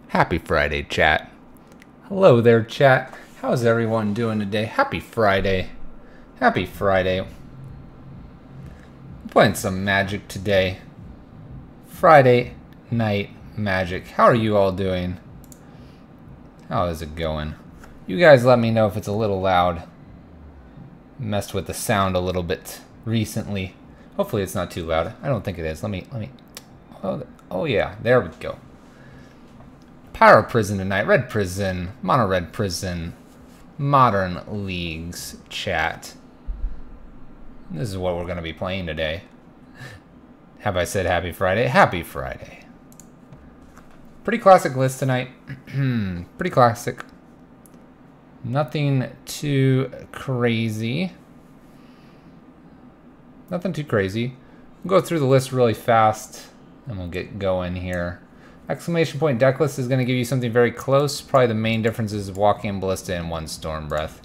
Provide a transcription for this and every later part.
Happy Friday, chat. Hello there, chat. How's everyone doing today? Happy Friday. Happy Friday. I'm playing some Magic today. Friday night Magic. How are you all doing? How is it going? You guys let me know if it's a little loud. Messed with the sound a little bit recently. Hopefully it's not too loud. I don't think it is. Let me. Oh yeah, there we go. Pyro Prison tonight. Red Prison. Mono Red Prison. Modern Leagues chat. This is what we're going to be playing today. Have I said happy Friday? Happy Friday. Pretty classic list tonight. Pretty classic. Nothing too crazy. Nothing too crazy. We'll go through the list really fast and we'll get going here. Exclamation point deck list is going to give you something very close. Probably the main difference is Walking Ballista and 1 Storm Breath.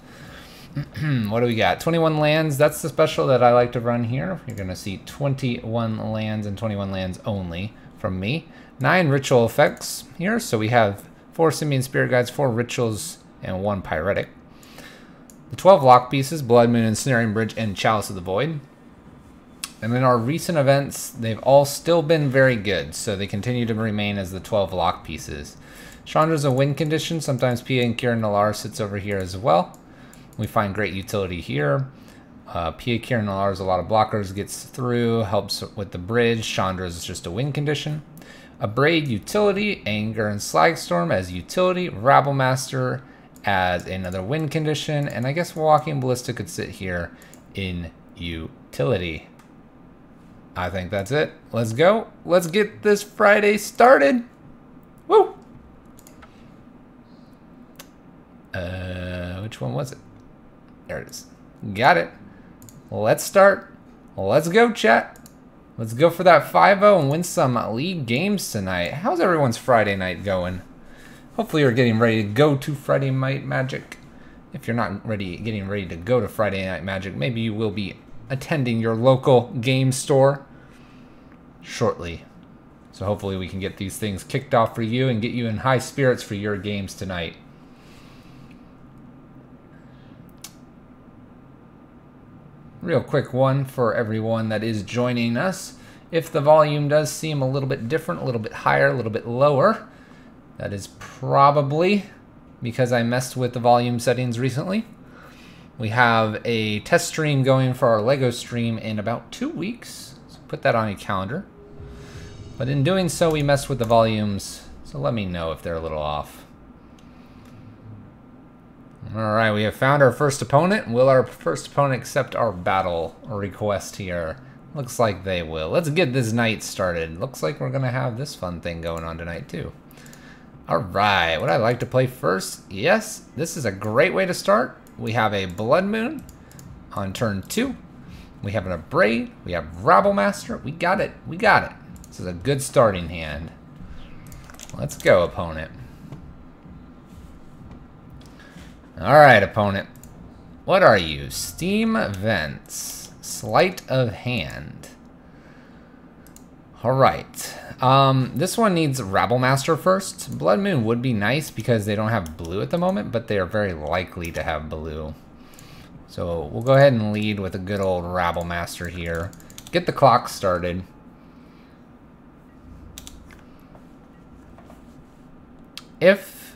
What do we got? 21 lands. That's the special that I like to run here. You're going to see 21 lands and 21 lands only from me. 9 ritual effects here. So we have 4 Simian Spirit Guides, 4 rituals, and 1 Pyretic. The 12 lock pieces, Blood Moon, Ensnaring Bridge, and Chalice of the Void. And in our recent events, they've all still been very good, so they continue to remain as the 12 lock pieces. Chandra's a win condition. Sometimes Pia and Kieran Nalaar sits over here as well. We find great utility here. Pia, Kieran Nalaar is a lot of blockers, gets through, helps with the bridge. Chandra is just a win condition. Abrade utility, Anger and Slagstorm as utility, Rabble Master as another win condition, and I guess Walking Ballista could sit here in utility. I think that's it. Let's go. Let's get this Friday started. Woo! Which one was it? There it is. Got it. Let's start. Let's go, chat. Let's go for that 5-0 and win some league games tonight. How's everyone's Friday night going? Hopefully you're getting ready to go to Friday Night Magic. If you're not getting ready to go to Friday Night Magic, maybe you will be attending your local game store shortly. So hopefully we can get these things kicked off for you and get you in high spirits for your games tonight. Real quick one for everyone that is joining us. If the volume does seem a little bit different, a little bit higher, a little bit lower, that is probably because I messed with the volume settings recently. We have a test stream going for our LEGO stream in about 2 weeks. So put that on your calendar. But in doing so, we messed with the volumes. So let me know if they're a little off. Alright, we have found our first opponent. Will our first opponent accept our battle request here? Looks like they will. Let's get this night started. Looks like we're going to have this fun thing going on tonight too. Alright, would I like to play first? Yes, this is a great way to start. We have a Blood Moon on turn 2. We have an Abrade. We have Rabble Master. We got it. We got it. This is a good starting hand. Let's go, opponent. Alright, opponent. What are you? Steam Vents. Sleight of Hand. Alright. This one needs Rabble Master first. Blood Moon would be nice because they don't have blue at the moment, but they are very likely to have blue. So we'll go ahead and lead with a good old Rabble Master here. Get the clock started. If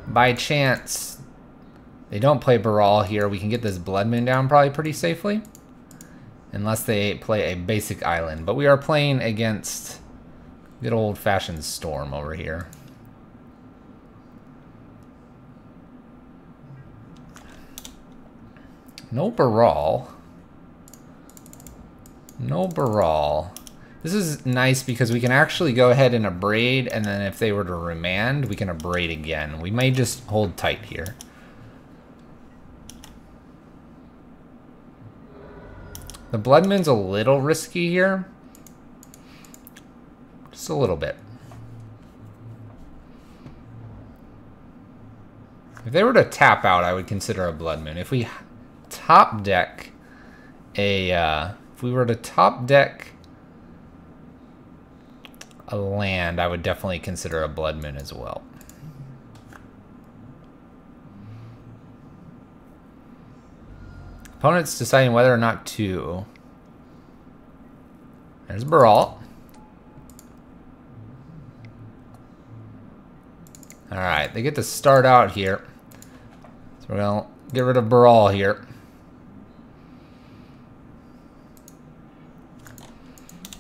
by chance they don't play Baral here, we can get this Blood Moon down probably pretty safely. Unless they play a basic island. But we are playing against good old-fashioned Storm over here. No Baral. No Baral. This is nice because we can actually go ahead and Abrade, and then if they were to remand, we can Abrade again. We may just hold tight here. The Blood Moon's a little risky here. Just a little bit. If they were to tap out, I would consider a Blood Moon. If we top deck a, if we were to top deck a land, I would definitely consider a Blood Moon as well. Opponent's deciding whether or not to. There's Brawl. Alright, they get to start out here. So we're going to get rid of Brawl here.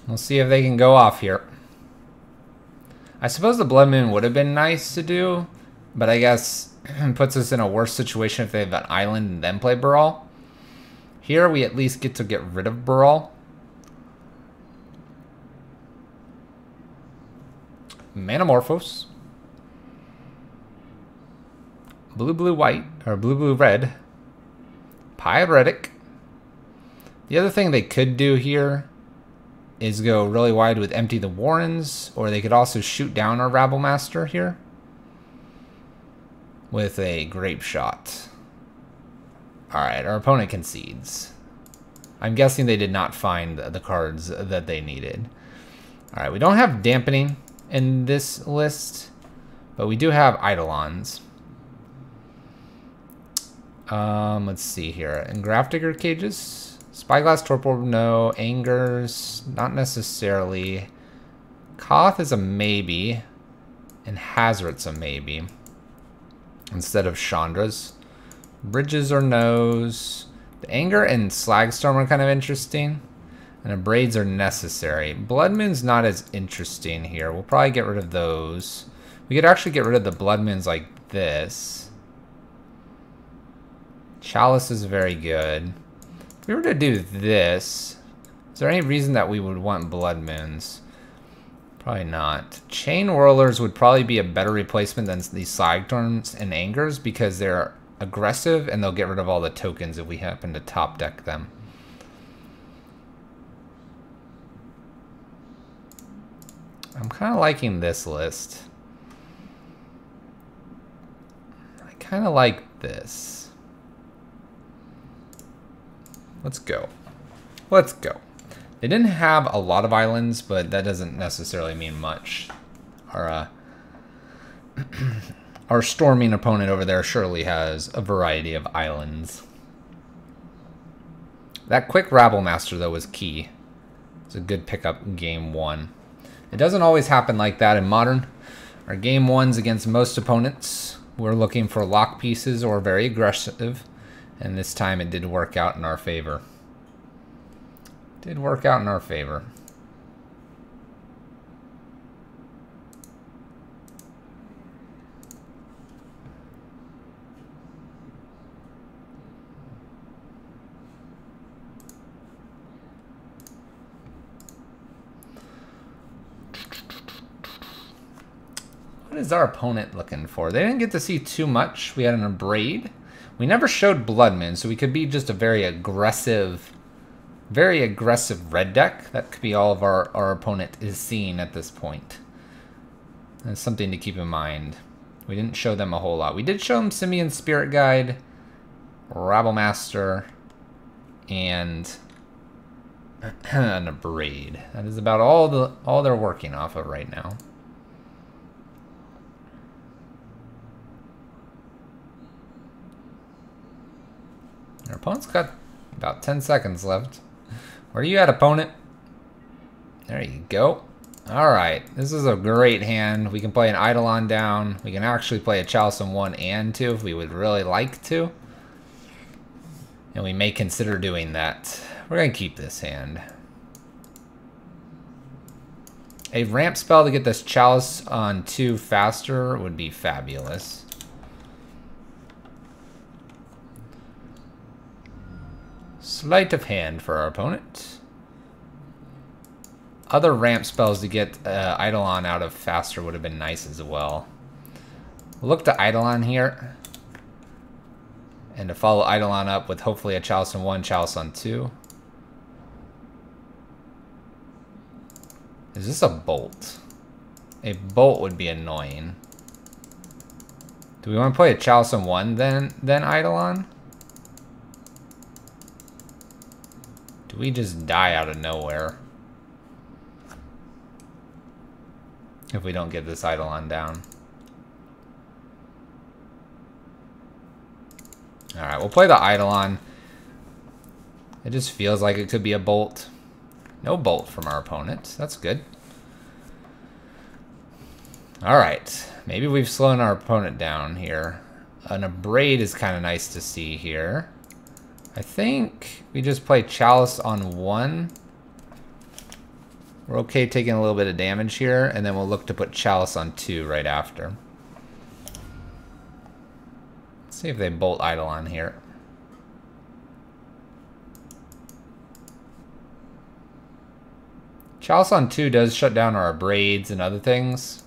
We'll see if they can go off here. I suppose the Blood Moon would have been nice to do, but I guess it puts us in a worse situation if they have an island and then play Brawl. Here we at least get to get rid of Brawl. Manamorphose. Blue-blue-white, or blue-blue-red. Pyretic. The other thing they could do here is go really wide with Empty the Warrens, or they could also shoot down our Rabblemaster here with a Grape Shot. Alright, our opponent concedes. I'm guessing they did not find the cards that they needed. Alright, we don't have Dampening in this list, but we do have Eidolons. Let's see here. Engrafdigger Cages. Spyglass Torpor, no. Angers, not necessarily. Koth is a maybe. And Hazard's a maybe. Instead of Chandra's. Bridges or no's. The Anger and Slagstorm are kind of interesting. And the Braids are necessary. Blood Moon's not as interesting here. We'll probably get rid of those. We could actually get rid of the Blood Moons like this. Chalice is very good. If we were to do this, is there any reason that we would want Blood Moons? Probably not. Chain Whirlers would probably be a better replacement than these Slagstorms and Angers because they're aggressive and they'll get rid of all the tokens if we happen to top deck them. I'm kind of liking this list. I kind of like this. Let's go. Let's go. They didn't have a lot of islands, but that doesn't necessarily mean much. Our our storming opponent over there surely has a variety of islands. That quick Rabblemaster, though, was key. It's a good pickup in game one. It doesn't always happen like that in Modern. Our game ones against most opponents, we're looking for lock pieces or very aggressive. And this time it did work out in our favor. Did work out in our favor. What is our opponent looking for? They didn't get to see too much. We had an Abrade. We never showed Blood Moon, so we could be just a very aggressive red deck. That could be all of our opponent is seeing at this point. That's something to keep in mind. We didn't show them a whole lot. We did show them Simian Spirit Guide, Rabblemaster, and an Abrade. That is about all they're working off of right now. Our opponent's got about 10 seconds left. Where are you at, opponent? There you go. Alright, this is a great hand. We can play an Eidolon down. We can actually play a Chalice in 1 and 2 if we would really like to. And we may consider doing that. We're going to keep this hand. A ramp spell to get this Chalice on 2 faster would be fabulous. Sleight of hand for our opponent. Other ramp spells to get Eidolon out of faster would have been nice as well. We'll look to Eidolon here. And to follow Eidolon up with hopefully a Chalice on 1, Chalice on 2. Is this a Bolt? A Bolt would be annoying. Do we want to play a Chalice on 1 then Eidolon? Do we just die out of nowhere? If we don't get this Eidolon down. Alright, we'll play the Eidolon. It just feels like it could be a bolt. No bolt from our opponent. That's good. Alright. Maybe we've slowed our opponent down here. An Abrade is kind of nice to see here. I think we just play Chalice on 1. We're okay taking a little bit of damage here, and then we'll look to put Chalice on 2 right after. Let's see if they bolt Eidolon here. Chalice on 2 does shut down our Abrades and other things.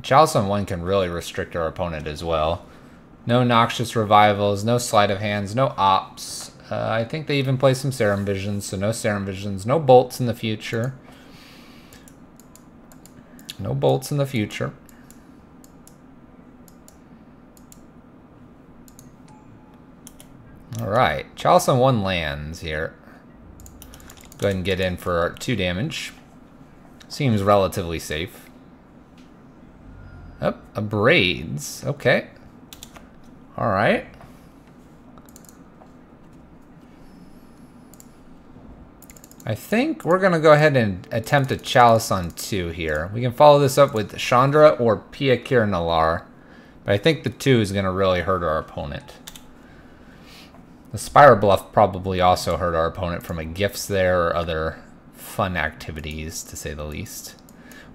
Chalice on 1 can really restrict our opponent as well. No Noxious Revivals, no Sleight of Hands, no Ops. I think they even play some Serum Visions, so no Serum Visions. No Bolts in the future. No Bolts in the future. Alright, Chalice on 1 lands here. Go ahead and get in for 2 damage. Seems relatively safe. Oh, Abrades. Okay. Alright. I think we're going to go ahead and attempt a Chalice on 2 here. We can follow this up with Chandra or Pia Kiranalar. But I think the 2 is going to really hurt our opponent. The Spire Bluff probably also hurt our opponent from a Gifts there or other fun activities, to say the least.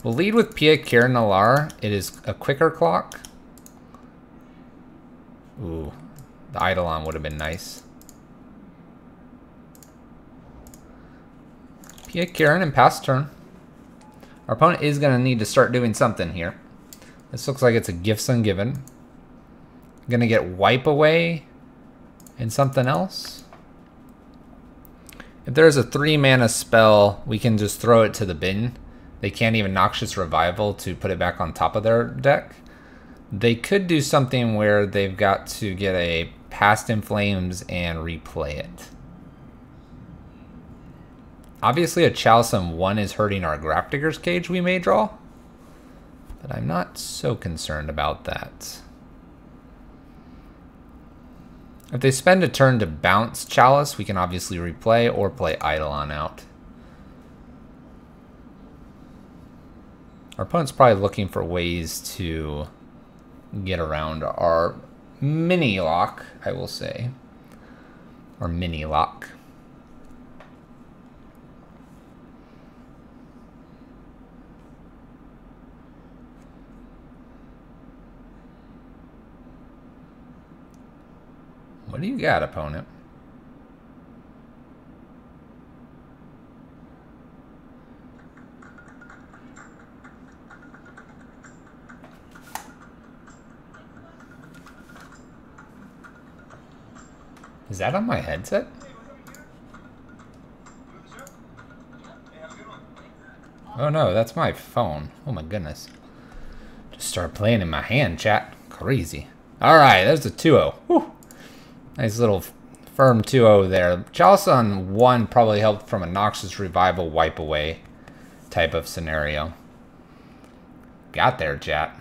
We'll lead with Pia Kiranalar. It is a quicker clock. Ooh, the Eidolon would have been nice. Pia Kiran and pass turn. Our opponent is going to need to start doing something here. This looks like it's a Gifts Ungiven. Going to get Wipe Away and something else. If there's a 3-mana spell, we can just throw it to the bin. They can't even Noxious Revival to put it back on top of their deck. They could do something where they've got to get a Past in Flames and replay it. Obviously a Chalice on 1 is hurting our Grafdigger's Cage we may draw, but I'm not so concerned about that. If they spend a turn to bounce Chalice, we can obviously replay or play Eidolon out. Our opponent's probably looking for ways to get around our mini lock, I will say. Or mini lock. What do you got, opponent? Is that on my headset? Oh no, that's my phone. Oh my goodness. Just start playing in my hand, chat. Crazy. Alright, there's a 2-0. Whew. Nice little firm 2-0 there. Chalice on 1 probably helped from a Noxious Revival Wipe Away type of scenario. Got there, chat.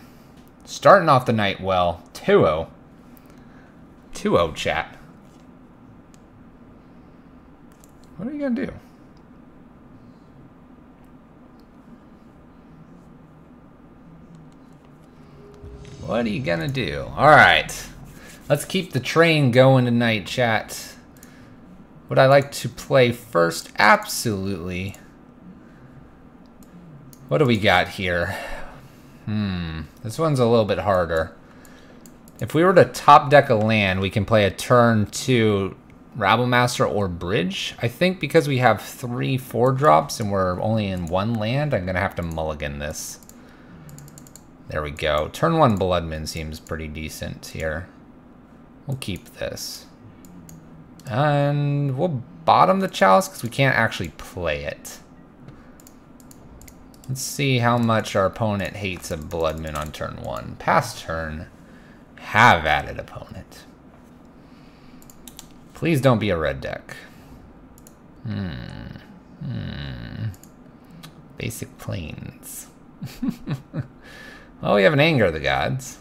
Starting off the night well. 2-0. 2-0, chat. What are you going to do? What are you going to do? All right. Let's keep the train going tonight, chat. Would I like to play first? Absolutely. What do we got here? This one's a little bit harder. If we were to top deck a land, we can play a turn 2 Rabblemaster or Bridge. I think because we have 3 4-drops and we're only in 1 land, I'm going to have to mulligan this. There we go. Turn 1 Bloodman seems pretty decent here. We'll keep this. And we'll bottom the Chalice because we can't actually play it. Let's see how much our opponent hates a Bloodman on turn 1. Pass turn. Have at it, opponent. Please don't be a red deck. Basic Plains. Oh, we have an Anger of the Gods.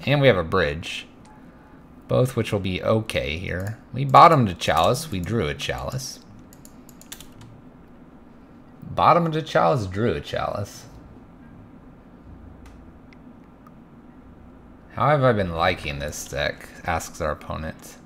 And we have a Bridge. Both which will be okay here. We bottomed a chalice, we drew a chalice. Bottomed a chalice, drew a chalice. How have I been liking this deck? Asks our opponent.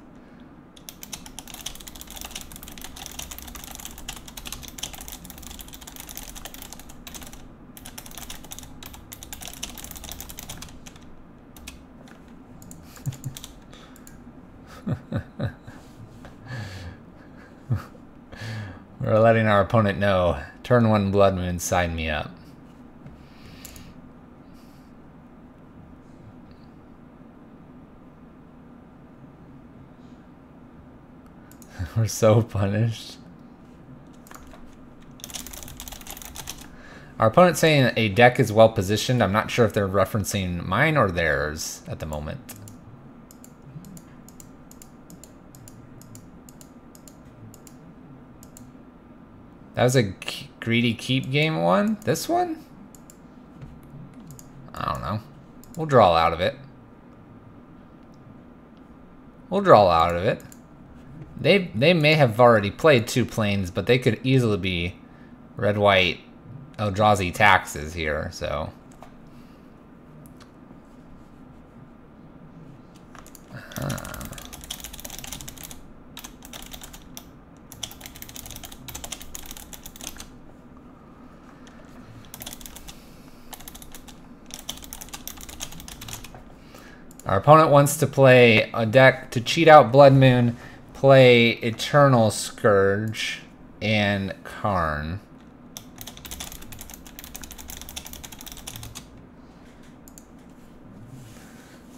We're letting our opponent know. Turn 1 Blood Moon, sign me up. We're so punished. Our opponent's saying a deck is well positioned. I'm not sure if they're referencing mine or theirs at the moment. That was a greedy keep game one? This one? I don't know. We'll draw out of it. We'll draw out of it. They may have already played 2 planes, but they could easily be red-white Eldrazi taxes here, so. Our opponent wants to play a deck to cheat out Blood Moon, play Eternal Scourge and Karn.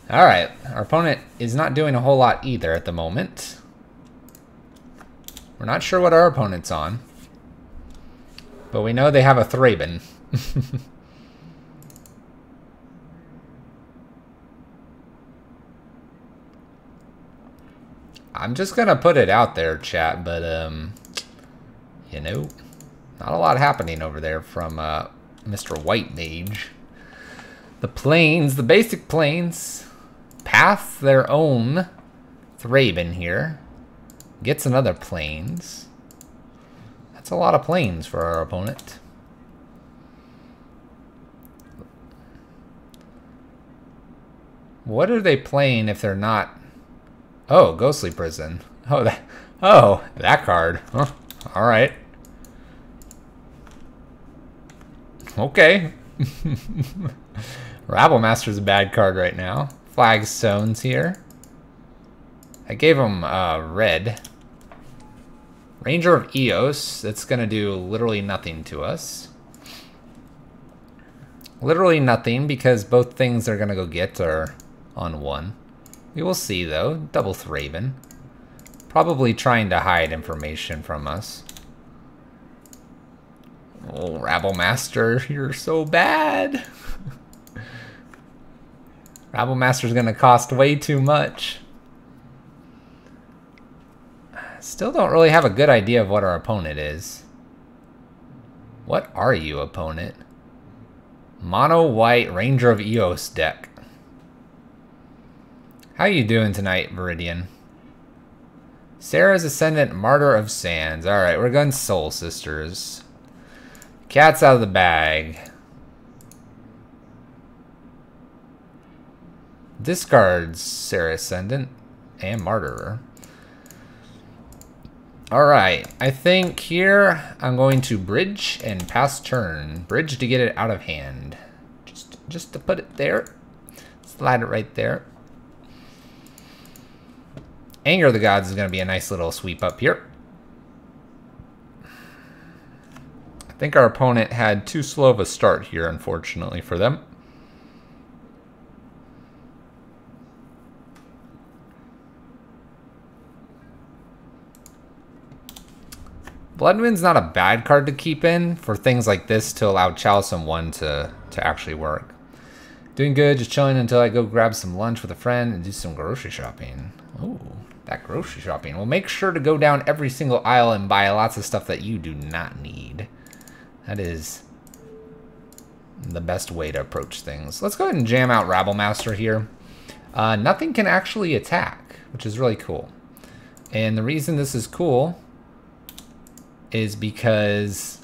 Alright, our opponent is not doing a whole lot either at the moment. We're not sure what our opponent's on, but we know they have a Thraben. I'm just gonna put it out there, chat, but you know, not a lot happening over there from Mr. White Mage. The planes, the basic planes, path their own Thraben here. Gets another planes. That's a lot of planes for our opponent. What are they playing if they're not? Oh, Ghostly Prison. Oh, that card. Huh. All right. Okay. Rabblemaster's a bad card right now. Flagstones here. I gave him red. Ranger of Eos. That's going to do literally nothing to us. Literally nothing because both things they're going to go get are on 1. We will see, though. Double Thraben. Probably trying to hide information from us. Oh, Rabblemaster, you're so bad. Rabblemaster's gonna cost way too much. Still don't really have a good idea of what our opponent is. What are you, opponent? Mono white Ranger of Eos deck. How you doing tonight, Viridian? Sarah's Ascendant, Martyr of Sands. Alright, we're going Soul Sisters. Cat's out of the bag. Discards Sarah Ascendant and Martyr. Alright, I think here I'm going to bridge and pass turn. Bridge to get it out of hand. Just to put it there. Slide it right there. Anger of the Gods is going to be a nice little sweep up here. I think our opponent had too slow of a start here, unfortunately for them. Blood Moon's not a bad card to keep in for things like this to allow Chalice and 1 to actually work. Doing good, just chilling until I go grab some lunch with a friend and do some grocery shopping. Ooh. That grocery shopping. Well, make sure to go down every single aisle and buy lots of stuff that you do not need. That is the best way to approach things. Let's go ahead and jam out Rabblemaster here. nothing can actually attack, which is really cool. And the reason this is cool is because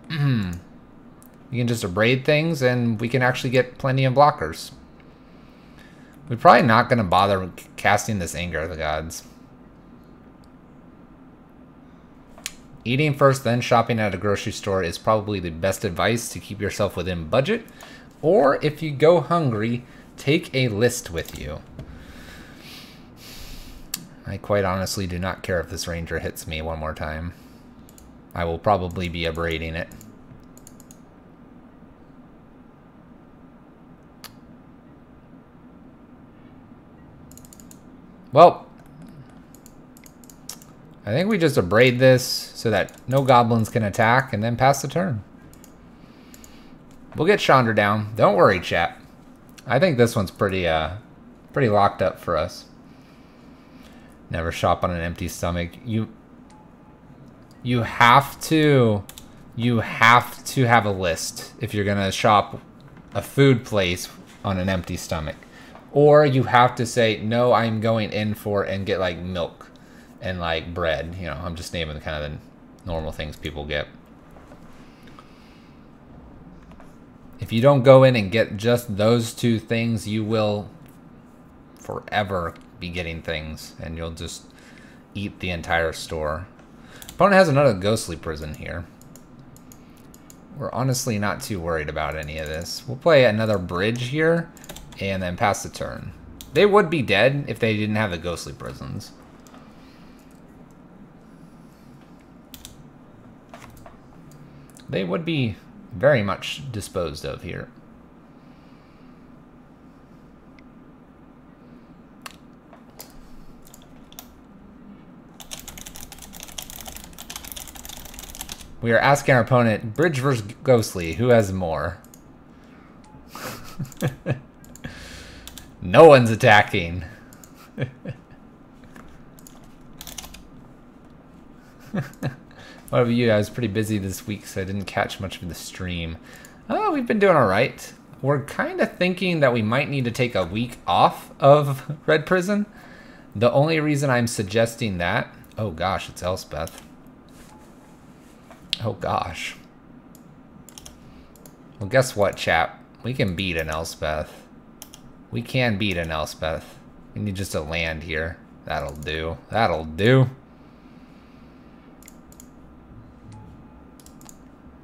you can just abrade things and we can actually get plenty of blockers. We're probably not going to bother casting this Anger of the Gods. Eating first, then shopping at a grocery store is probably the best advice to keep yourself within budget. Or if you go hungry, take a list with you. I quite honestly do not care if this ranger hits me one more time. I will probably be abrading it. Well, I think we just abrade this so that no goblins can attack and then pass the turn. We'll get Chandra down. Don't worry, chat. I think this one's pretty locked up for us. Never shop on an empty stomach. You have to have a list if you're gonna shop a food place on an empty stomach. Or you have to say, no, I'm going in for and get like milk and like bread. You know, I'm just naming kind of the normal things people get. If you don't go in and get just those two things, you will forever be getting things and you'll just eat the entire store. Opponent has another ghostly prison here. We're honestly not too worried about any of this. We'll play another bridge here and then pass the turn. They would be dead if they didn't have the ghostly prisons. They would be very much disposed of here. We are asking our opponent, bridge versus ghostly, who has more? No one's attacking. What about you? I was pretty busy this week, so I didn't catch much of the stream. Oh, we've been doing all right. We're kind of thinking that we might need to take a week off of Red Prison. The only reason I'm suggesting that... Oh gosh, it's Elspeth. Oh gosh. Well, guess what, chap? We can beat an Elspeth. We can beat an Elspeth. We need just a land here. That'll do. That'll do.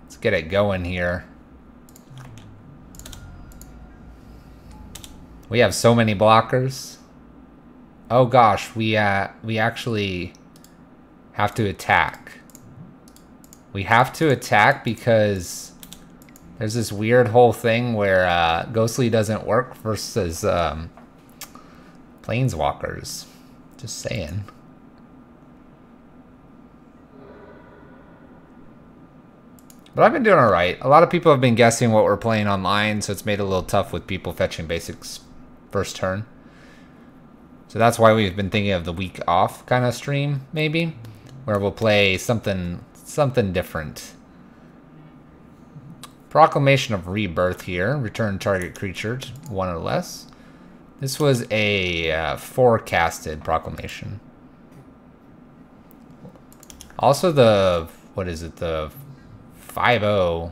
Let's get it going here. We have so many blockers. Oh gosh, we actually have to attack. We have to attack because there's this weird whole thing where Ghostly doesn't work versus Planeswalkers. Just saying. But I've been doing alright. A lot of people have been guessing what we're playing online, so it's made it a little tough with people fetching basics first turn. So that's why we've been thinking of the week off kind of stream, maybe, where we'll play something different. Proclamation of Rebirth here. Return target creature to 1 or less. This was a forecasted proclamation. Also the, what is it, the 5/0.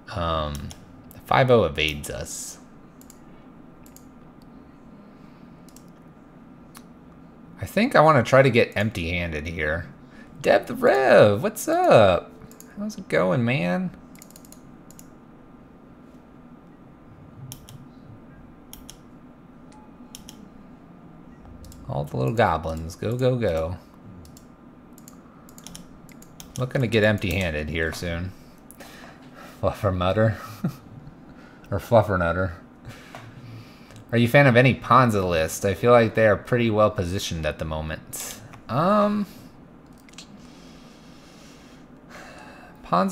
The 5/0 evades us. I think I want to try to get empty-handed here. Deb the Rev, what's up? How's it going, man? All the little goblins, go, go, go. Looking to get empty-handed here soon. Fluffernutter. Or Fluffernutter. Are you a fan of any Ponza list? I feel like they are pretty well positioned at the moment. Ponza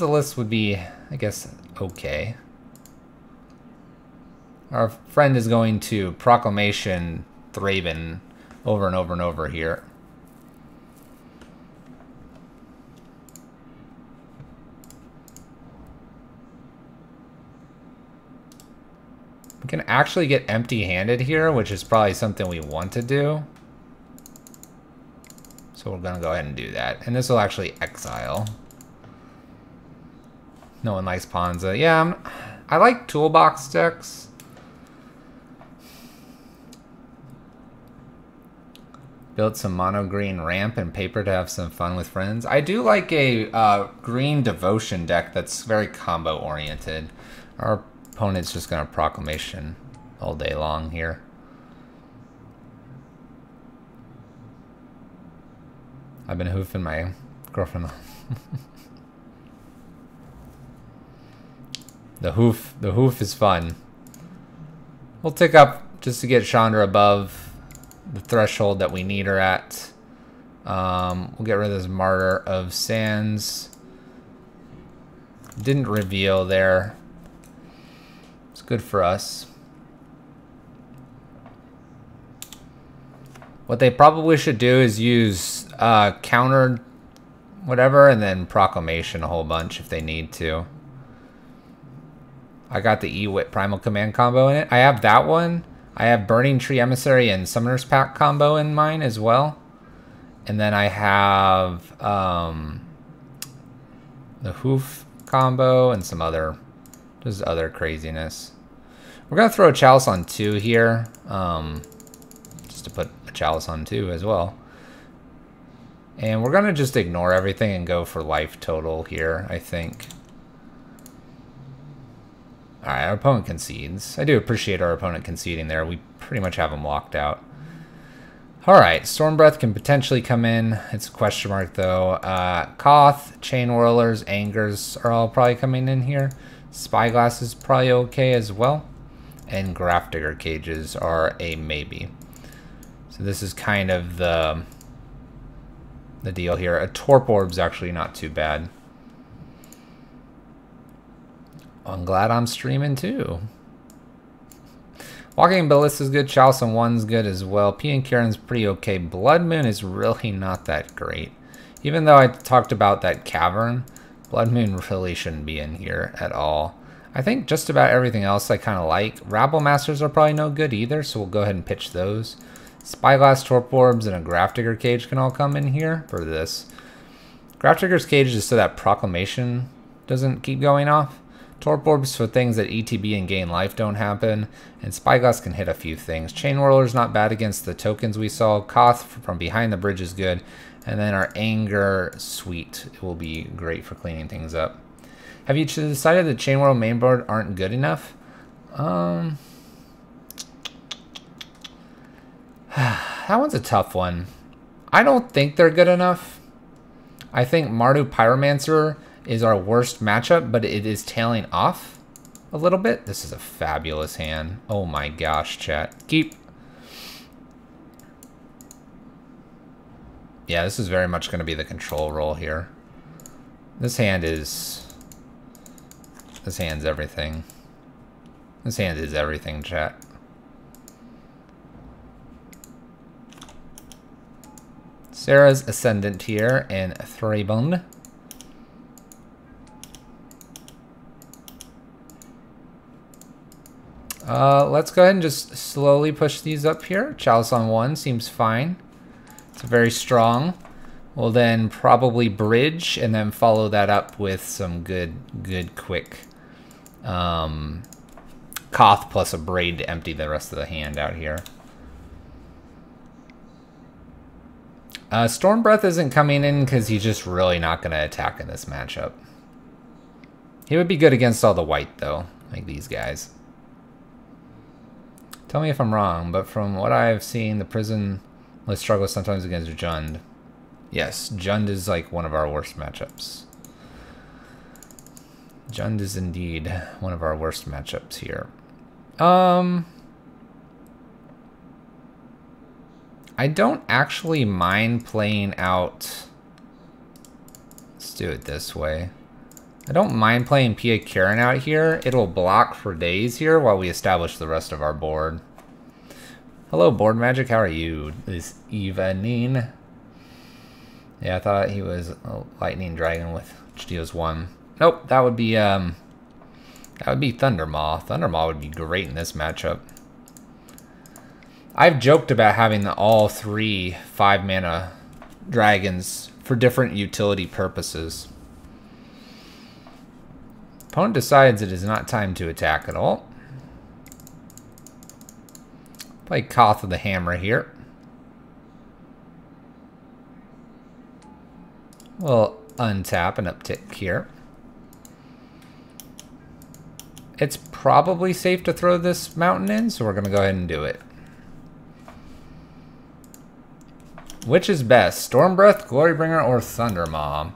list would be, I guess, okay. Our friend is going to Proclamation Thraben over and over and over here. can actually get empty-handed here, which is probably something we want to do. So we're gonna go ahead and do that. And this will actually exile. No one likes Ponza. Yeah, I like toolbox decks. Built some mono green ramp and paper to have some fun with friends. I do like a green devotion deck that's very combo oriented. Our opponent's just gonna proclamation all day long here. I've been hoofing my girlfriend. The hoof is fun. We'll tick up just to get Chandra above the threshold that we need her at. We'll get rid of this Martyr of Sands. Didn't reveal there. It's good for us. What they probably should do is use counter whatever and then proclamation a whole bunch if they need to. I got the E-Wit Primal Command combo in it. I have that one. I have Burning Tree Emissary and Summoner's Pact combo in mine as well. And then I have the Hoof combo and some other, just other craziness. We're going to throw a Chalice on 2 here. Just to put a Chalice on 2 as well. And we're going to just ignore everything and go for life total here, I think. Alright, our opponent concedes. I do appreciate our opponent conceding there. We pretty much have him locked out. Alright, Storm Breath can potentially come in. It's a question mark though. Koth, Chain Whirlers, Angers are all probably coming in here. Spyglass is probably okay as well. And Grafdigger Cages are a maybe. So this is kind of the deal here. A Torp Orb's actually not too bad. I'm glad I'm streaming too. Walking Ballista is good. Chalice on 1's good as well. P and Kieran's pretty okay. Blood Moon is really not that great. Even though I talked about that cavern, Blood Moon really shouldn't be in here at all. I think just about everything else I kind of like. Rabble Masters are probably no good either, so we'll go ahead and pitch those. Spyglass, Torp Orbs, and a Grafdigger Cage can all come in here for this. Grafdigger's Cage is so that Proclamation doesn't keep going off. Torp Orbs for things that ETB and gain life don't happen, and Spyglass can hit a few things. Chain Whirler's not bad against the tokens we saw. Koth from behind the bridge is good, and then our Anger Suite will be great for cleaning things up. Have you decided that Chain Whirl mainboard aren't good enough? That one's a tough one. I don't think they're good enough. I think Mardu Pyromancer is our worst matchup, but it is tailing off a little bit. This is a fabulous hand. Oh my gosh, chat. Keep. Yeah, this is very much going to be the control role here. This hand's everything. This hand is everything, chat. Sarah's Ascendant here in Thribund. Let's go ahead and just slowly push these up here. Chalice on 1 seems fine. It's very strong. We'll then probably bridge and then follow that up with some good quick Koth plus a Braid to empty the rest of the hand out here. Storm Breath isn't coming in because he's just really not going to attack in this matchup. He would be good against all the white though, like these guys. Tell me if I'm wrong, but from what I've seen, the prison list struggles sometimes against Jund. Yes, Jund is like one of our worst matchups. Jund is indeed one of our worst matchups here. I don't actually mind playing out. Let's do it this way. I don't mind playing Pia Karen out here. It'll block for days here while we establish the rest of our board. Hello, Board Magic. How are you this evening? Yeah, I thought he was a Lightning Dragon with which deals 1. Nope, that would be That would be Thundermaw. Thundermaw would be great in this matchup. I've joked about having all 3 5-mana dragons for different utility purposes. Opponent decides it is not time to attack at all. Play Koth of the Hammer here. We'll untap and uptick here. It's probably safe to throw this mountain in, so we're going to go ahead and do it. Which is best, Stormbreath, Glorybringer, or Thundermaw?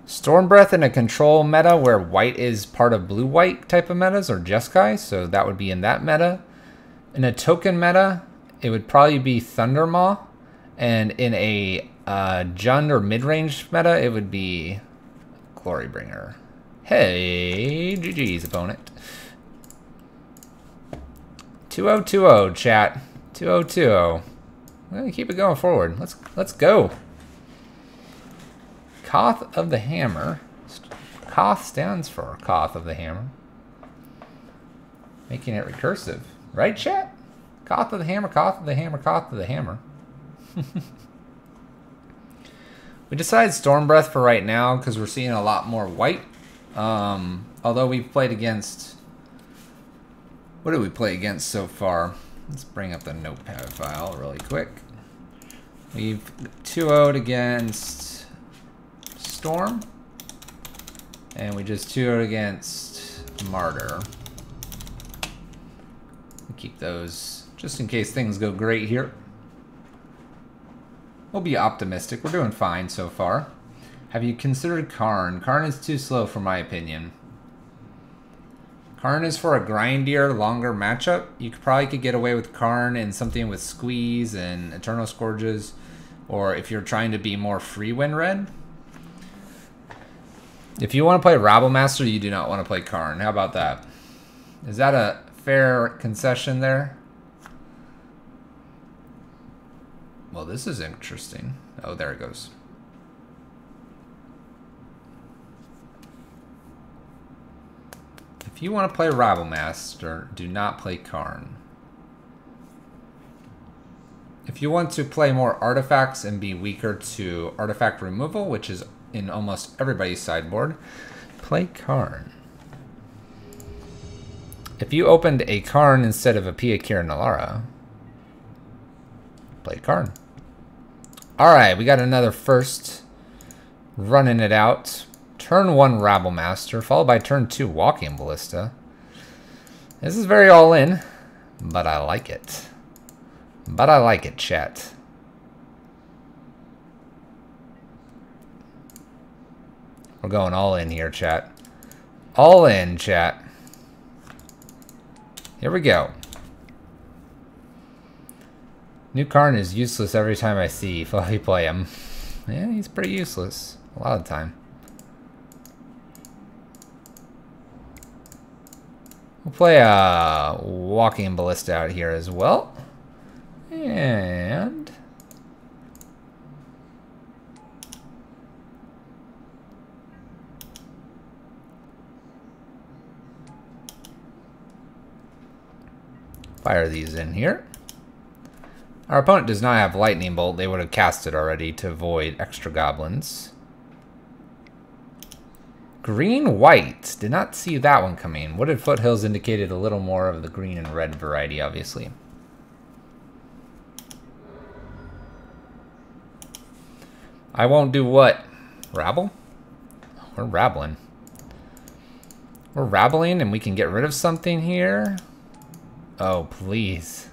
Stormbreath in a control meta where white is part of blue-white type of metas, or Jeskai, so that would be in that meta. In a token meta, it would probably be Thundermaw, and in a Jund or mid-range meta, it would be Glorybringer. Hey, GG's opponent. 2-0-2-0, chat. 2-0-2-0. We're gonna keep it going forward. Let's go. Koth of the Hammer. Koth stands for Koth of the Hammer. Making it recursive. Right, chat? Koth of the Hammer, Koth of the Hammer, Koth of the Hammer. We decided Stormbreath for right now because we're seeing a lot more white. Although we've played against... What did we play against so far? Let's bring up the notepad file really quick. We've 2-0'd against Storm. And we just 2-0'd against Martyr. We'll keep those just in case things go great here. We'll be optimistic. We're doing fine so far. Have you considered Karn? Karn is too slow for my opinion. Karn is for a grindier, longer matchup. You probably could get away with Karn in something with Squeeze and Eternal Scourges, or if you're trying to be more free win red. If you want to play Rabblemaster, you do not want to play Karn. How about that? Is that a fair concession there? Well, this is interesting. Oh, there it goes. If you want to play Rabblemaster, do not play Karn. If you want to play more artifacts and be weaker to artifact removal, which is in almost everybody's sideboard, play Karn. If you opened a Karn instead of a Pia Nalara, play Karn. Alright, we got another first. Running it out. Turn 1 Rabblemaster, followed by turn 2 Walking Ballista. This is very all in, but I like it. But I like it, chat. We're going all in here, chat. All in, chat. Here we go. New Karn is useless every time I see Fluffy play him. Yeah, he's pretty useless a lot of the time. We'll play a Walking Ballista out here as well. And... fire these in here. Our opponent does not have Lightning Bolt. They would have cast it already to avoid extra goblins. Green-white. Did not see that one coming. Wooded Foothills indicated a little more of the green and red variety, obviously. I won't do what? Rabble? We're rabbling. We're rabbling and we can get rid of something here. Oh, please.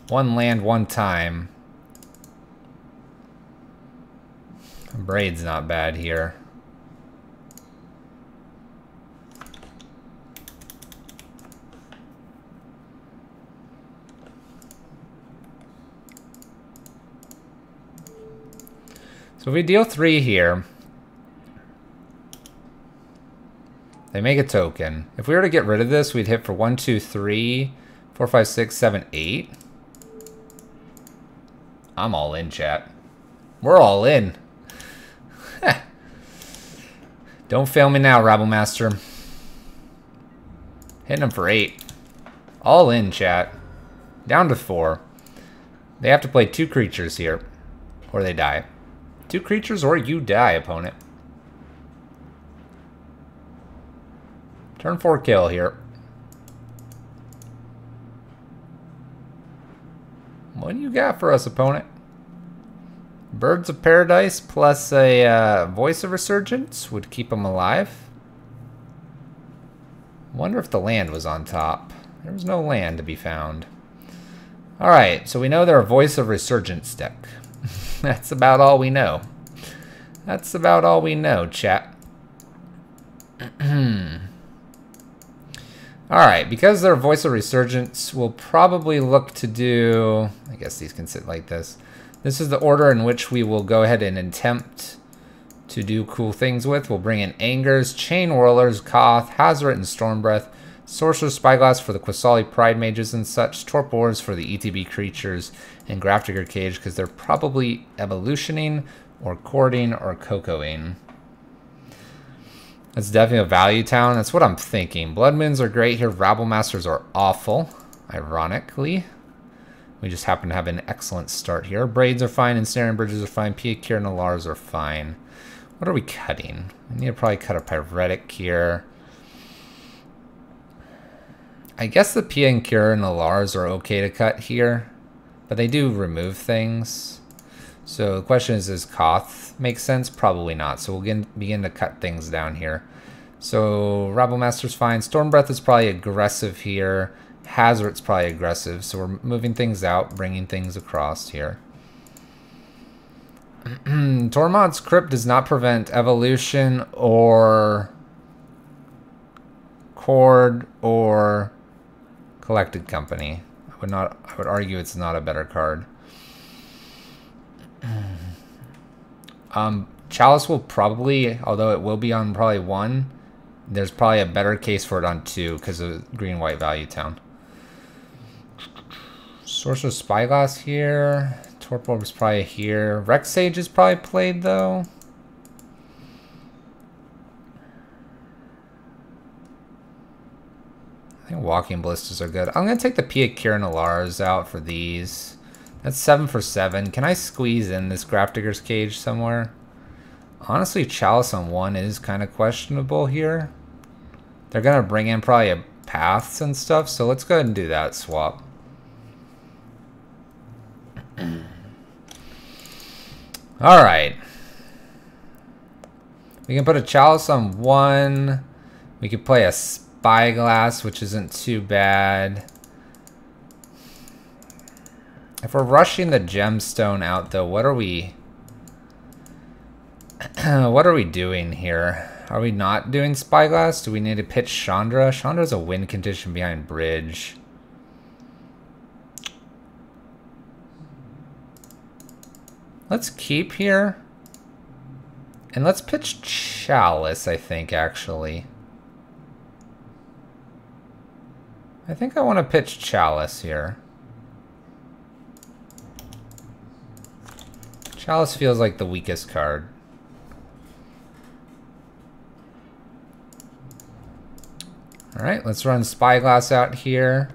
One land, one time. Braid's not bad here. So if we deal 3 here, they make a token. If we were to get rid of this, we'd hit for 1, 2, 3, 4, 5, 6, 7, 8. I'm all in, chat. We're all in. Don't fail me now, Rabble Master. Hitting them for 8. All in, chat. Down to 4. They have to play 2 creatures here, or they die. 2 creatures or you die, opponent. Turn 4 kill here. What do you got for us, opponent? Birds of Paradise plus a Voice of Resurgence would keep them alive. Wonder if the land was on top. There was no land to be found. Alright, so we know they're a Voice of Resurgence deck. That's about all we know. That's about all we know, chat. Alright, because they're a Voice of Resurgence, we'll probably look to do... I guess these can sit like this. This is the order in which we will go ahead and attempt to do cool things with. We'll bring in Angers, Chain Whirlers, Koth, Hazoret, and Stormbreath. Sorcerer's Spyglass for the Qasali Pride Mages and such. Torpors for the ETB creatures. And Grafdigger Cage because they're probably evolutioning or courting or cocoing. That's definitely a value town. That's what I'm thinking. Blood Moons are great here. Rabble Masters are awful, ironically. We just happen to have an excellent start here. Braids are fine, Ensnaring Bridges are fine, Piakir and Alars are fine. What are we cutting? We need to probably cut a Pyretic here. I guess the Piakir and Alars are okay to cut here, but they do remove things. So the question is, does Koth make sense? Probably not. So we'll begin to cut things down here. So Rabble Master's fine. Stormbreath is probably aggressive here. Hazoret's probably aggressive. So we're moving things out, bringing things across here. Tormod's Crypt does not prevent evolution or Chord or Collected Company. I would argue it's not a better card. Chalice will probably, although it will be on probably 1, there's probably a better case for it on 2 because of green-white value town. Sorcerer's Spyglass here. Torpor was probably here. Rex Sage is probably played though. I think Walking Ballistas are good. I'm going to take the Piakir and Alars out for these. That's 7 for 7. Can I squeeze in this Grafdigger's Cage somewhere? Honestly, Chalice on 1 is kind of questionable here. They're going to bring in probably a Paths and stuff, so let's go ahead and do that swap. Alright. We can put a Chalice on 1. We could play a Spyglass, which isn't too bad. If we're rushing the Gemstone out, though, what are we... what are we doing here? Are we not doing Spyglass? Do we need to pitch Chandra? Chandra's a win condition behind Bridge. Let's keep here. And let's pitch Chalice, I think, actually. I think I want to pitch Chalice here. Chalice feels like the weakest card. Alright, let's run Spyglass out here.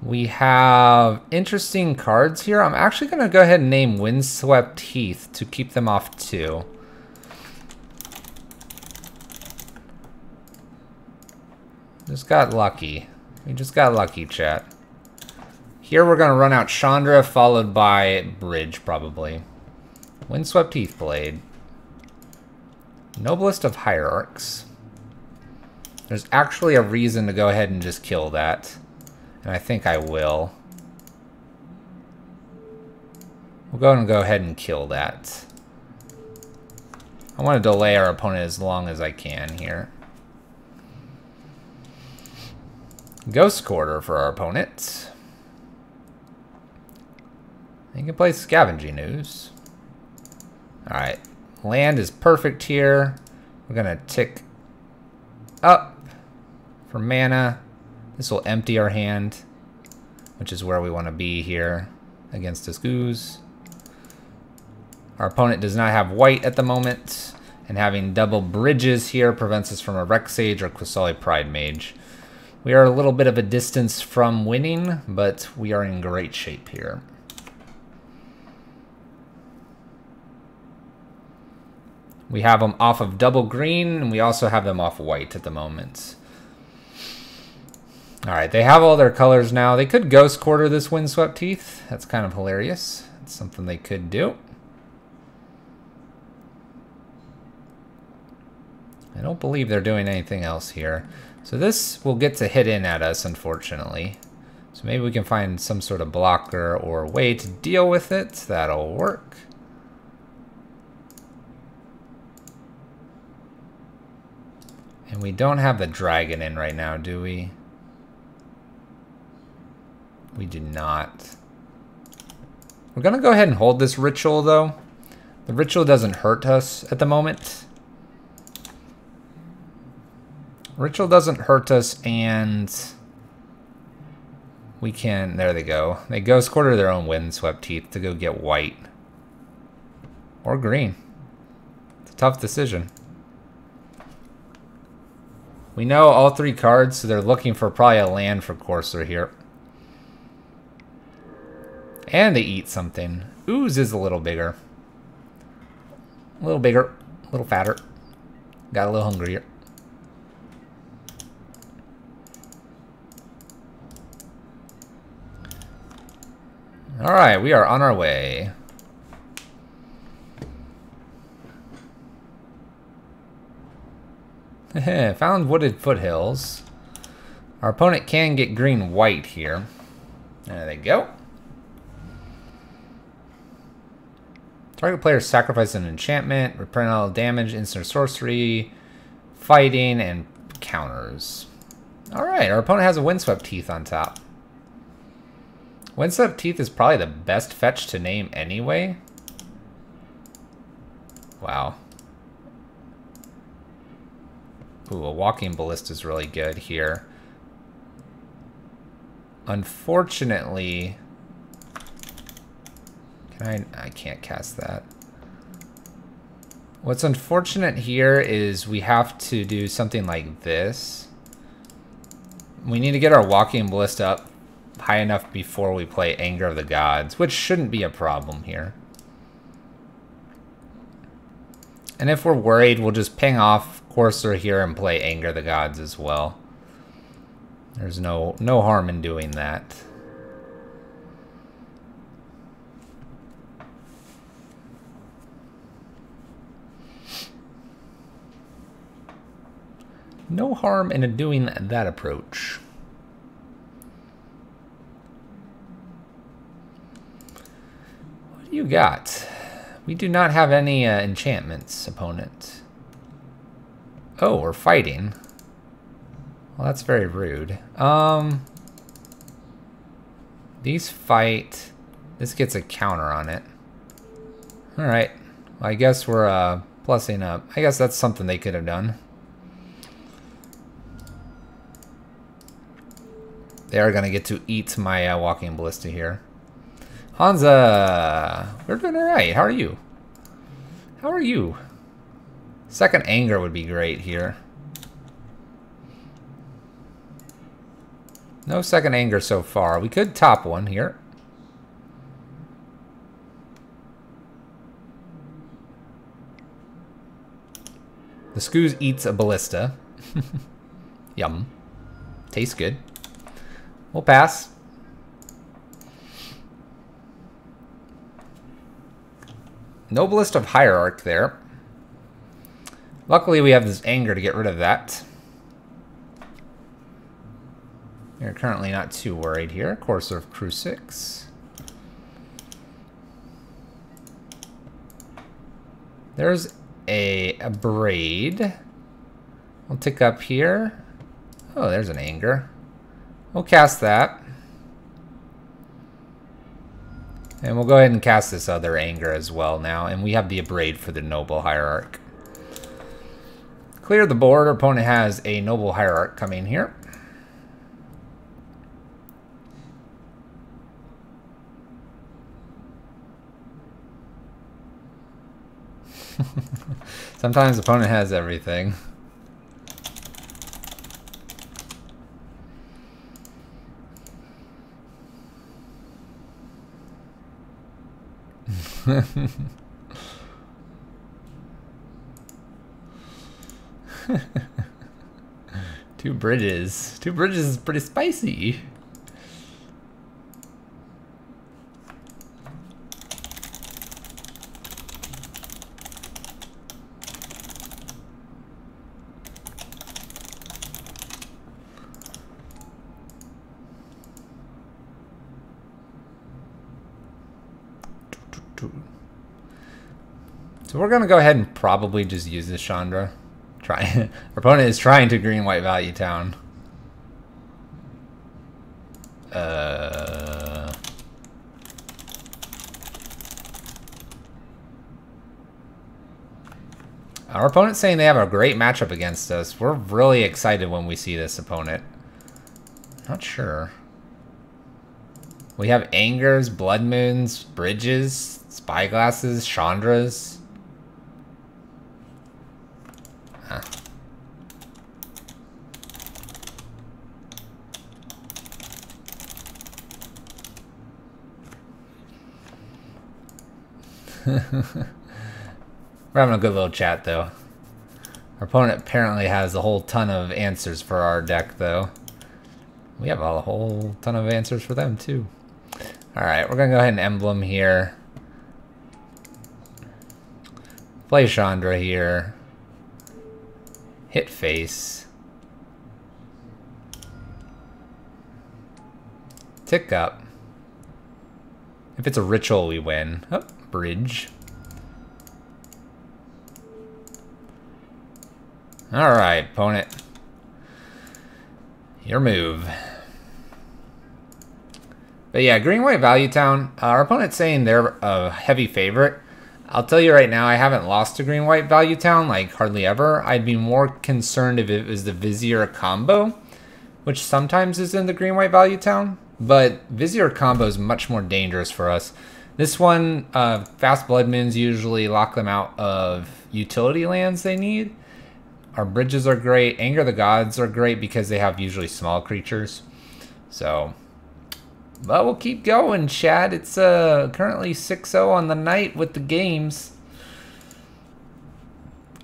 We have interesting cards here. I'm actually going to go ahead and name Windswept Heath to keep them off 2. Just got lucky. We just got lucky, chat. Here we're going to run out Chandra, followed by Bridge, probably. Windswept Heath Blade. Noblest of Hierarchs. There's actually a reason to go ahead and just kill that. And I think I will. We'll go ahead and kill that. I want to delay our opponent as long as I can here. Ghost Quarter for our opponent. You can play Scavenging Ooze. Alright. Land is perfect here. We're going to tick up for mana. This will empty our hand, which is where we want to be here against this Ooze. Our opponent does not have white at the moment, And having double bridges here prevents us from a Rex Sage or Quasali Pride Mage. We are a little bit of a distance from winning, but we are in great shape here. We have them off of double green, and we also have them off white at the moment. Alright, they have all their colors now. They could Ghost Quarter this Windswept Heath. That's kind of hilarious. It's something they could do. I don't believe they're doing anything else here. So this will get to hit in at us, unfortunately. So maybe we can find some sort of blocker or way to deal with it. That'll work. And we don't have the dragon in right now, do we? We do not. We're going to go ahead and hold this ritual, though. The ritual doesn't hurt us at the moment. Ritual doesn't hurt us, and we can... There they go. They Ghost Quarter their own Windswept Heath to go get white. Or green. It's a tough decision. We know all three cards, so they're looking for probably a land for Courser here. And they eat something. Ooze is a little bigger. A little bigger. A little fatter. Got a little hungrier. Alright, we are on our way. Found wooded foothills. Our opponent can get green-white here. There they go. Target player sacrifices an enchantment, reprint all damage, instant sorcery, fighting, and counters. Alright, our opponent has a Windswept Heath on top. Windswept Heath is probably the best fetch to name anyway. Wow. Ooh, a Walking Ballista is really good here. Unfortunately... I can't cast that. What's unfortunate here is we have to do something like this. We need to get our Walking Ballista up high enough before we play Anger of the Gods, which shouldn't be a problem here. And if we're worried, we'll just ping off Courser here and play Anger of the Gods as well. There's no harm in doing that. No harm in doing that approach. What do you got? We do not have any enchantments, opponent. Oh, we're fighting. Well, that's very rude. These fight. This gets a counter on it. Alright. Well, I guess we're plussing up. I guess that's something they could have done. They are going to get to eat my Walking Ballista here. Ponza! We're doing alright. How are you? How are you? Second Anger would be great here. No second Anger so far. We could top one here. The Scooz eats a Ballista. Yum. Tastes good. We'll pass. Noblest of Hierarch there. Luckily we have this Anger to get rid of that. We're currently not too worried here. Courser of Crixus. There's a Braid. We'll tick up here. Oh, there's an Anger. We'll cast that. And we'll go ahead and cast this other Anger as well now. And we have the Braid for the Noble Hierarch. Clear the board. Our opponent has a Noble Hierarch coming here. Sometimes the opponent has everything. Two bridges. Two bridges is pretty spicy. So we're gonna go ahead and probably just use this Chandra. Our opponent is trying to green-white value town. Our opponent's saying they have a great matchup against us. We're really excited when we see this opponent. Not sure. We have Angers, Blood Moons, Bridges, Spyglasses, Chandras. Huh. We're having a good little chat, though. Our opponent apparently has a whole ton of answers for our deck, though. We have a whole ton of answers for them, too. Alright, we're going to go ahead and emblem here. Play Chandra here. Hit face. Tick up. If it's a ritual, we win. Oh, bridge. Alright, opponent. Your move. But yeah, green-white value town. Our opponent's saying they're a heavy favorite. I'll tell you right now, I haven't lost to green-white value town, like hardly ever. I'd be more concerned if it was the Vizier combo, which sometimes is in the green-white value town. But Vizier combo is much more dangerous for us. This one, fast Blood Moons usually lock them out of utility lands they need. Our bridges are great. Anger the Gods are great because they have usually small creatures. So, but we'll keep going, Chad. It's currently 6-0 on the night with the games.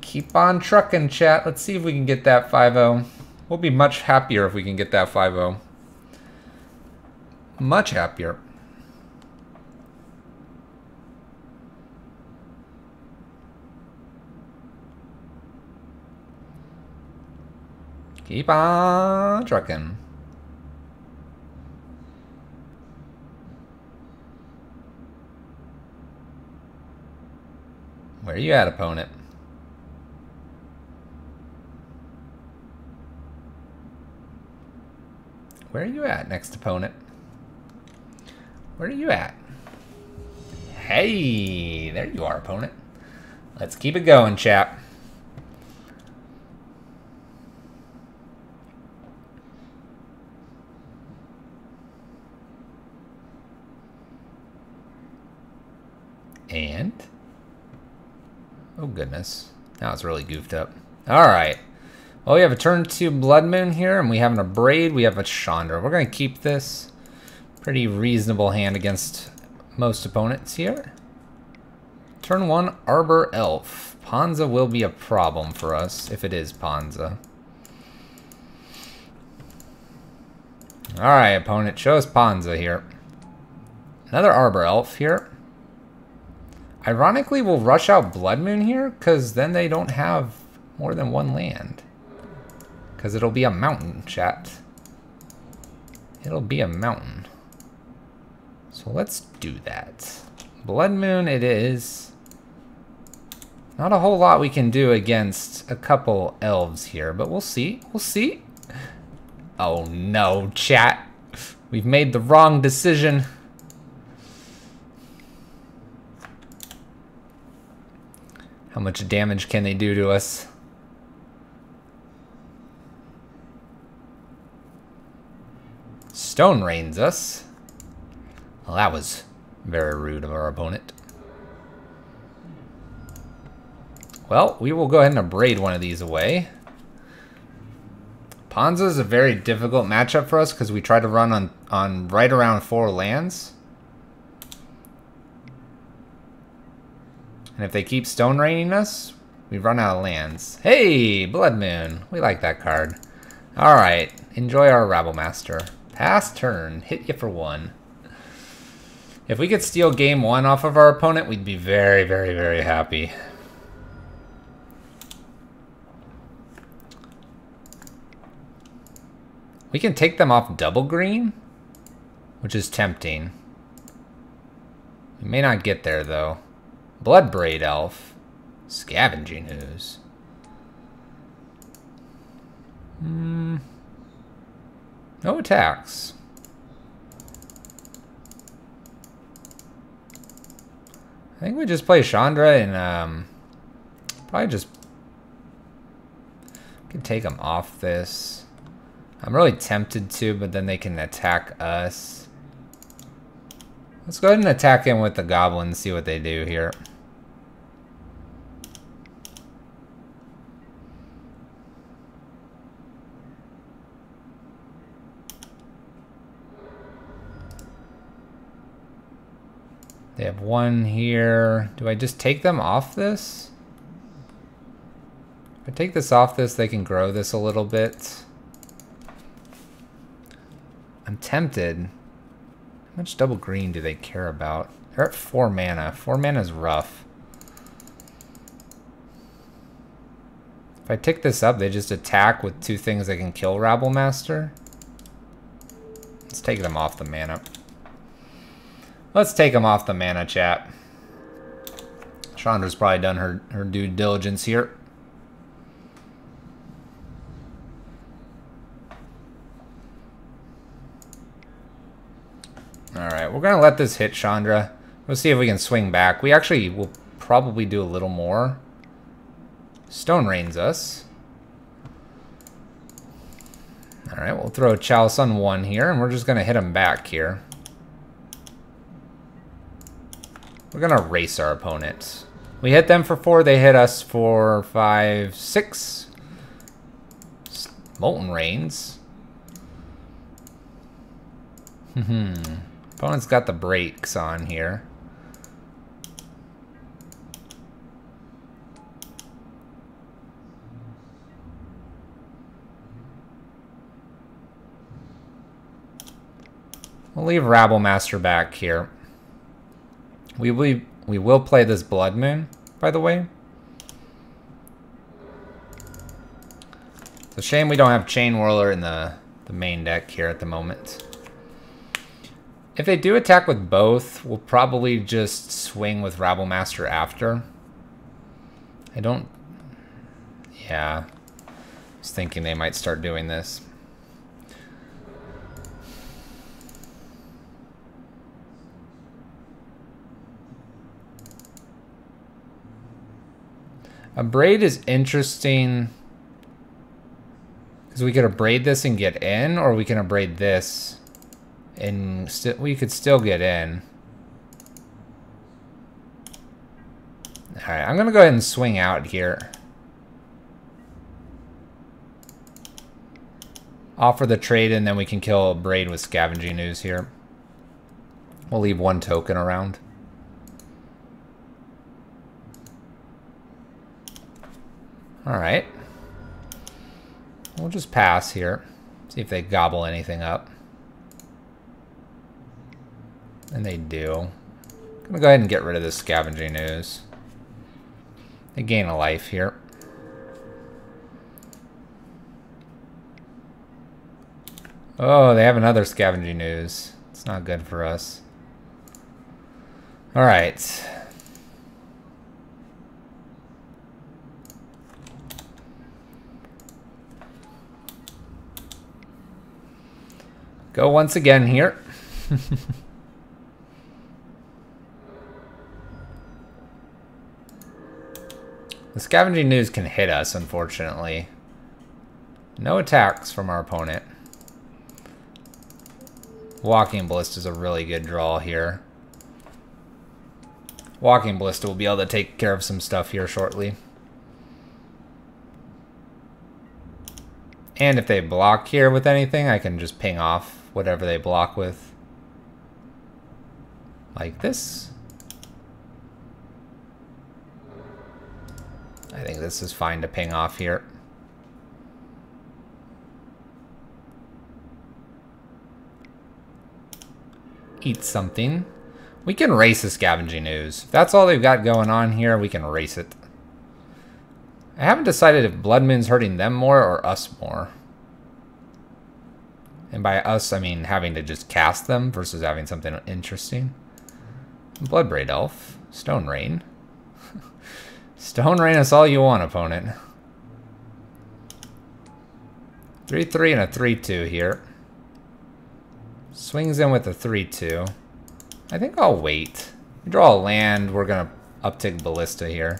Keep on trucking, chat. Let's see if we can get that 5-0. We'll be much happier if we can get that 5-0. Much happier. Keep on trucking. Where are you at, opponent? Where are you at, next opponent? Where are you at? Hey, there you are, opponent. Let's keep it going, chap. And, oh goodness, now it's really goofed up. All right, well, we have a turn 2 Blood Moon here, and we have an Abrade, we have a Chandra. We're gonna keep this. Pretty reasonable hand against most opponents here. Turn 1 Arbor Elf. Ponza will be a problem for us if it is Ponza. All right, opponent, show us Ponza here. Another Arbor Elf here. Ironically, we'll rush out Blood Moon here, because then they don't have more than one land. Because it'll be a mountain, chat. It'll be a mountain. So let's do that. Blood Moon it is. Not a whole lot we can do against a couple elves here, but we'll see. We'll see. Oh no, chat. We've made the wrong decision. How much damage can they do to us? Stone Rains us. Well, that was very rude of our opponent. Well, we will go ahead and abrade one of these away. Ponza is a very difficult matchup for us because we try to run on right around 4 lands. And if they keep stone raining us, we run out of lands. Hey, Blood Moon. We like that card. Alright, enjoy our Rabblemaster. Pass turn, hit you for 1. If we could steal game 1 off of our opponent, we'd be very, very, very happy. We can take them off double green, which is tempting. We may not get there, though. Bloodbraid Elf. Scavenging Ooze. No attacks. I think we just play Chandra and probably just can take them off this. I'm really tempted to, but then they can attack us. Let's go ahead and attack him with the goblin and see what they do here. They have 1 here. Do I just take them off this? If I take this off this, they can grow this a little bit. I'm tempted. How much double green do they care about? They're at 4 mana. 4 mana is rough. If I tick this up, they just attack with 2 things that can kill Rabblemaster. Let's take them off the mana. Let's take them off the mana, chat. Chandra's probably done her due diligence here. Alright, we're going to let this hit Chandra. We'll see if we can swing back. We actually will probably do a little more. Stone Rains us. Alright, we'll throw a Chalice on 1 here, and we're just going to hit him back here. We're going to race our opponent. We hit them for 4, they hit us for 5, 6. Molten Rains. Opponent's got the brakes on here. We'll leave Rabblemaster back here. We will play this Blood Moon, by the way. It's a shame we don't have Chain Whirler in the main deck here at the moment. If they do attack with both, we'll probably just swing with Rabblemaster after. Yeah. I was thinking they might start doing this. Abrade is interesting because we could abrade this and get in, or we can abrade this and we could still get in. Alright, I'm gonna go ahead and swing out here. Offer the trade, and then we can kill Abrade with Scavenging Ooze here. We'll leave 1 token around. Alright. We'll just pass here. See if they gobble anything up. And they do. I'm gonna go ahead and get rid of this Scavenging Ooze. They gain a life here. Oh, they have another Scavenging Ooze. It's not good for us. Alright. Go once again here. The Scavenging Ooze can hit us, unfortunately. No attacks from our opponent. Walking Ballista is a really good draw here. Walking Ballista will be able to take care of some stuff here shortly. And if they block here with anything, I can just ping off whatever they block with. Like this. I think this is fine to ping off here. Eat something. We can race the Scavenging Ooze. If that's all they've got going on here, we can race it. I haven't decided if Blood Moon's hurting them more or us more. And by us, I mean having to just cast them versus having something interesting. Bloodbraid Elf. Stone Rain. Stone Rain us all you want, opponent. 3-3 and a 3-2 here. Swings in with a 3-2. I think I'll wait. We draw a land, we're gonna uptick Ballista here.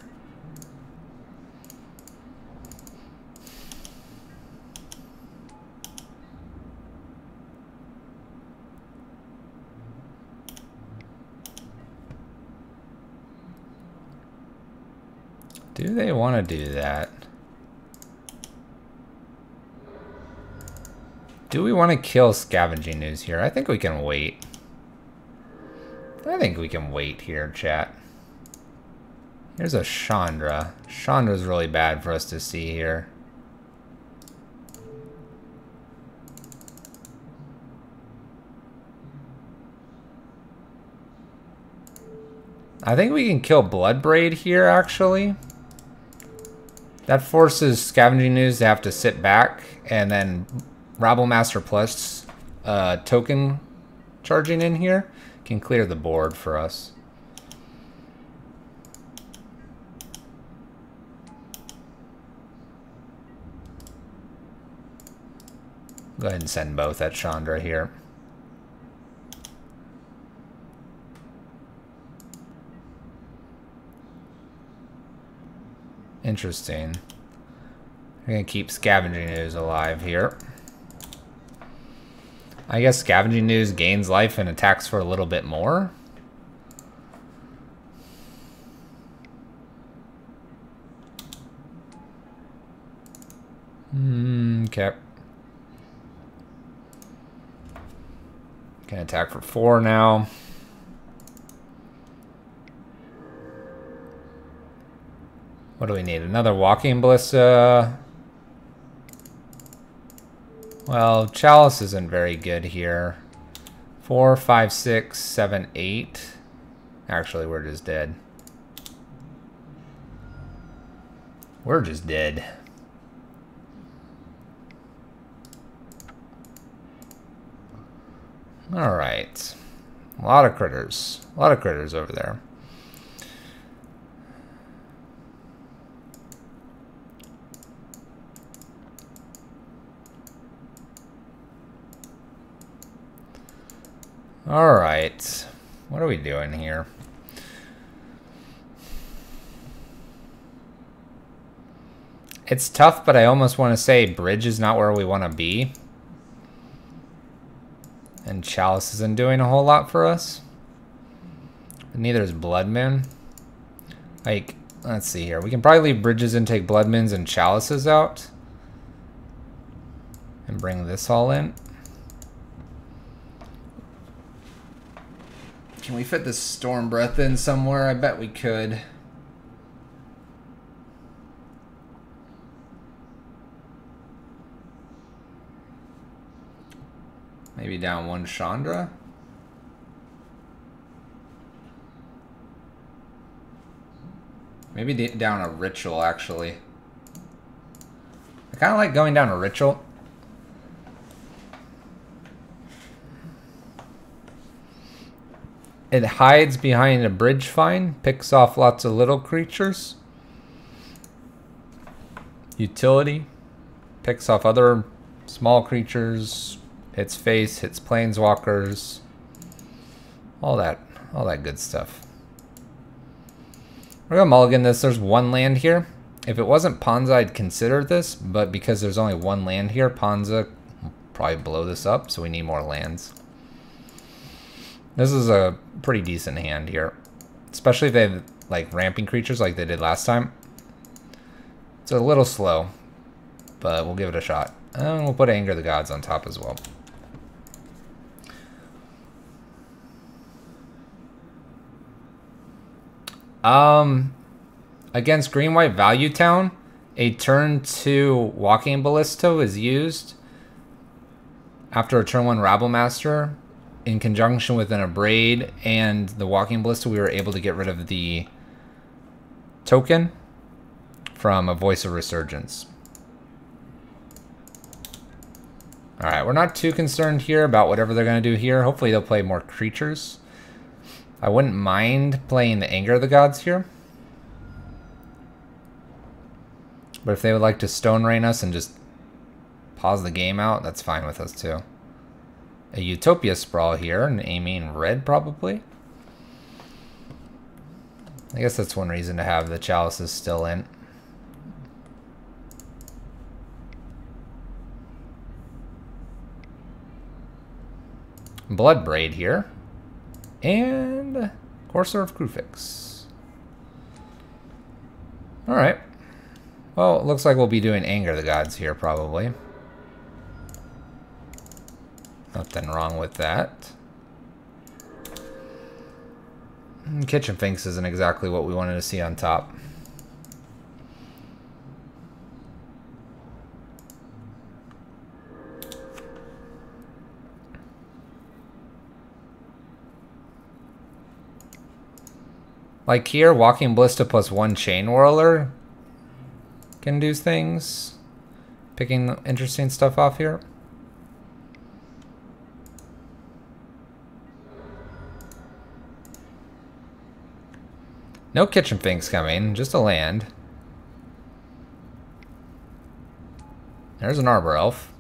Do they want to do that? Do we want to kill Scavenging Ooze here? I think we can wait. I think we can wait here, chat. Here's a Chandra. Chandra's really bad for us to see here. I think we can kill Bloodbraid here, actually. That forces Scavenging Ooze to have to sit back, and then Rabblemaster plus token charging in here can clear the board for us. Go ahead and send both at Chandra here. Interesting. We're gonna keep Scavenging Ooze alive here. I guess Scavenging Ooze gains life and attacks for a little bit more. Okay. Can attack for 4 now. What do we need? Another Walking Ballista. Well, Chalice isn't very good here. 4, 5, 6, 7, 8. Actually, we're just dead. We're just dead. Alright. A lot of critters. A lot of critters over there. Alright. What are we doing here? It's tough, but I almost want to say Bridge is not where we want to be. And Chalice isn't doing a whole lot for us. But neither is Blood Moon. Like, let's see here. We can probably leave Bridges and take Blood Moons and Chalices out. And bring this all in. Can we fit this Storm Breath in somewhere? I bet we could. Maybe down 1 Chandra? Maybe down a Ritual, actually. I kind of like going down a Ritual. It hides behind a Bridge Fine, picks off lots of little creatures. Utility, picks off other small creatures, hits face, hits planeswalkers, all that good stuff. We're gonna mulligan this. There's 1 land here. If it wasn't Ponza, I'd consider this, but because there's only 1 land here, Ponza will probably blow this up, so we need more lands. This is a pretty decent hand here, especially if they have like ramping creatures like they did last time. It's a little slow, but we'll give it a shot. And we'll put Anger the Gods on top as well. Against Green-White Value Town, a turn 2 Walking Ballista is used after a turn 1 Rabble Master. In conjunction with an Abrade and the Walking Ballista, we were able to get rid of the token from a Voice of Resurgence. Alright, we're not too concerned here about whatever they're going to do here. Hopefully they'll play more creatures. I wouldn't mind playing the Anger of the Gods here. But if they would like to Stone Rain us and just pause the game out, that's fine with us too. A Utopia Sprawl here, and aiming red probably. I guess that's one reason to have the Chalices still in. Bloodbraid here. And Courser of Crufix. Alright. Well, it looks like we'll be doing Anger of the Gods here, probably. Nothing wrong with that. Kitchen Finks isn't exactly what we wanted to see on top. Like here, Walking Ballista plus 1 Chain Whirler can do things. Picking interesting stuff off here. No Kitchen Finks coming, just a land. There's an Arbor Elf.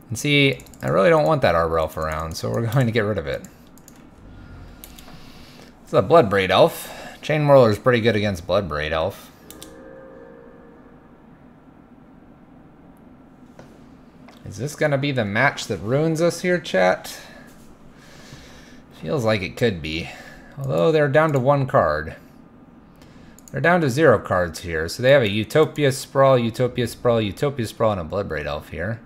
And see, I really don't want that Arbor Elf around, so we're going to get rid of it. It's a Bloodbraid Elf. Chain Whirler is pretty good against Bloodbraid Elf. Is this going to be the match that ruins us here, chat? Feels like it could be. Although they're down to 1 card. They're down to 0 cards here. So they have a Utopia Sprawl, Utopia Sprawl, Utopia Sprawl, and a Bloodbraid Elf here.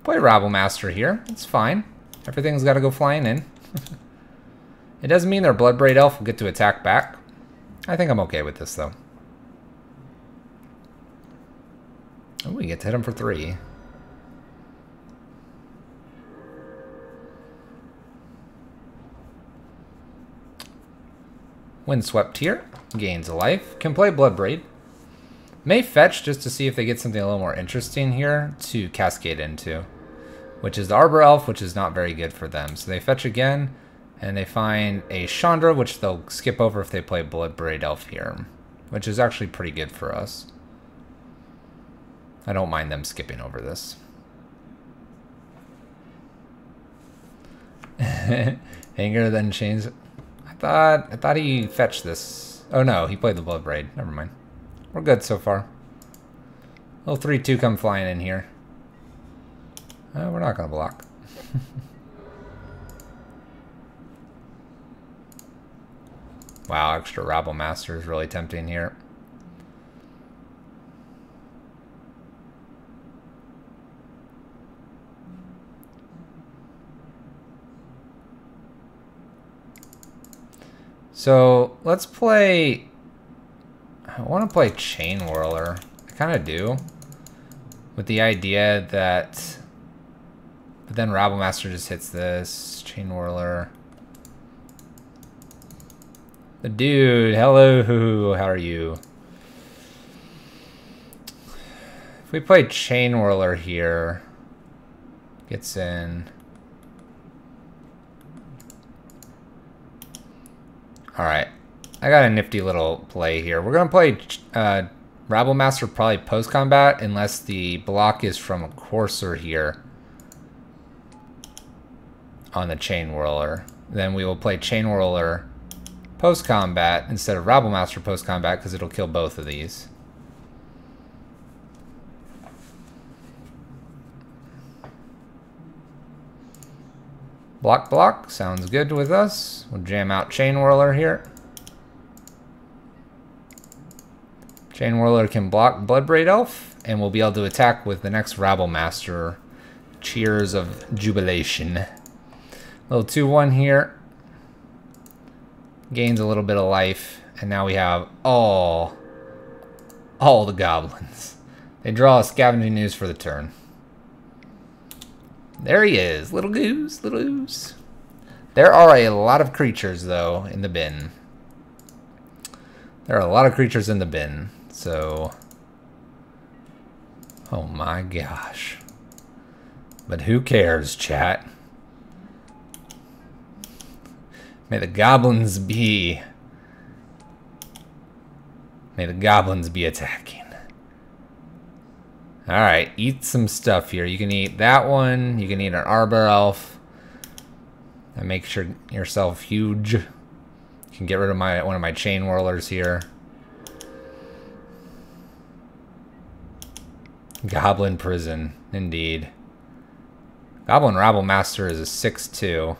Play Rabble Master here. It's fine. Everything's got to go flying in. It doesn't mean their Bloodbraid Elf will get to attack back. I think I'm okay with this, though. Oh, we get to hit him for 3. Windswept here. Gains a life. Can play Bloodbraid. May fetch just to see if they get something a little more interesting here to cascade into. Which is the Arbor Elf, which is not very good for them. So they fetch again, and they find a Chandra, which they'll skip over if they play Bloodbraid Elf here. Which is actually pretty good for us. I don't mind them skipping over this. Anger then chains. I thought he fetched this. Oh no, he played the Bloodbraid. Never mind. We're good so far. Little 3/2 come flying in here. We're not gonna block. Wow, extra Rabble Master is really tempting here. So let's play. I want to play Chain Whirler. I kind of do, with the idea that. But then Rabble Master just hits this Chain Whirler. The dude, hello, how are you? If we play Chain Whirler here, gets in. Alright, I got a nifty little play here. We're going to play Rabble Master probably post-combat unless the block is from a Courser here on the Chain Whirler. Then we will play Chain Whirler post-combat instead of Rabble Master post-combat because it'll kill both of these. Block, sounds good with us. We'll jam out Chain Whirler here. Chain Whirler can block Bloodbraid Elf, and we'll be able to attack with the next Rabble Master. Cheers of jubilation. Little 2/1 here. Gains a little bit of life, and now we have all the goblins. They draw a Scavenging Ooze for the turn. There he is, little goose, little ooze. There are a lot of creatures, though, in the bin. There are a lot of creatures in the bin, so... Oh my gosh. But who cares, chat? May the goblins be... May the goblins be attacking. Alright, eat some stuff here. You can eat that one. You can eat an Arbor Elf. And make sure yourself huge. You can get rid of one of my Chain Whirlers here. Goblin Prison, indeed. Goblin Rabble Master is a 6/2.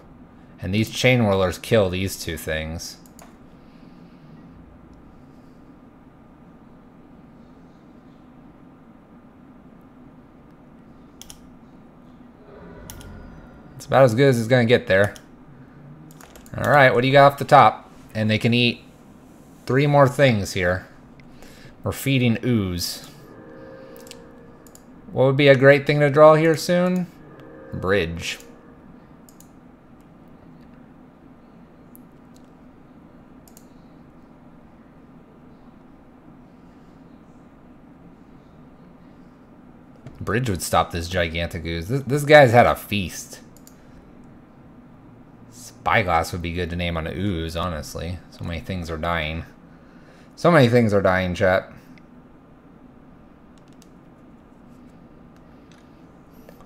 And these Chain Whirlers kill these two things. It's about as good as it's gonna get there. Alright, what do you got off the top? And they can eat 3 more things here. We're feeding ooze. What would be a great thing to draw here soon? Bridge. Bridge would stop this gigantic ooze. This guy's had a feast. Spyglass would be good to name on an ooze, honestly. So many things are dying. So many things are dying, chat.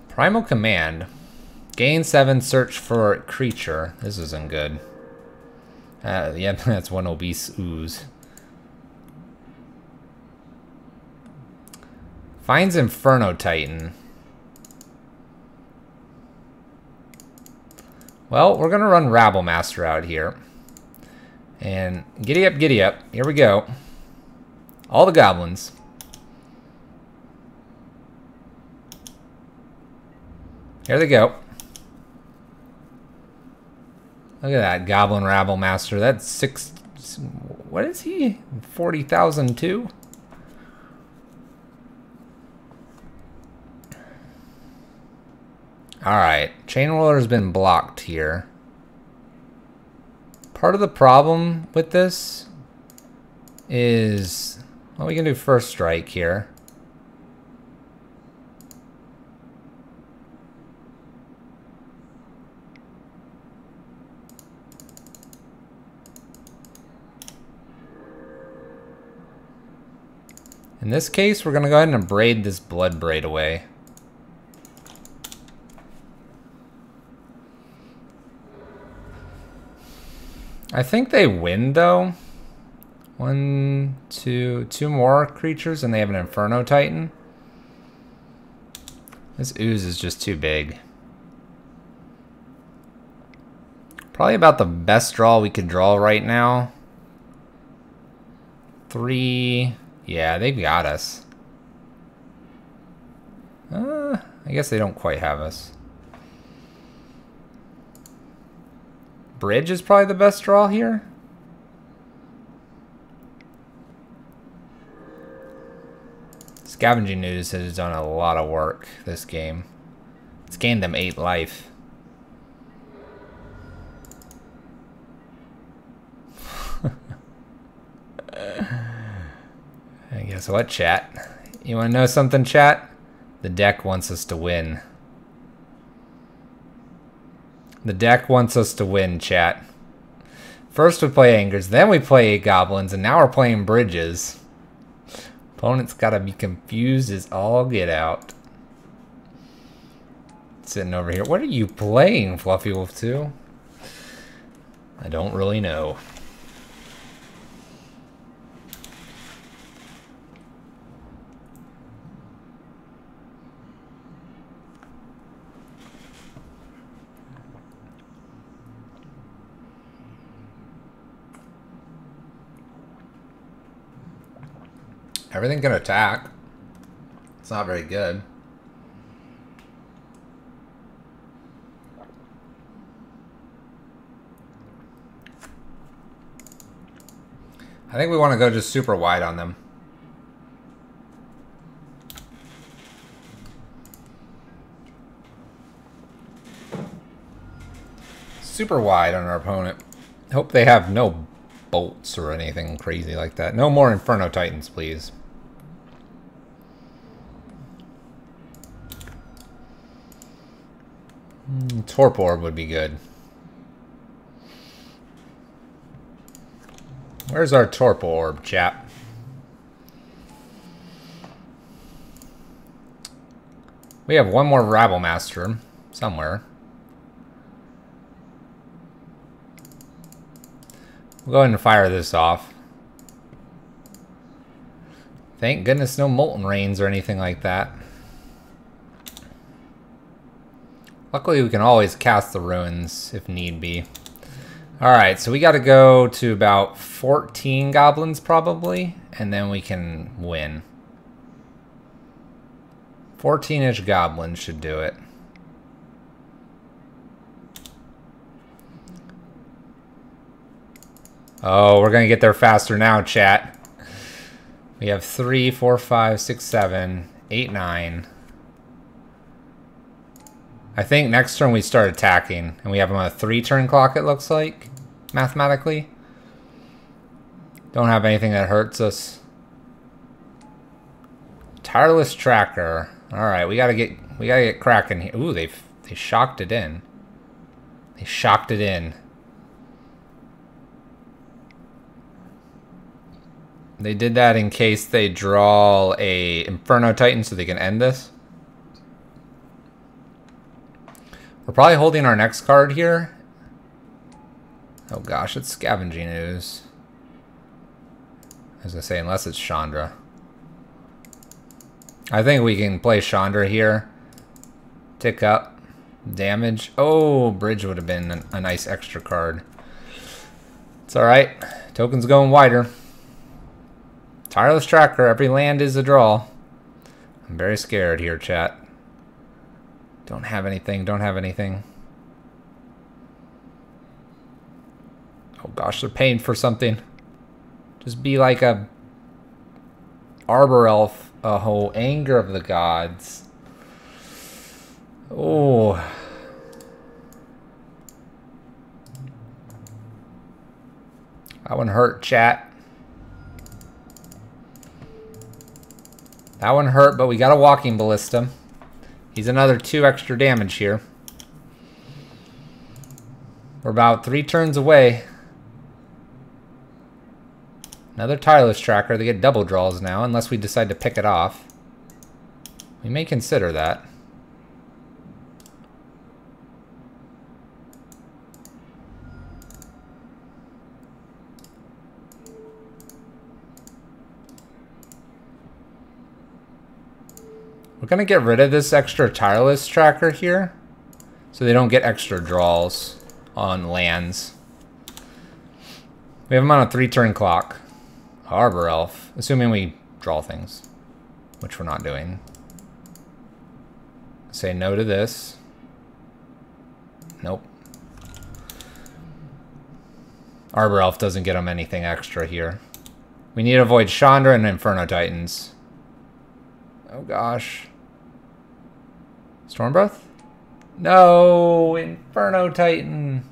Primal Command. Gain 7, search for creature. This isn't good. Yeah, that's one obese ooze. Finds Inferno Titan. Well, we're going to run Rabble Master out here. And giddy up, giddy up. Here we go. All the goblins. Here they go. Look at that Goblin Rabble Master. That's 6... What is he? 40,000 too? Alright, Chain Whirler has been blocked here. Part of the problem with this is... Well, we can do First Strike here. In this case, we're going to go ahead and braid this Bloodbraid away. I think they win, though. 1, 2, 2 more creatures, and they have an Inferno Titan. This ooze is just too big. Probably about the best draw we could draw right now. 3... Yeah, they've got us. I guess they don't quite have us. Bridge is probably the best draw here. Scavenging Ooze has done a lot of work this game. It's gained them 8 life. And guess what, chat? You want to know something, chat? The deck wants us to win. The deck wants us to win, chat. First we play Angers, then we play 8 Goblins, and now we're playing Bridges. Opponent's gotta be confused as all get out. Sitting over here. What are you playing, Fluffy Wolf 2? I don't really know. Everything can attack. It's not very good. I think we want to go just super wide on them. Super wide on our opponent. Hope they have no bolts or anything crazy like that. No more Inferno Titans, please. Torp Orb would be good. Where's our Torp Orb, chap? We have one more Rabble Master somewhere. We'll go ahead and fire this off. Thank goodness no Molten Rains or anything like that. Luckily we can always cast the Ruins if need be. Alright, so we gotta go to about 14 goblins probably, and then we can win. 14-ish goblins should do it. Oh, we're gonna get there faster now, chat. We have 3, 4, 5, 6, 7, 8, 9. I think next turn we start attacking, and we have them on a 3-turn clock, it looks like, mathematically. Don't have anything that hurts us. Tireless Tracker. Alright, we gotta get cracking here. Ooh, they shocked it in. They shocked it in. They did that in case they draw a Inferno Titan so they can end this. We're probably holding our next card here. Oh gosh, it's Scavenging Ooze. As I say, unless it's Chandra. I think we can play Chandra here. Tick up. Damage. Oh, Bridge would have been a nice extra card. It's alright. Token's going wider. Tireless Tracker. Every land is a draw. I'm very scared here, chat. Don't have anything. Don't have anything. Oh gosh, they're paying for something. Just be like a Arbor Elf. Oh, Anger of the Gods. Oh. That one hurt, chat. That one hurt, but we got a Walking Ballista. He's another 2 extra damage here. We're about 3 turns away. Another Tireless Tracker. They get double draws now, unless we decide to pick it off. We may consider that. We're going to get rid of this extra Tireless Tracker here, so they don't get extra draws on lands. We have them on a 3-turn clock. Arbor Elf, assuming we draw things, which we're not doing. Say no to this. Nope. Arbor Elf doesn't get them anything extra here. We need to avoid Chandra and Inferno Titans. Oh gosh. Storm Breath? No! Inferno Titan!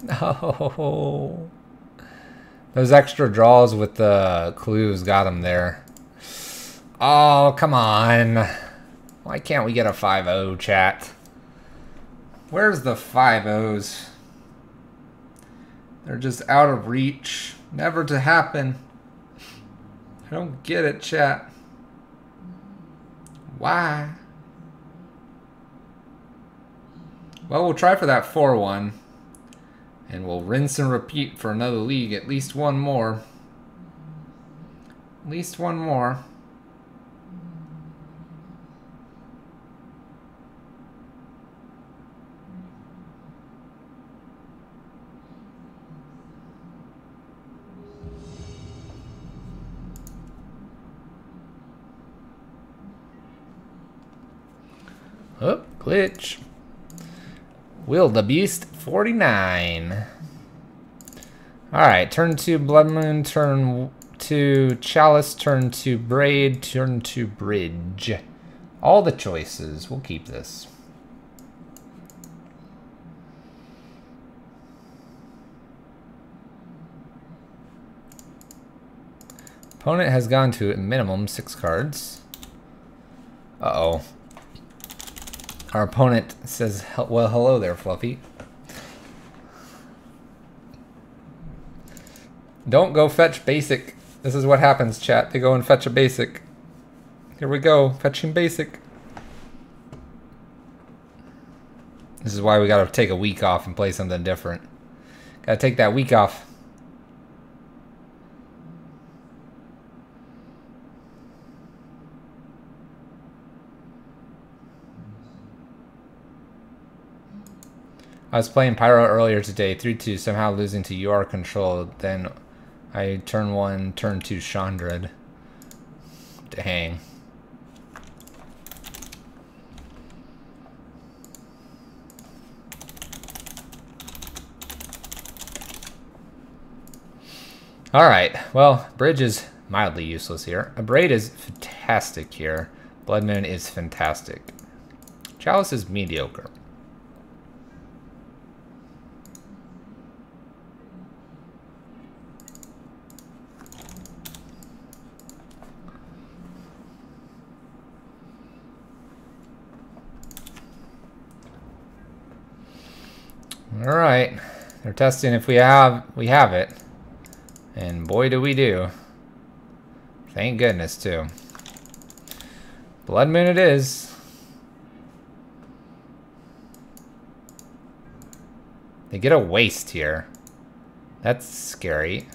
No! Those extra draws with the clues got him there. Oh, come on. Why can't we get a 5-0, chat? Where's the 5-0s? They're just out of reach. Never to happen. I don't get it, chat. Why? Well, we'll try for that 4-1. And we'll rinse and repeat for another league. At least one more. At least one more. Oh, glitch. Will the Beast 49. Alright, turn 2 Blood Moon, turn 2 Chalice, turn 2 Braid, turn 2 Bridge. All the choices. We'll keep this. Opponent has gone to a minimum 6 cards. Uh-oh. Our opponent says, well, hello there, Fluffy. Don't go fetch basic. This is what happens, chat. They go and fetch a basic. Here we go, fetching basic. This is why we gotta take a week off and play something different. Gotta take that week off. I was playing Pyro earlier today, 3-2, somehow losing to your control. Then I turn 1, turn 2 Chandred. Dang. Alright, well, Bridge is mildly useless here. A Braid is fantastic here. Blood Moon is fantastic. Chalice is mediocre. Alright, they're testing if we have it. And boy do we do. Thank goodness too. Blood Moon it is. They get a waste here. That's scary.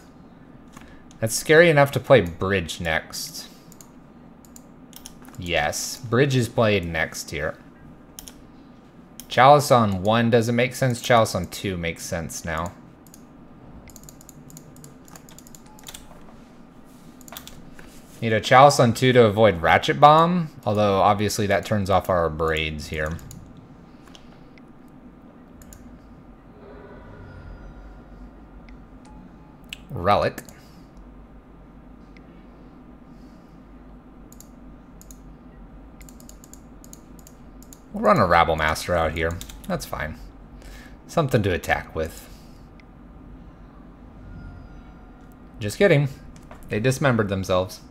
That's scary enough to play Bridge next. Yes, Bridge is played next here. Chalice on 1 doesn't make sense. Chalice on 2 makes sense now. Need a Chalice on 2 to avoid Ratchet Bomb, although obviously that turns off our Braids here. Relic. We'll run a Rabble Master out here. That's fine. Something to attack with. Just kidding. They dismembered themselves.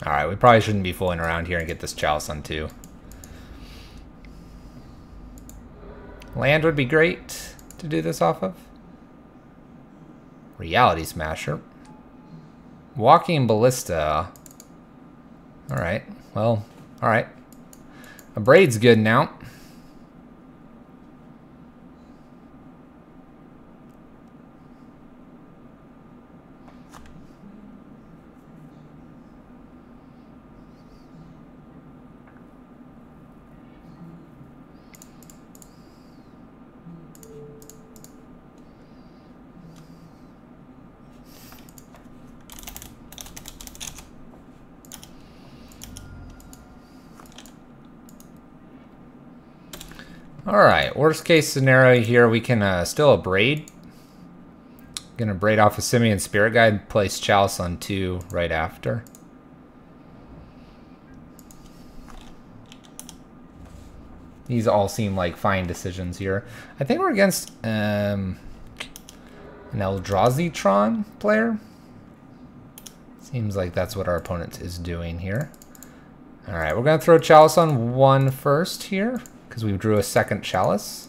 Alright, we probably shouldn't be fooling around here and get this Chalice on 2. Land would be great to do this off of. Reality Smasher. Walking Ballista. Alright, well, alright. A Braid's good now. Alright, worst case scenario here, we can still a Braid. Gonna Braid off a Simian Spirit Guide, place Chalice on 2 right after. These all seem like fine decisions here. I think we're against an Eldrazi Tron player. Seems like that's what our opponent is doing here. Alright, we're gonna throw Chalice on 1 first here, because we drew a second Chalice.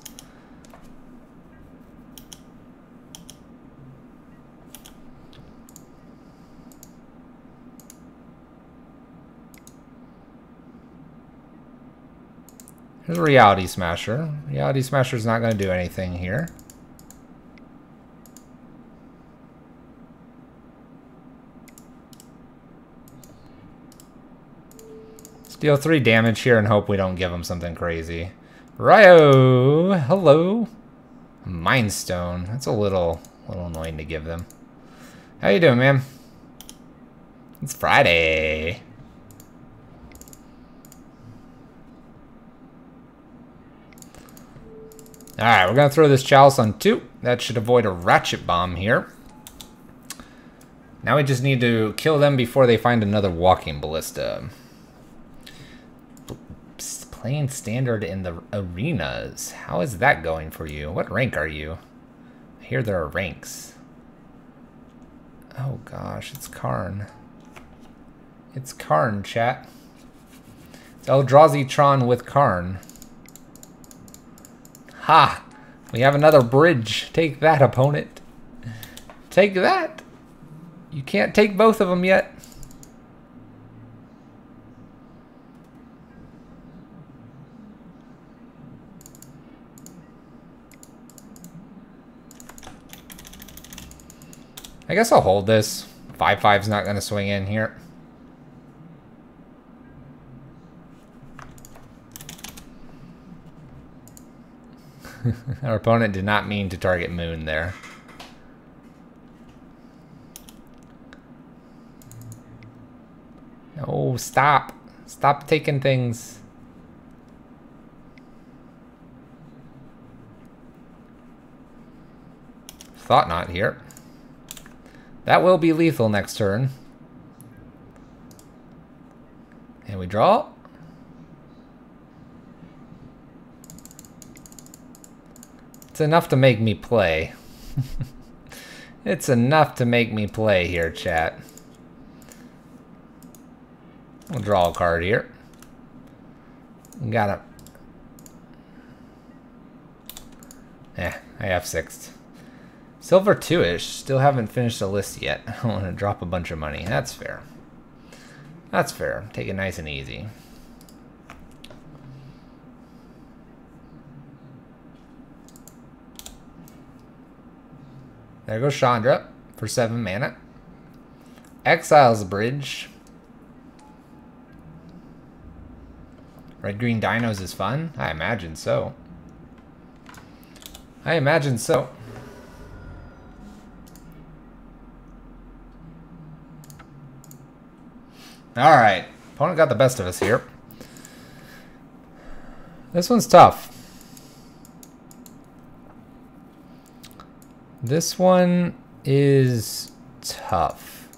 Here's a Reality Smasher. Reality Smasher's not going to do anything here. Let's deal 3 damage here and hope we don't give him something crazy. Ryo! Hello! Mind Stone. That's a little annoying to give them. How you doing, man? It's Friday. Alright, we're going to throw this Chalice on 2. That should avoid a Ratchet Bomb here. Now we just need to kill them before they find another Walking Ballista. Playing Standard in the arenas. How is that going for you? What rank are you? I hear there are ranks. Oh gosh, it's Karn. It's Karn, chat. It's Eldrazi Tron with Karn. Ha! We have another bridge. Take that, opponent. Take that. You can't take both of them yet. I guess I'll hold this. 5/5's not going to swing in here. Our opponent did not mean to target Moon there. No, stop. Stop taking things. Thought not here. That will be lethal next turn. And we draw. It's enough to make me play. It's enough to make me play here, chat. We'll draw a card here. Got it. I have 6. Silver 2-ish. Still haven't finished the list yet. I want to drop a bunch of money. That's fair. That's fair. Take it nice and easy. There goes Chandra for 7 mana. Exiles Bridge. Red-green dinos is fun? I imagine so. I imagine so. Alright. Opponent got the best of us here. This one's tough. This one is tough.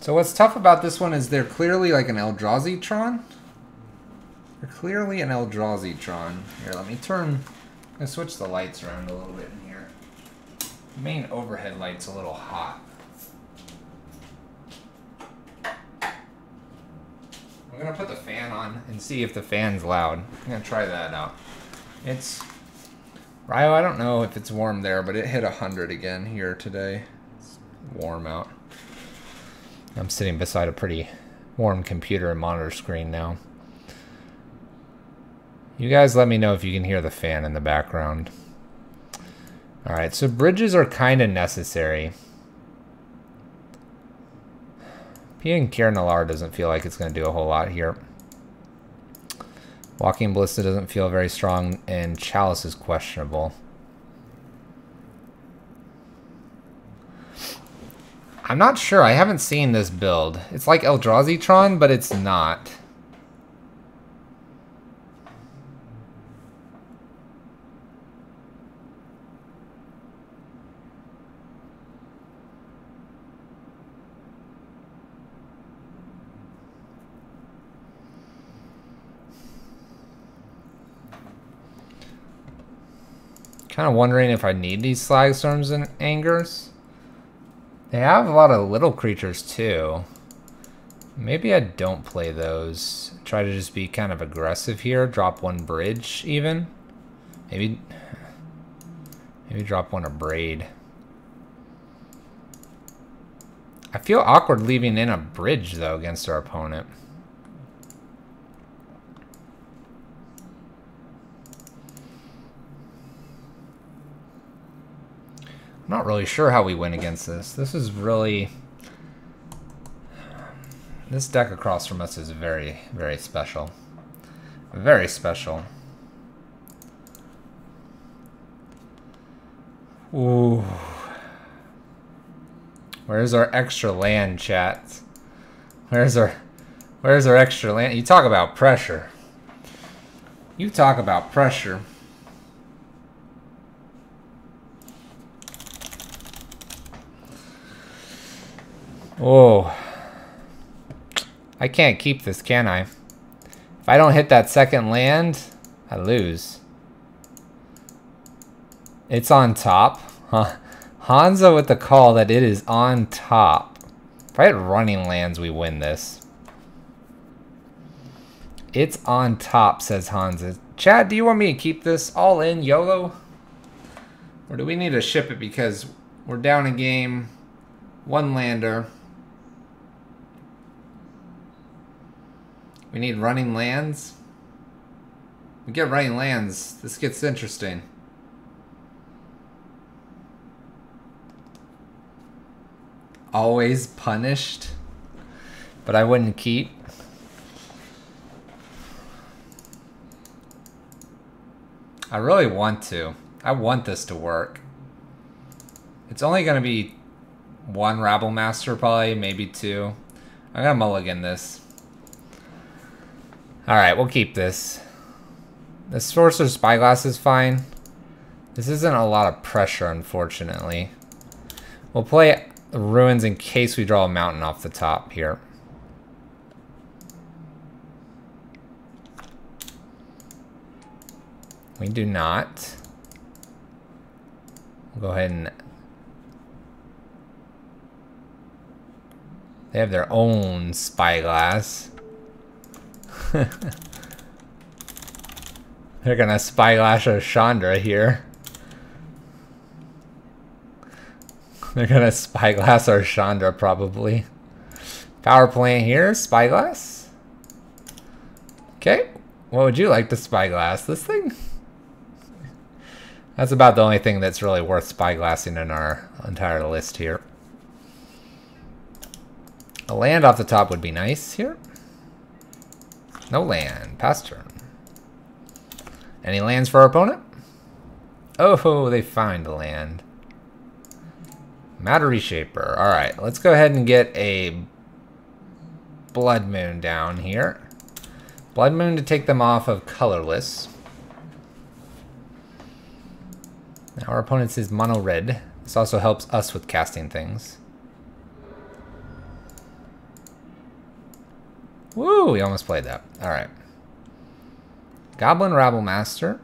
So what's tough about this one is they're clearly like an Eldrazi Tron. They're clearly an Eldrazi Tron. Here, let me turn... I'm going to switch the lights around a little bit in here. The main overhead light's a little hot. I'm going to put the fan on and see if the fan's loud. I'm going to try that out. It's... Ryo, I don't know if it's warm there, but it hit 100 again here today. It's warm out. I'm sitting beside a pretty warm computer and monitor screen now. You guys let me know if you can hear the fan in the background. Alright, so bridges are kind of necessary. Being Kirnalar doesn't feel like it's going to do a whole lot here. Walking Ballista doesn't feel very strong, and Chalice is questionable. I'm not sure. I haven't seen this build. It's like Eldrazi Tron, but it's not. Kind of wondering if I need these Slagstorms and Angers. They have a lot of little creatures too. Maybe I don't play those. Try to just be kind of aggressive here. Drop one bridge even. Maybe drop one a braid. I feel awkward leaving in a bridge though against our opponent. I'm not really sure how we win against this. This is really... This deck across from us is very, very special. Very special. Ooh. Where's our extra land, chat? Where's our extra land? You talk about pressure. You talk about pressure. Oh. I can't keep this, can I? If I don't hit that second land, I lose. It's on top. Huh. Ponza with the call that it is on top. If I had running lands, we win this. It's on top, says Hansa. Chad, do you want me to keep this all in YOLO? Or do we need to ship it because we're down a game, one lander. We need running lands. We get running lands. This gets interesting. Always punished. But I wouldn't keep. I really want to. I want this to work. It's only going to be one Rabble Master probably, maybe two. I'm going to mulligan this. Alright, we'll keep this. The Sorcerer's Spyglass is fine. This isn't a lot of pressure, unfortunately. We'll play Ruins in case we draw a mountain off the top here. We do not. We'll go ahead and... They have their own Spyglass. They're gonna Spyglass our Chandra here. They're gonna Spyglass our Chandra probably. Power plant here, Spyglass. Okay, what would you like to Spyglass? This thing? That's about the only thing that's really worth Spyglassing in our entire list here. A land off the top would be nice here. No land. Pass turn. Any lands for our opponent? Oh, they find a land. Matter Reshaper. Alright, let's go ahead and get a Blood Moon down here. Blood Moon to take them off of colorless. Now our opponent's is mono red. This also helps us with casting things. Woo, we almost played that. Alright. Goblin Rabble Master.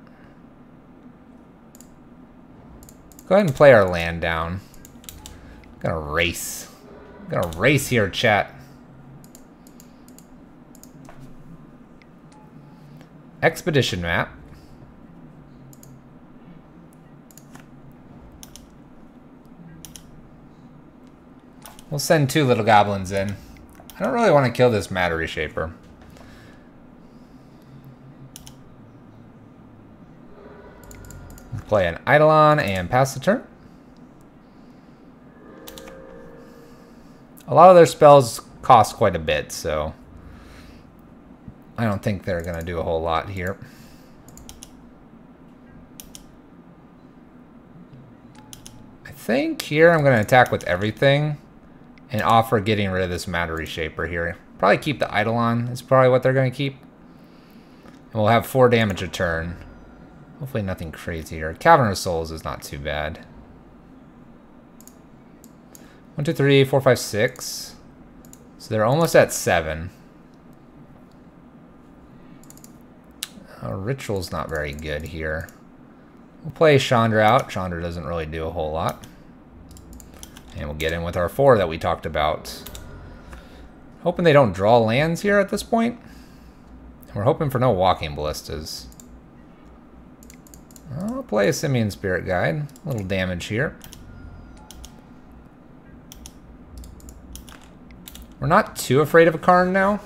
Go ahead and play our land down. Gonna race. Gonna race here, chat. Expedition map. We'll send 2 little goblins in. I don't really want to kill this Matter Reshaper. Play an Eidolon and pass the turn. A lot of their spells cost quite a bit, so I don't think they're going to do a whole lot here. I think here I'm going to attack with everything and offer getting rid of this Matter Reshaper here. Probably keep the Eidolon is probably what they're going to keep. And we'll have 4 damage a turn. Hopefully nothing crazy here. Cavern of Souls is not too bad. 1, 2, 3, 4, 5, 6. So they're almost at 7. Ritual's not very good here. We'll play Chandra out. Chandra doesn't really do a whole lot. And we'll get in with our 4 that we talked about. Hoping they don't draw lands here at this point. We're hoping for no Walking Ballistas. I'll play a Simian Spirit Guide. A little damage here. We're not too afraid of a Karn now.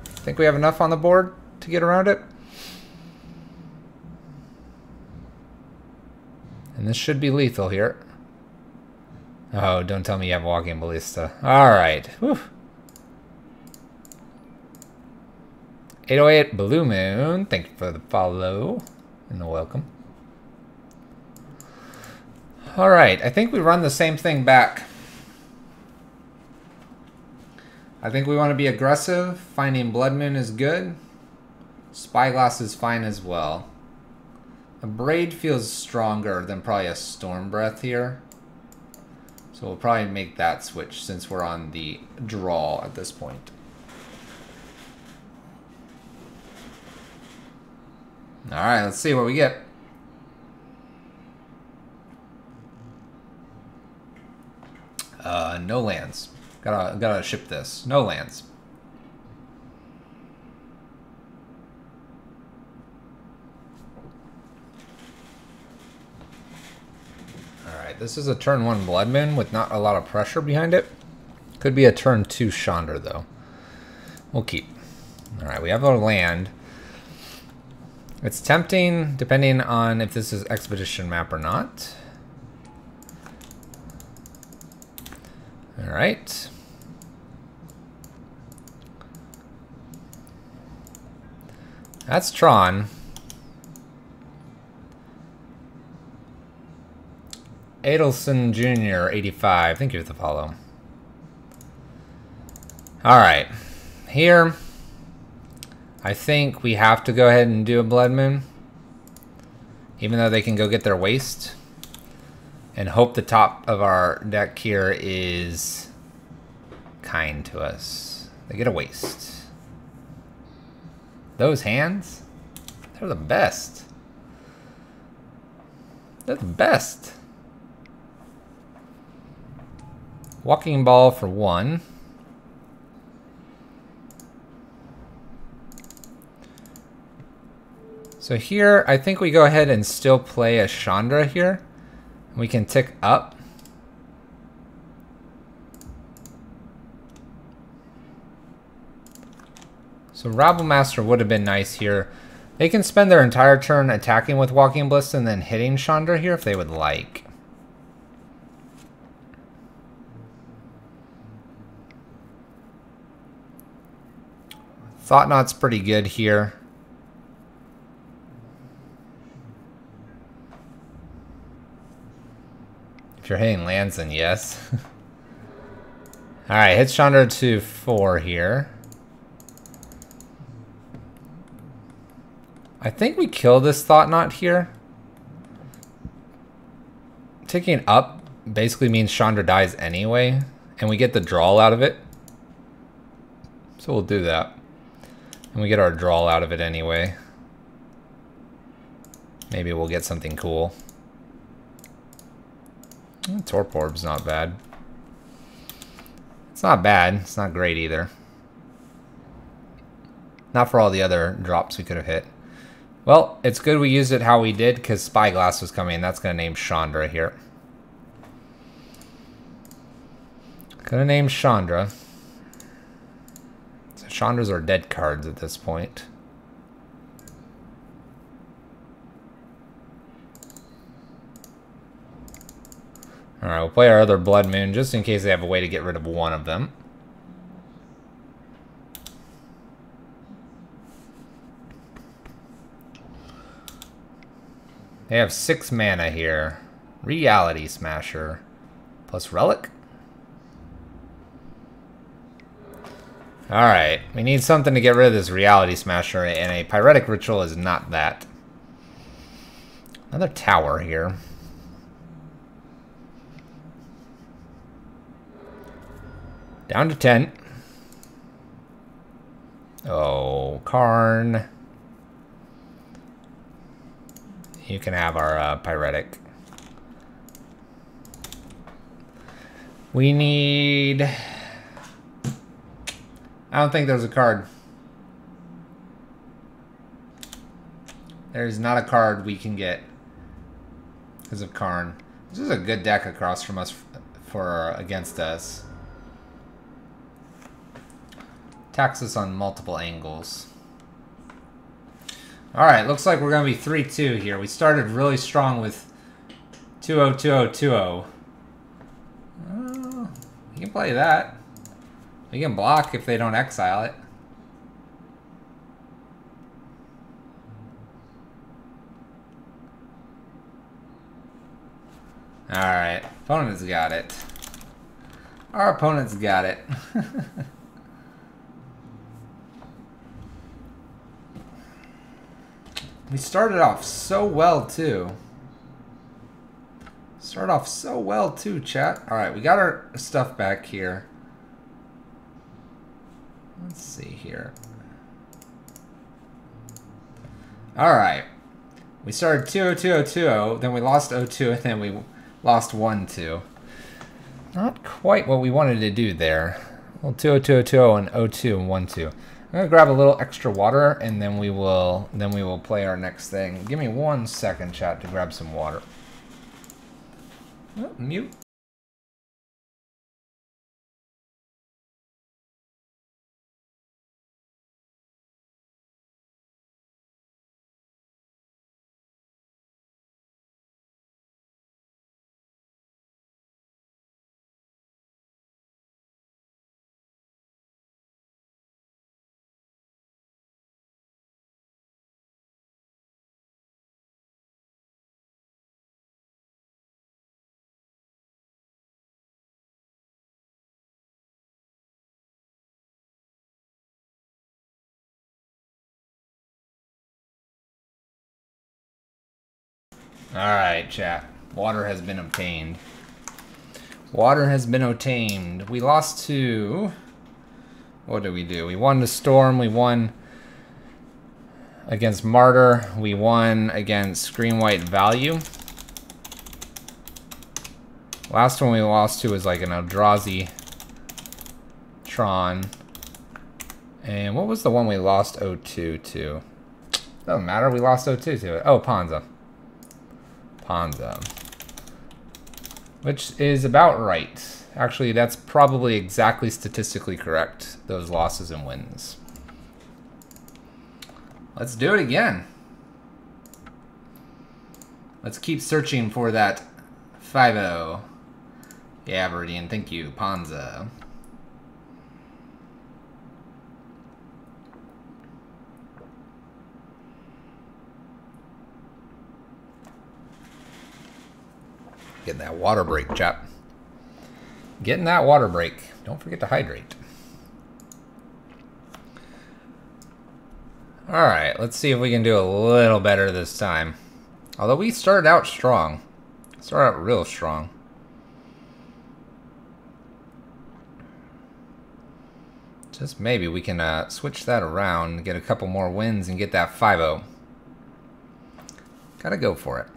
I think we have enough on the board to get around it. And this should be lethal here. Oh, don't tell me you have Walking Ballista. Alright. 808 Blue Moon. Thank you for the follow and the welcome. Alright, I think we run the same thing back. I think we want to be aggressive. Finding Blood Moon is good. Spyglass is fine as well. A Braid feels stronger than probably a Storm Breath here. So we'll probably make that switch since we're on the draw at this point. Alright, let's see what we get. No lands. Gotta ship this. No lands. Alright, this is a turn 1 Blood Moon with not a lot of pressure behind it. Could be a turn 2 Chandra though. We'll keep. Alright, we have our land. It's tempting depending on if this is Expedition map or not. Alright. That's Tron. Adelson Jr. 85. Thank you for the follow. Alright. Here, I think we have to go ahead and do a Blood Moon. Even though they can go get their waste. And hope the top of our deck here is kind to us. They get a waste. Those hands, they're the best. They're the best. Walking Ball for 1. So here, I think we go ahead and still play a Chandra here. We can tick up. So Rabble Master would have been nice here. They can spend their entire turn attacking with Walking Ballista and then hitting Chandra here if they would like. Thought Knot's pretty good here. If you're hitting lands, then yes. Alright, hits Chandra to 4 here. I think we kill this Thought Knot here. Ticking up basically means Chandra dies anyway, and we get the draw out of it. So we'll do that. And we get our draw out of it anyway. Maybe we'll get something cool. Torp Orb's not bad. It's not bad. It's not great either. Not for all the other drops we could have hit. Well, it's good we used it how we did because Spyglass was coming. That's going to name Chandra here. Gonna name Chandra. So Chandras are dead cards at this point. Alright, we'll play our other Blood Moon just in case they have a way to get rid of one of them. They have 6 mana here. Reality Smasher. Plus Relic. Alright, we need something to get rid of this Reality Smasher, and a Pyretic Ritual is not that. Another tower here. Down to 10. Oh, Karn. You can have our Pyretic. We need... I don't think there's a card. There's not a card we can get because of Karn. This is a good deck across from us against us. Attacks us on multiple angles. Alright, looks like we're going to be 3-2 here. We started really strong with 2-0, 2-0, 2-0. We can play that. We can block if they don't exile it. Alright, opponent's got it. Our opponent's got it. We started off so well, too. Started off so well, too, chat. Alright, we got our stuff back here. Let's see here. Alright. We started 2-0-2-0-2-0, then we lost 0-2, and then we lost 1-2. Not quite what we wanted to do there. Well, 2-0-2-0-2-0 and 0-2 and 1-2. I'm gonna grab a little extra water, and then we will play our next thing. Give me 1 second, chat, to grab some water. Oh, mute. Alright, chat. Water has been obtained. Water has been obtained. We lost to... What did we do? We won the Storm. We won against Martyr. We won against Green White Value. Last one we lost to was like an Eldrazi Tron. And what was the one we lost 0-2 to? Doesn't matter. We lost 0-2 to it. Oh, Ponza. Ponza. Which is about right. Actually, that's probably exactly statistically correct, those losses and wins. Let's do it again. Let's keep searching for that 5-0. Yeah, Viridian, thank you. Ponza. Getting that water break, chap. Getting that water break. Don't forget to hydrate. Alright, let's see if we can do a little better this time. Although we started out strong. Started out real strong. Just maybe we can switch that around, get a couple more wins, and get that 5-0. Gotta go for it.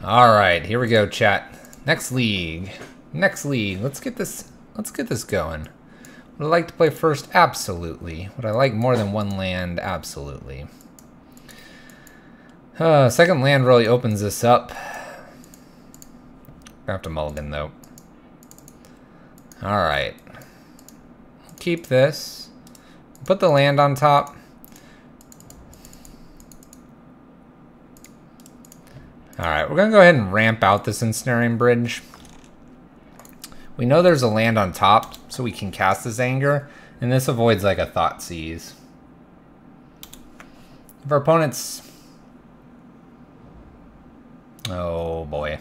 Alright, here we go, chat. Next league. Next league. Let's get this going. Would I like to play first? Absolutely. Would I like more than one land? Absolutely. Second land really opens this up. Gonna have to mulligan though. Alright. Keep this. Put the land on top. Alright, we're going to go ahead and ramp out this Ensnaring Bridge. We know there's a land on top, so we can cast this Anger, and this avoids like a Thoughtseize. If our opponent's... Oh boy.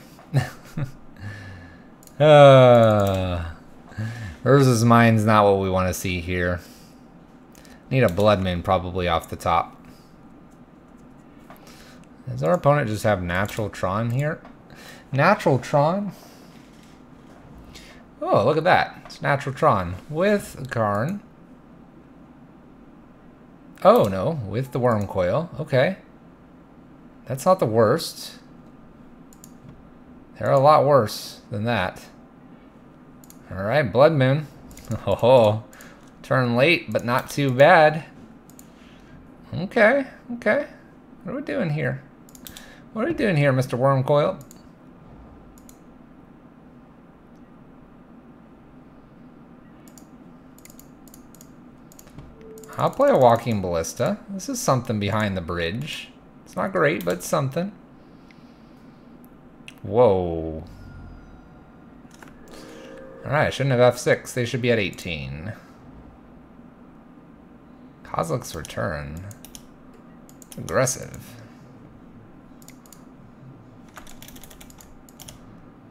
Urza's Mind's not what we want to see here. Need a Blood Moon probably off the top. Does our opponent just have Natural Tron here? Natural Tron? Oh, look at that. It's Natural Tron with Karn. Oh, no. With the Worm Coil. Okay. That's not the worst. They're a lot worse than that. Alright, Blood Moon. Oh, turn late, but not too bad. Okay, okay. What are we doing here? What are we doing here, Mr. Wormcoil? I'll play a Walking Ballista. This is something behind the bridge. It's not great, but it's something. Whoa. Alright, I shouldn't have F6. They should be at 18. Kozilek's Return. Aggressive.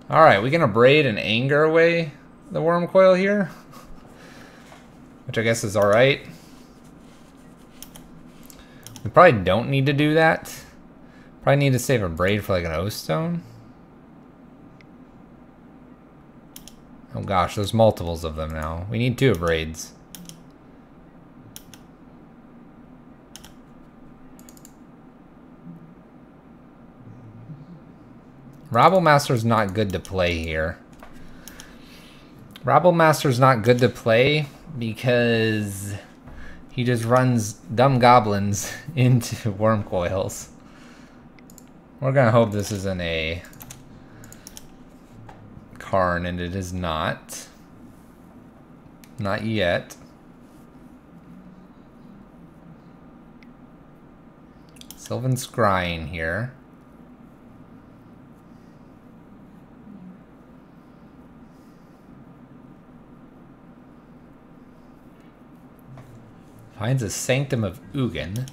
Alright, we gonna braid and anger away the worm coil here? Which I guess is alright. We probably don't need to do that. Probably need to save a braid for like an O stone. Oh gosh, there's multiples of them now. We need 2 braids. Rabblemaster's not good to play here. Rabblemaster's not good to play because he just runs dumb goblins into worm coils. We're gonna hope this isn't a Karn, and it is not. Not yet. Sylvan Scrying here. Finds a Sanctum of Ugin.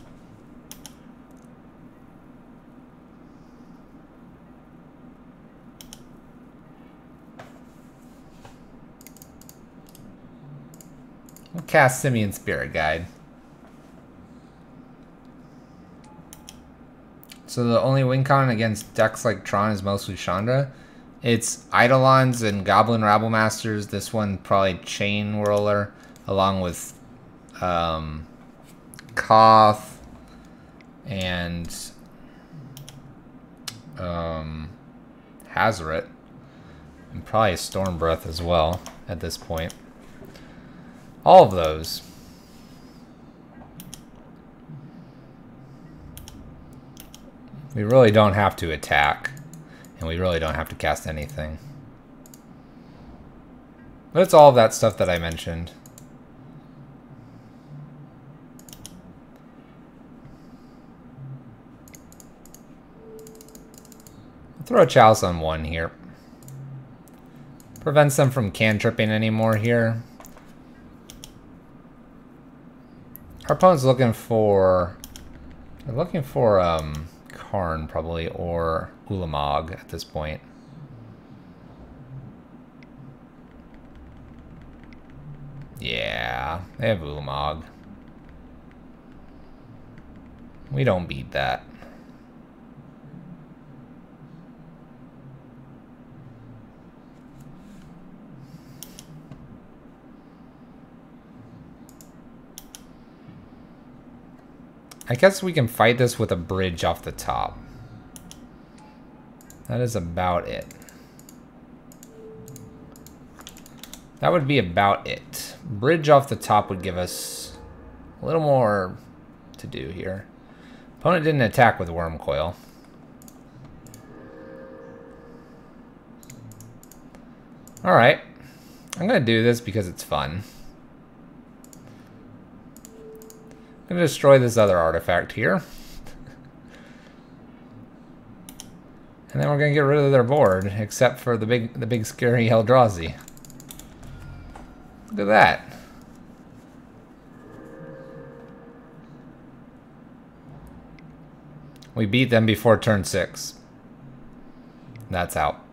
We'll cast Simian Spirit Guide. So the only win con against decks like Tron is mostly Chandra. It's Eidolons and Goblin Rabblmasters. This one probably Chain Whirler, along with Koth and Hazoret, and probably Storm Breath as well at this point. All of those. We really don't have to attack, and we really don't have to cast anything. But it's all of that stuff that I mentioned. Throw a Chalice on 1 here. Prevents them from cantripping anymore here. Our opponent's looking for... They're looking for Karn probably, or Ulamog at this point. Yeah, they have Ulamog. We don't beat that. I guess we can fight this with a bridge off the top. That is about it. That would be about it. Bridge off the top would give us a little more to do here. Opponent didn't attack with Worm Coil. Alright. I'm going to do this because it's fun. I'm going to destroy this other artifact here. And then we're going to get rid of their board, except for the big scary Eldrazi. Look at that. We beat them before turn 6. That's out.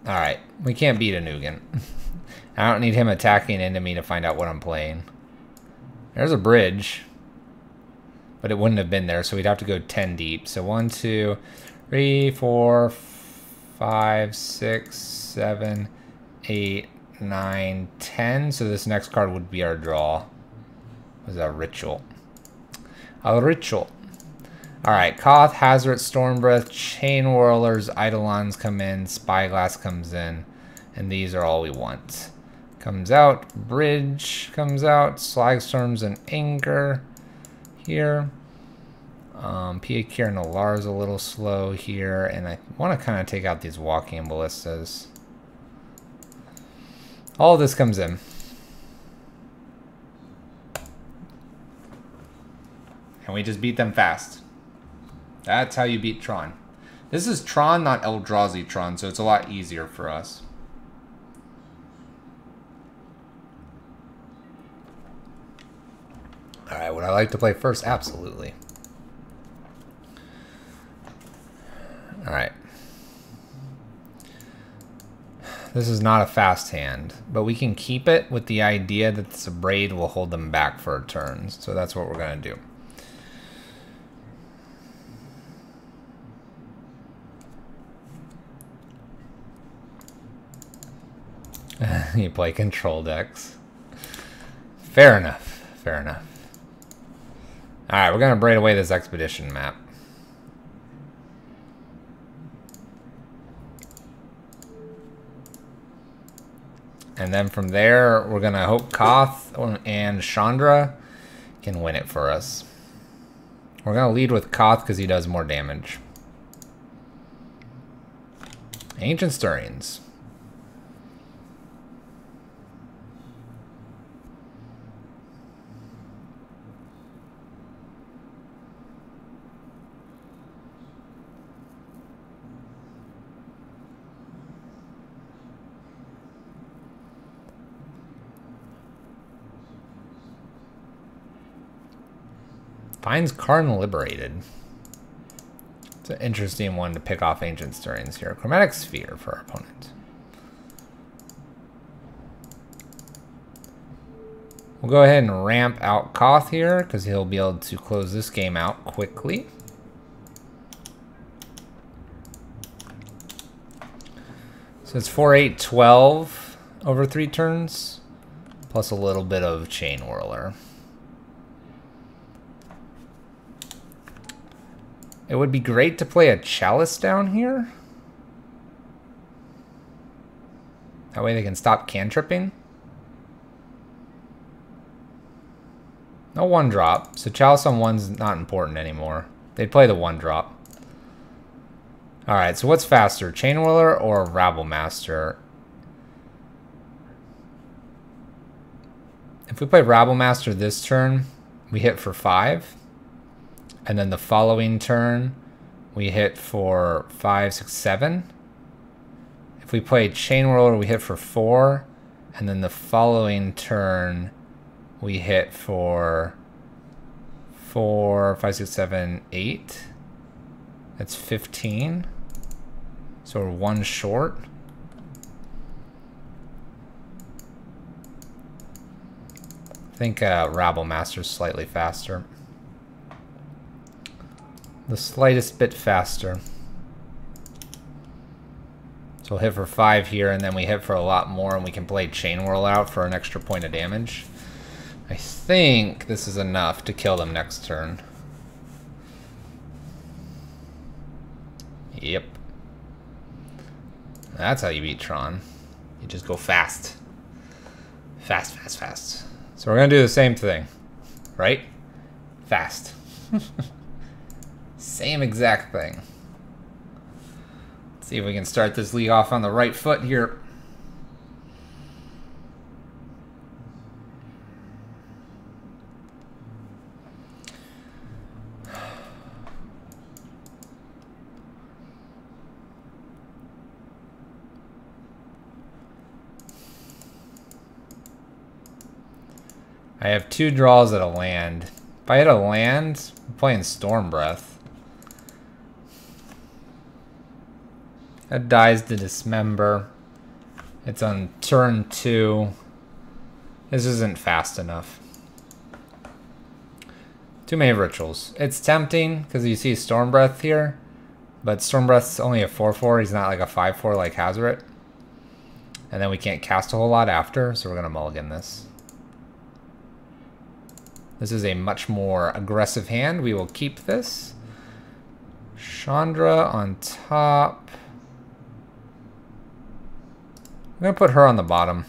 Alright, we can't beat a Nugan. I don't need him attacking into me to find out what I'm playing. There's a bridge. But it wouldn't have been there, so we'd have to go 10 deep. So 1, 2, 3, 4, 5, 6, 7, 8, 9, 10. So this next card would be our draw. What is a ritual? A ritual. Alright, Koth, Hazoret, Stormbreath, Chain Whirlers, Eidolons come in, Spyglass comes in, and these are all we want. Comes out, Bridge comes out, Slagstorms and Anger here. Piakir and Alar's a little slow here, and I want to kind of take out these Walking Ballistas. All of this comes in. And we just beat them fast. That's how you beat Tron. This is Tron, not Eldrazi Tron, so it's a lot easier for us. Alright, would I like to play first? Absolutely. Alright. This is not a fast hand, but we can keep it with the idea that this Braid will hold them back for a turn. So that's what we're going to do. You play control decks. Fair enough. Fair enough. Alright, we're going to braid away this expedition map. And then from there, we're going to hope Koth and Chandra can win it for us. We're going to lead with Koth because he does more damage. Ancient Stirrings. Finds Karn Liberated. It's an interesting one to pick off Ancient Stirrings here. Chromatic Sphere for our opponent. We'll go ahead and ramp out Koth here because he'll be able to close this game out quickly. So it's 4, 8, 12 over 3 turns, plus a little bit of Chain Whirler. It would be great to play a Chalice down here. That way they can stop cantripping. No 1-drop, so Chalice on 1's not important anymore. They'd play the 1-drop. Alright, so what's faster, Chain Whirler or Rabble Master? If we play Rabble Master this turn, we hit for 5. And then the following turn, we hit for 5, 6, 7. If we play Chain Whirler, we hit for 4. And then the following turn, we hit for 4, 5, 6, 7, 8. That's 15. So we're 1 short. I think Rabble Master's slightly faster. The slightest bit faster. So we'll hit for 5 here, and then we hit for a lot more, and we can play Chain Whirl out for an extra point of damage. I think this is enough to kill them next turn. Yep. That's how you beat Tron. You just go fast. Fast, fast, fast. So we're going to do the same thing, right? Fast. Same exact thing. Let's see if we can start this league off on the right foot here. I have 2 draws at a land. If I hit a land, I'm playing Storm Breath. That dies to Dismember. It's on turn 2. This isn't fast enough. Too many rituals. It's tempting because you see Storm Breath here, but Storm Breath's only a 4/4. He's not like a 5/4 like Hazoret. And then we can't cast a whole lot after, so we're gonna mulligan this. This is a much more aggressive hand. We will keep this. Chandra on top. I'm gonna put her on the bottom.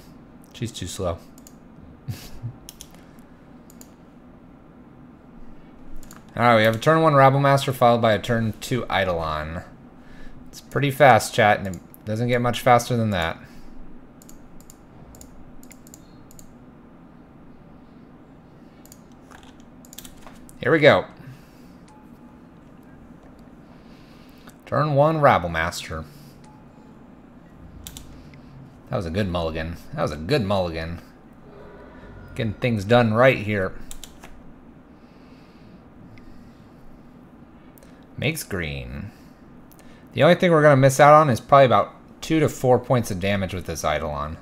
She's too slow. Alright, we have a turn 1 Rabble Master followed by a turn 2 Eidolon. It's pretty fast, chat, and it doesn't get much faster than that. Here we go. Turn 1 Rabble Master. That was a good mulligan. That was a good mulligan. Getting things done right here. Makes green. The only thing we're going to miss out on is probably about 2 to 4 points of damage with this Eidolon.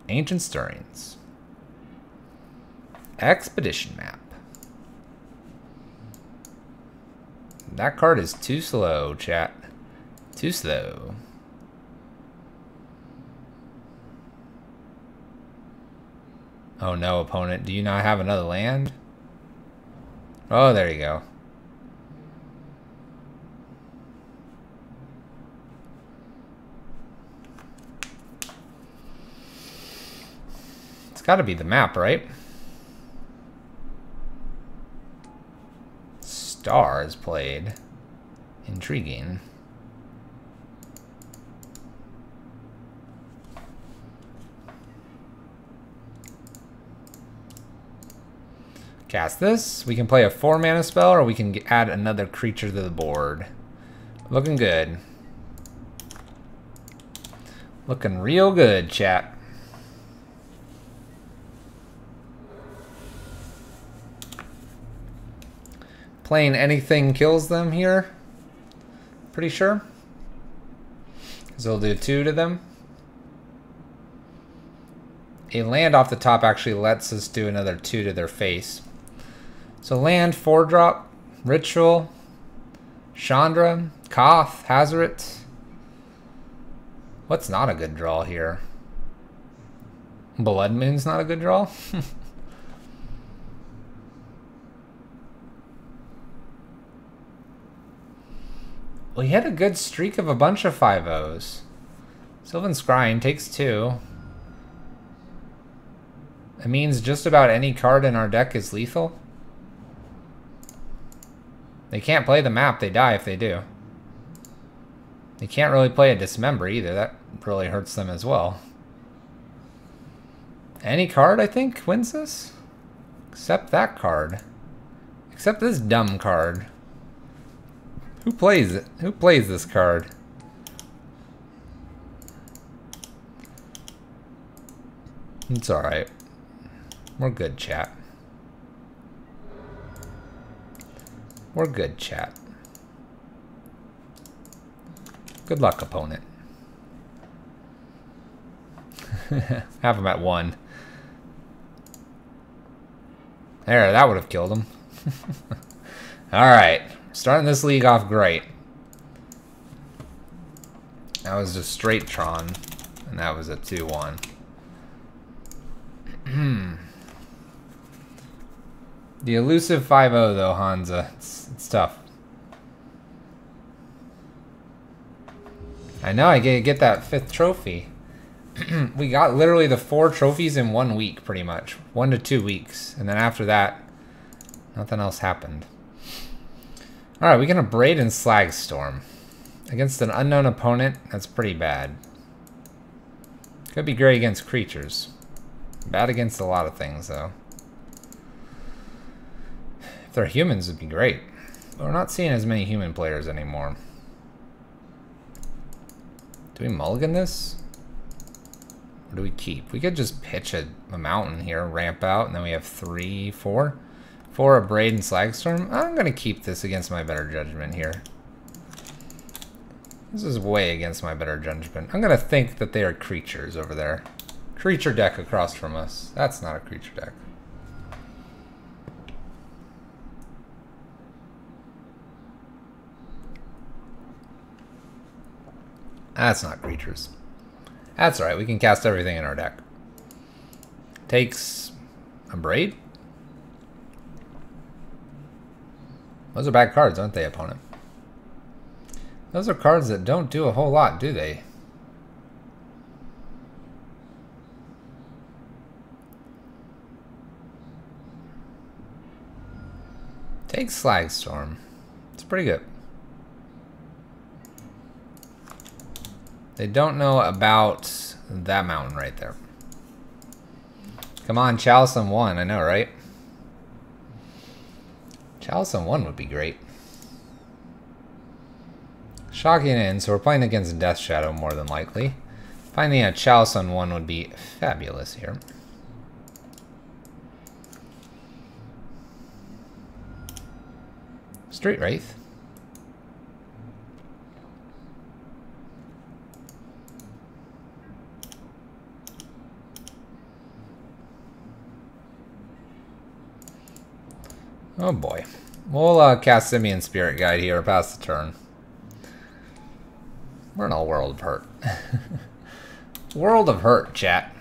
Ancient Stirrings. Expedition map. That card is too slow, chat. Too slow. Oh no, opponent. Do you not have another land? Oh, there you go. It's got to be the map, right? Star is played. Intriguing. Cast this. We can play a 4-mana spell, or we can add another creature to the board. Looking good. Looking real good, chat. Playing anything kills them here. Pretty sure. Because it'll do 2 to them. A land off the top actually lets us do another 2 to their face. So land, 4-drop, Ritual, Chandra, Koth, Hazoret. What's not a good draw here? Blood Moon's not a good draw? Well, he had a good streak of a bunch of 5-0s. Sylvan Scrying takes 2. It means just about any card in our deck is lethal. They can't play the map, they die if they do. They can't really play a Dismember either, that really hurts them as well. Any card, I think, wins this? Except that card. Except this dumb card. Who plays it? Who plays this card? It's alright. We're good, chat. We're good, chat. Good luck, opponent. Have him at 1. There, that would have killed him. Alright. Starting this league off great. That was just straight Tron. And that was a 2-1. The elusive 5-0 though, Hansa. It's tough. I know, I get that 5th trophy. We got literally the 4 trophies in 1 week, pretty much. 1 to 2 weeks. And then after that, nothing else happened. Alright, we can Abrade and Slagstorm. Against an unknown opponent, that's pretty bad. Could be great against creatures. Bad against a lot of things, though. If they're humans, it'd be great. But we're not seeing as many human players anymore. Do we mulligan this? Or do we keep? We could just pitch a mountain here, ramp out, and then we have 3, 4. 4 Abrade and Slagstorm. I'm going to keep this against my better judgment here. This is way against my better judgment. I'm going to think that they are creatures over there. Creature deck across from us. That's not a creature deck. That's not creatures. That's alright, we can cast everything in our deck. Takes Abrade. Those are bad cards, aren't they, opponent? Those are cards that don't do a whole lot, do they? Takes Slagstorm. It's pretty good. They don't know about that mountain right there. Come on, Chalice on 1. I know, right? Chalice on 1 would be great. Shocking in, so we're playing against Death Shadow more than likely. Finding a Chalice on 1 would be fabulous here. Street Wraith. Oh boy. We'll cast Simian Spirit Guide here past the turn. We're in a world of hurt. World of hurt, chat.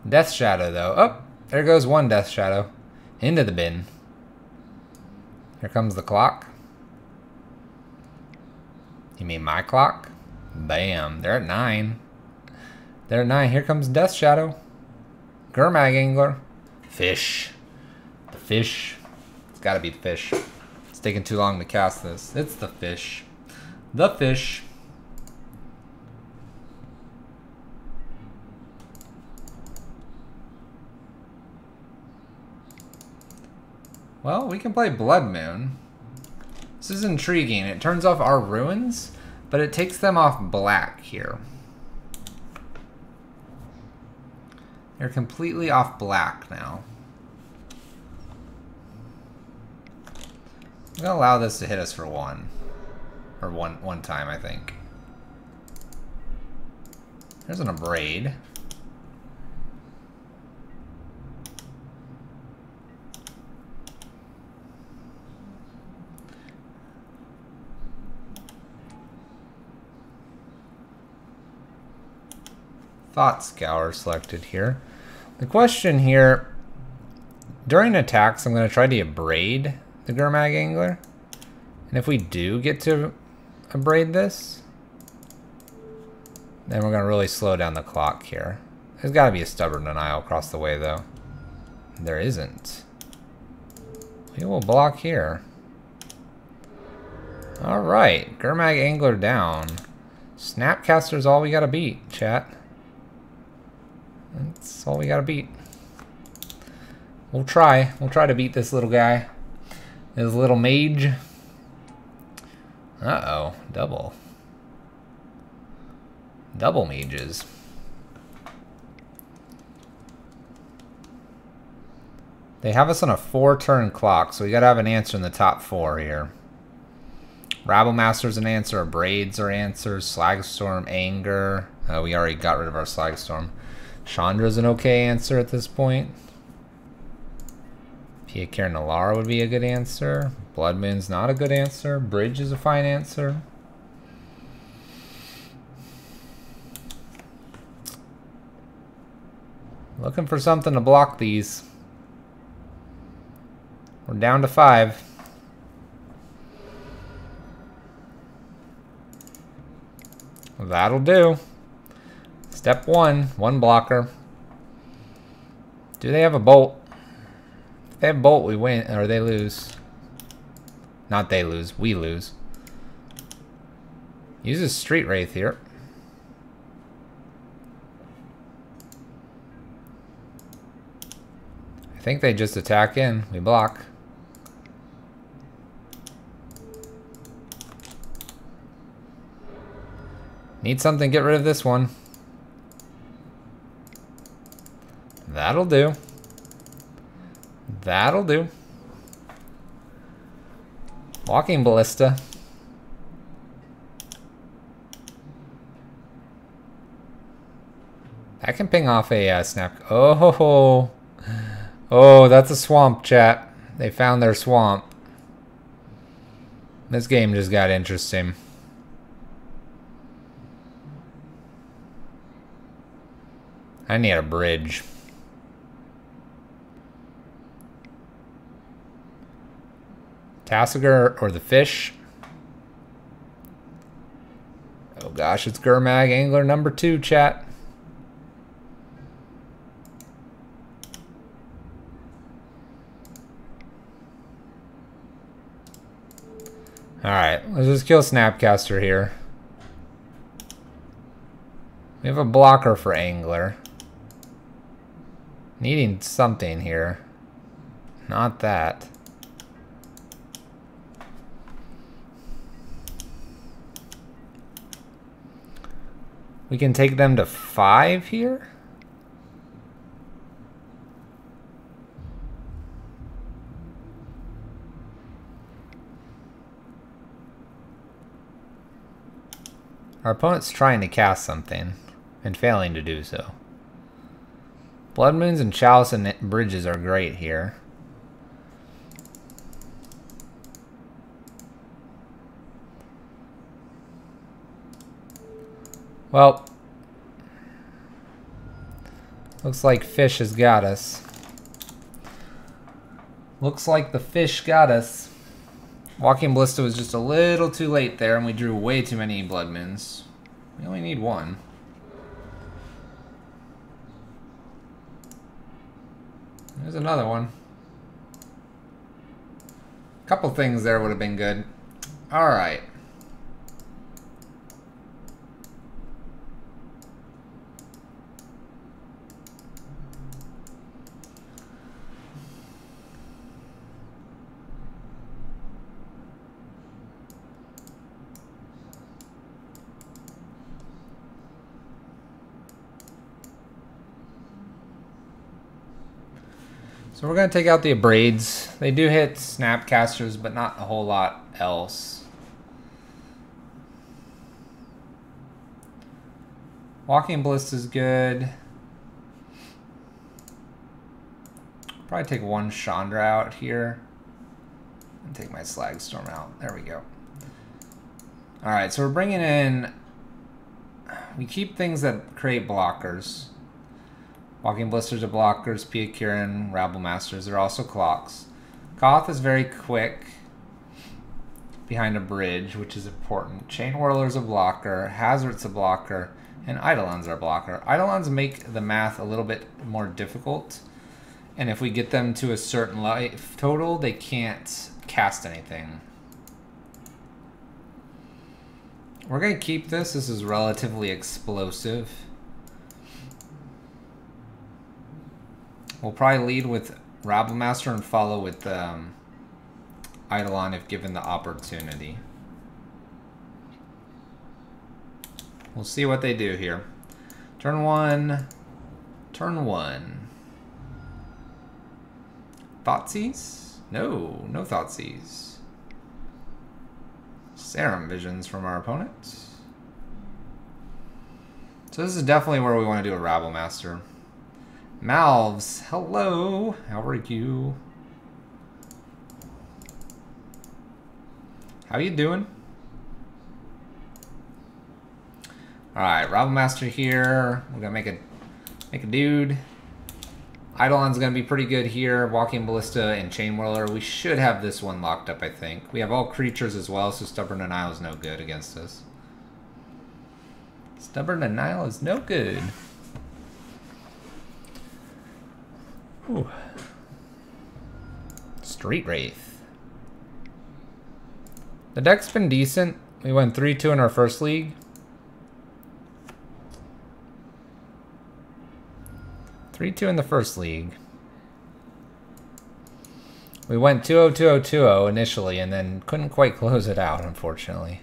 Death Shadow, though. Oh, there goes one Death Shadow. Into the bin. Here comes the clock. You mean my clock? Bam. They're at 9. They're at 9. Here comes Death Shadow. Gurmag Angler. Fish. The fish. It's gotta be the fish. It's taking too long to cast this. It's the fish. The fish. Well, we can play Blood Moon. This is intriguing. It turns off our ruins, but it takes them off black here. They're completely off black now. I'm gonna allow this to hit us for one. Or one time, I think. There's an Abrade. Thought Scour selected here. The question here, during attacks, I'm going to try to Abrade the Gurmag Angler. And if we do get to Abrade this, then we're going to really slow down the clock here. There's got to be a Stubborn Denial across the way, though. There isn't. We will block here. Alright, Gurmag Angler down. Snapcaster's all we got to beat, chat. That's all we gotta beat. We'll try. We'll try to beat this little guy. This little mage. Uh-oh. Double. Double mages. They have us on a 4-turn clock, so we gotta have an answer in the top 4 here. Rabblemaster's an answer. Abrades are answers. Slagstorm, Anger. We already got rid of our Slagstorm. Chandra's an okay answer at this point. Piakir Nalara would be a good answer. Blood Moon's not a good answer. Bridge is a fine answer. Looking for something to block these. We're down to 5. That'll do. Step 1, 1 blocker. Do they have a bolt? If they have bolt, we win, or they lose. Not they lose, we lose. Uses Street Wraith here. I think they just attack in, we block. Need something to get rid of this one. That'll do. That'll do. Walking Ballista. That can ping off a snap. Oh, ho, ho. Oh, that's a swamp, chat. They found their swamp. This game just got interesting. I need a bridge. Tassiger or the fish. Oh gosh, it's Gurmag Angler number 2, chat. Alright, let's just kill Snapcaster here. We have a blocker for Angler. Needing something here. Not that. We can take them to 5 here? Our opponent's trying to cast something and failing to do so. Blood Moons and Chalice and Bridges are great here. Well, looks like fish has got us. Looks like the fish got us. Walking Ballista was just a little too late there, and we drew way too many Blood Moons. We only need one. There's another one. A couple things there would have been good. Alright. So we're going to take out the Abrades. They do hit Snapcasters, but not a whole lot else. Walking Ballista is good. Probably take one Chandra out here. And take my Slag Storm out. There we go. Alright, so we're bringing in... We keep things that create blockers. Walking Blisters are blockers, Pia Kirin, Rabble Masters. They're also clocks. Koth is very quick behind a bridge, which is important. Chain Whirler's a blocker, Hazard's a blocker, and Eidolon's are a blocker. Eidolons make the math a little bit more difficult, and if we get them to a certain life total, they can't cast anything. We're going to keep this. This is relatively explosive. We'll probably lead with Rabble Master and follow with Eidolon if given the opportunity. We'll see what they do here. Turn one. Turn one. Thoughtseize? No, no Thoughtseize. Serum Visions from our opponent. So this is definitely where we want to do a Rabble Master. Malves, hello, how are you? How you doing? Alright, Rabble Master here. We're gonna make a dude. Eidolon's gonna be pretty good here. Walking Ballista and Chain Whirler. We should have this one locked up, I think. We have all creatures as well, so Stubborn Denial is no good against us. Stubborn Denial is no good. Ooh. Street Wraith. The deck's been decent. We went 3-2 in our first league. 3-2 in the first league. We went 2-0, 2-0, 2-0 initially, and then couldn't quite close it out, unfortunately.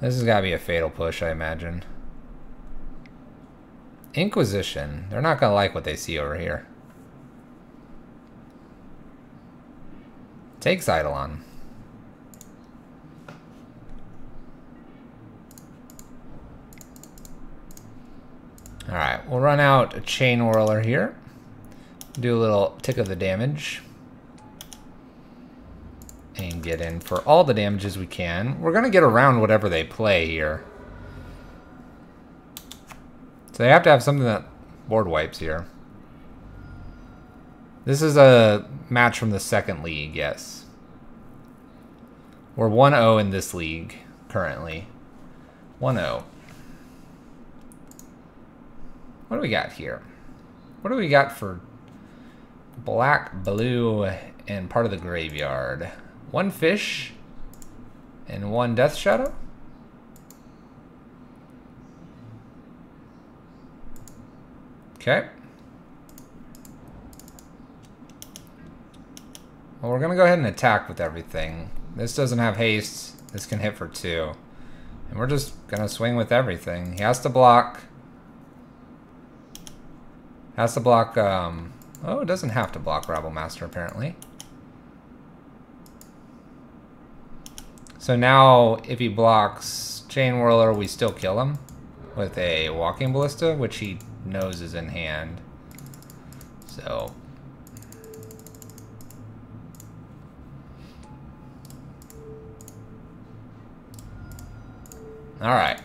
This has got to be a fatal push, I imagine. Inquisition. They're not going to like what they see over here. Takes Eidolon. Alright, we'll run out a Chain Whirler here. Do a little tick of the damage. And get in for all the damages we can. We're going to get around whatever they play here. So they have to have something that board wipes here. This is a match from the second league, yes. We're 1-0 in this league currently. 1-0. What do we got here? What do we got for black, blue, and part of the graveyard? One fish and one Death Shadow? Okay. Well, we're going to go ahead and attack with everything. This doesn't have haste. This can hit for 2. And we're just going to swing with everything. He has to block. Has to block, oh, it doesn't have to block Rabble Master, apparently. So now, if he blocks Chain Whirler, we still kill him with a Walking Ballista, which he knows is in hand. So... Alright.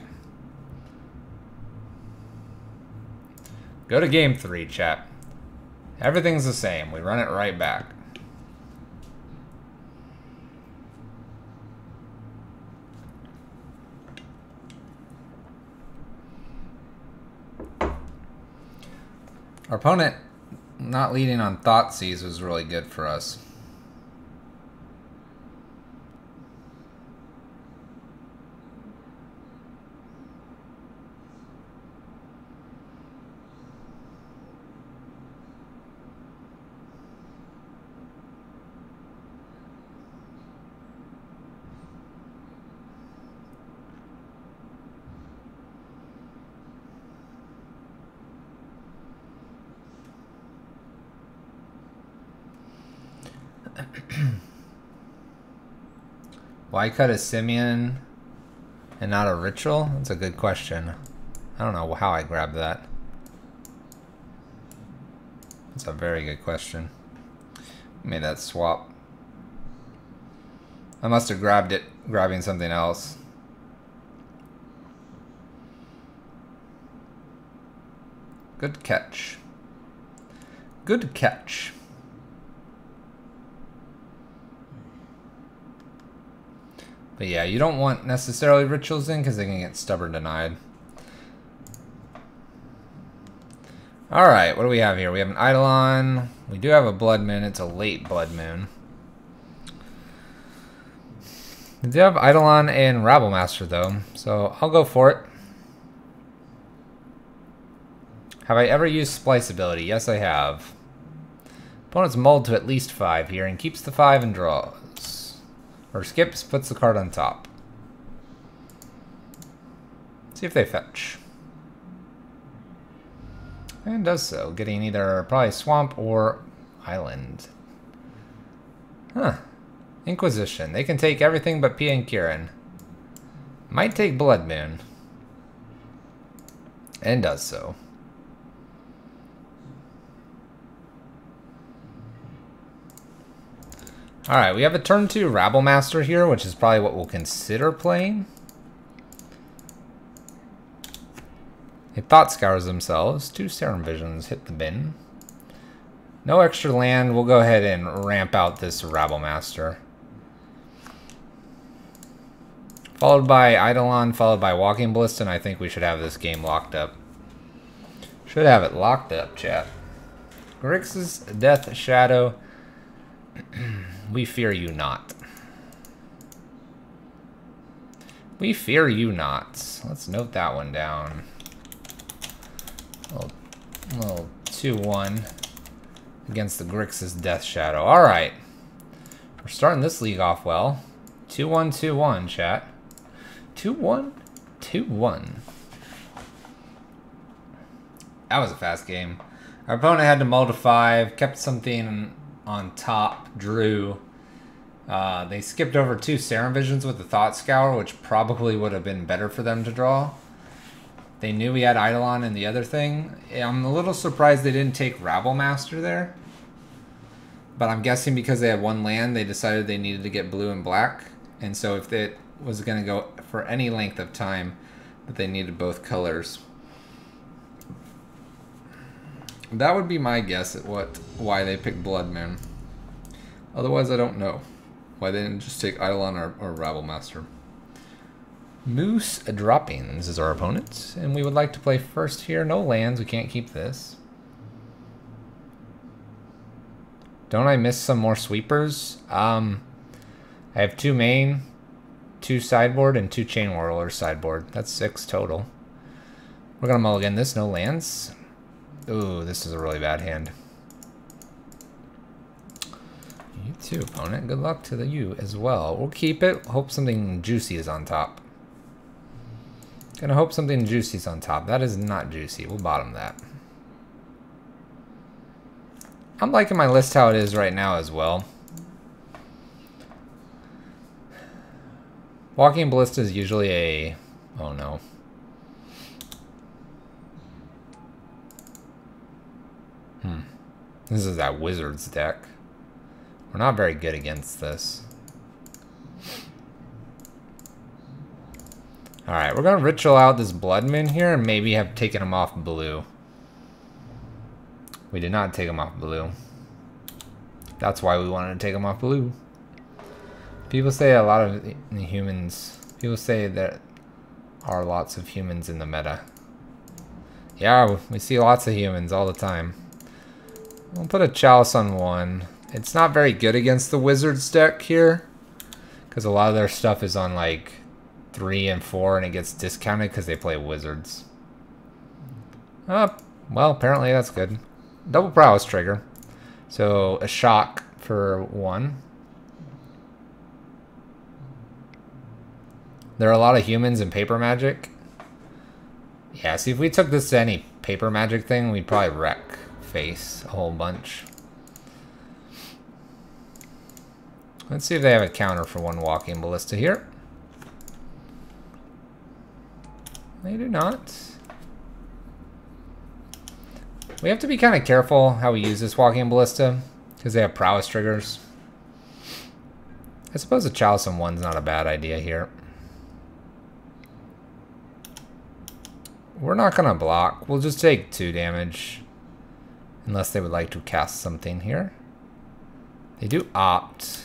Go to game 3, chat. Everything's the same. We run it right back. Our opponent not leading on Thoughtseize was really good for us. Why cut a Simian and not a Ritual? That's a good question. I don't know how I grabbed that. That's a very good question. Made that swap. I must have grabbed it, grabbing something else. Good catch. Good catch. But yeah, you don't want necessarily Rituals in because they can get stubborn denied. Alright, what do we have here? We have an Eidolon. We do have a Blood Moon. It's a late Blood Moon. We do have Eidolon and Rabblemaster though, so I'll go for it. Have I ever used Splice ability? Yes, I have. Opponent's mulled to at least 5 here and keeps the 5 and draws. Or skips, puts the card on top. See if they fetch. And does so, getting either probably Swamp or Island. Huh. Inquisition. They can take everything but Pia and Kieran. Might take Blood Moon. And does so. Alright, we have a turn 2 Rabblemaster here, which is probably what we'll consider playing. They Thought Scours themselves. 2 Serum Visions hit the bin. No extra land. We'll go ahead and ramp out this Rabblemaster. Followed by Eidolon, followed by Walking Ballista, and I think we should have this game locked up. Should have it locked up, chat. Crixus, Death Shadow. We fear you not. We fear you not. Let's note that one down. Little 2-1 against the Grixis Death Shadow. Alright. We're starting this league off well. 2-1, 2-1, chat. 2-1, 2-1. That was a fast game. Our opponent had to mull to 5, kept something on top, drew. They skipped over 2 Serum Visions with the Thought Scour, which probably would have been better for them to draw. They knew we had Eidolon in the other thing. I'm a little surprised they didn't take Rabblemaster there. But I'm guessing because they had 1 land, they decided they needed to get blue and black. And so if it was going to go for any length of time, that they needed both colors. That would be my guess at why they picked Blood Moon. Otherwise, I don't know why they didn't just take Eidolon or Rabblemaster. Moose Droppings is our opponent, and we would like to play first here. No lands, we can't keep this. Don't I miss some more sweepers? I have 2 main, 2 sideboard, and 2 Chain Whirler sideboard. That's 6 total. We're gonna mulligan this, no lands. Ooh, this is a really bad hand. You too, opponent. Good luck to you as well. We'll keep it. Hope something juicy is on top. Gonna hope something juicy is on top. That is not juicy. We'll bottom that. I'm liking my list how it is right now as well. Walking Ballista is usually a Oh no. This is that wizard's deck. We're not very good against this. Alright, we're gonna ritual out this Blood Moon here and maybe have taken him off blue. We did not take him off blue. That's why we wanted to take him off blue. People say a lot of humans... People say there are lots of humans in the meta. Yeah, we see lots of humans all the time. We'll put a Chalice on 1. It's not very good against the Wizards deck here, because a lot of their stuff is on like 3 and 4 and it gets discounted because they play Wizards. Well, apparently that's good. Double Prowess trigger. So a shock for 1. There are a lot of humans in Paper Magic. Yeah, see if we took this to any Paper Magic thing, we'd probably wreck face a whole bunch. Let's see if they have a counter for 1 Walking Ballista here. They do not. We have to be kind of careful how we use this Walking Ballista, because they have prowess triggers. I suppose a Chalice on 1's not a bad idea here. We're not going to block. We'll just take 2 damage. Unless they would like to cast something here. They do opt.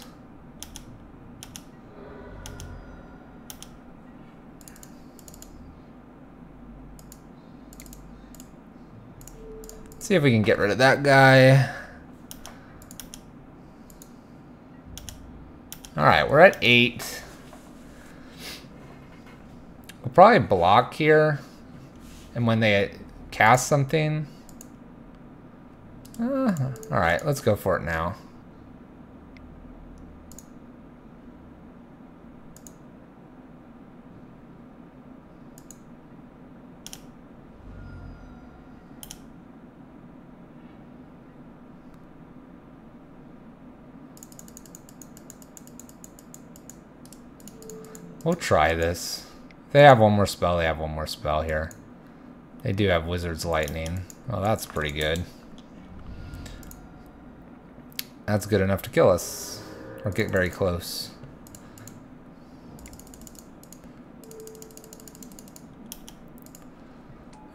See if we can get rid of that guy. Alright, we're at 8. We'll probably block here. And when they cast something... Alright, let's go for it now. We'll try this. If they have one more spell, they have one more spell here. They do have Wizard's Lightning. Oh, that's pretty good. That's good enough to kill us. Or get very close.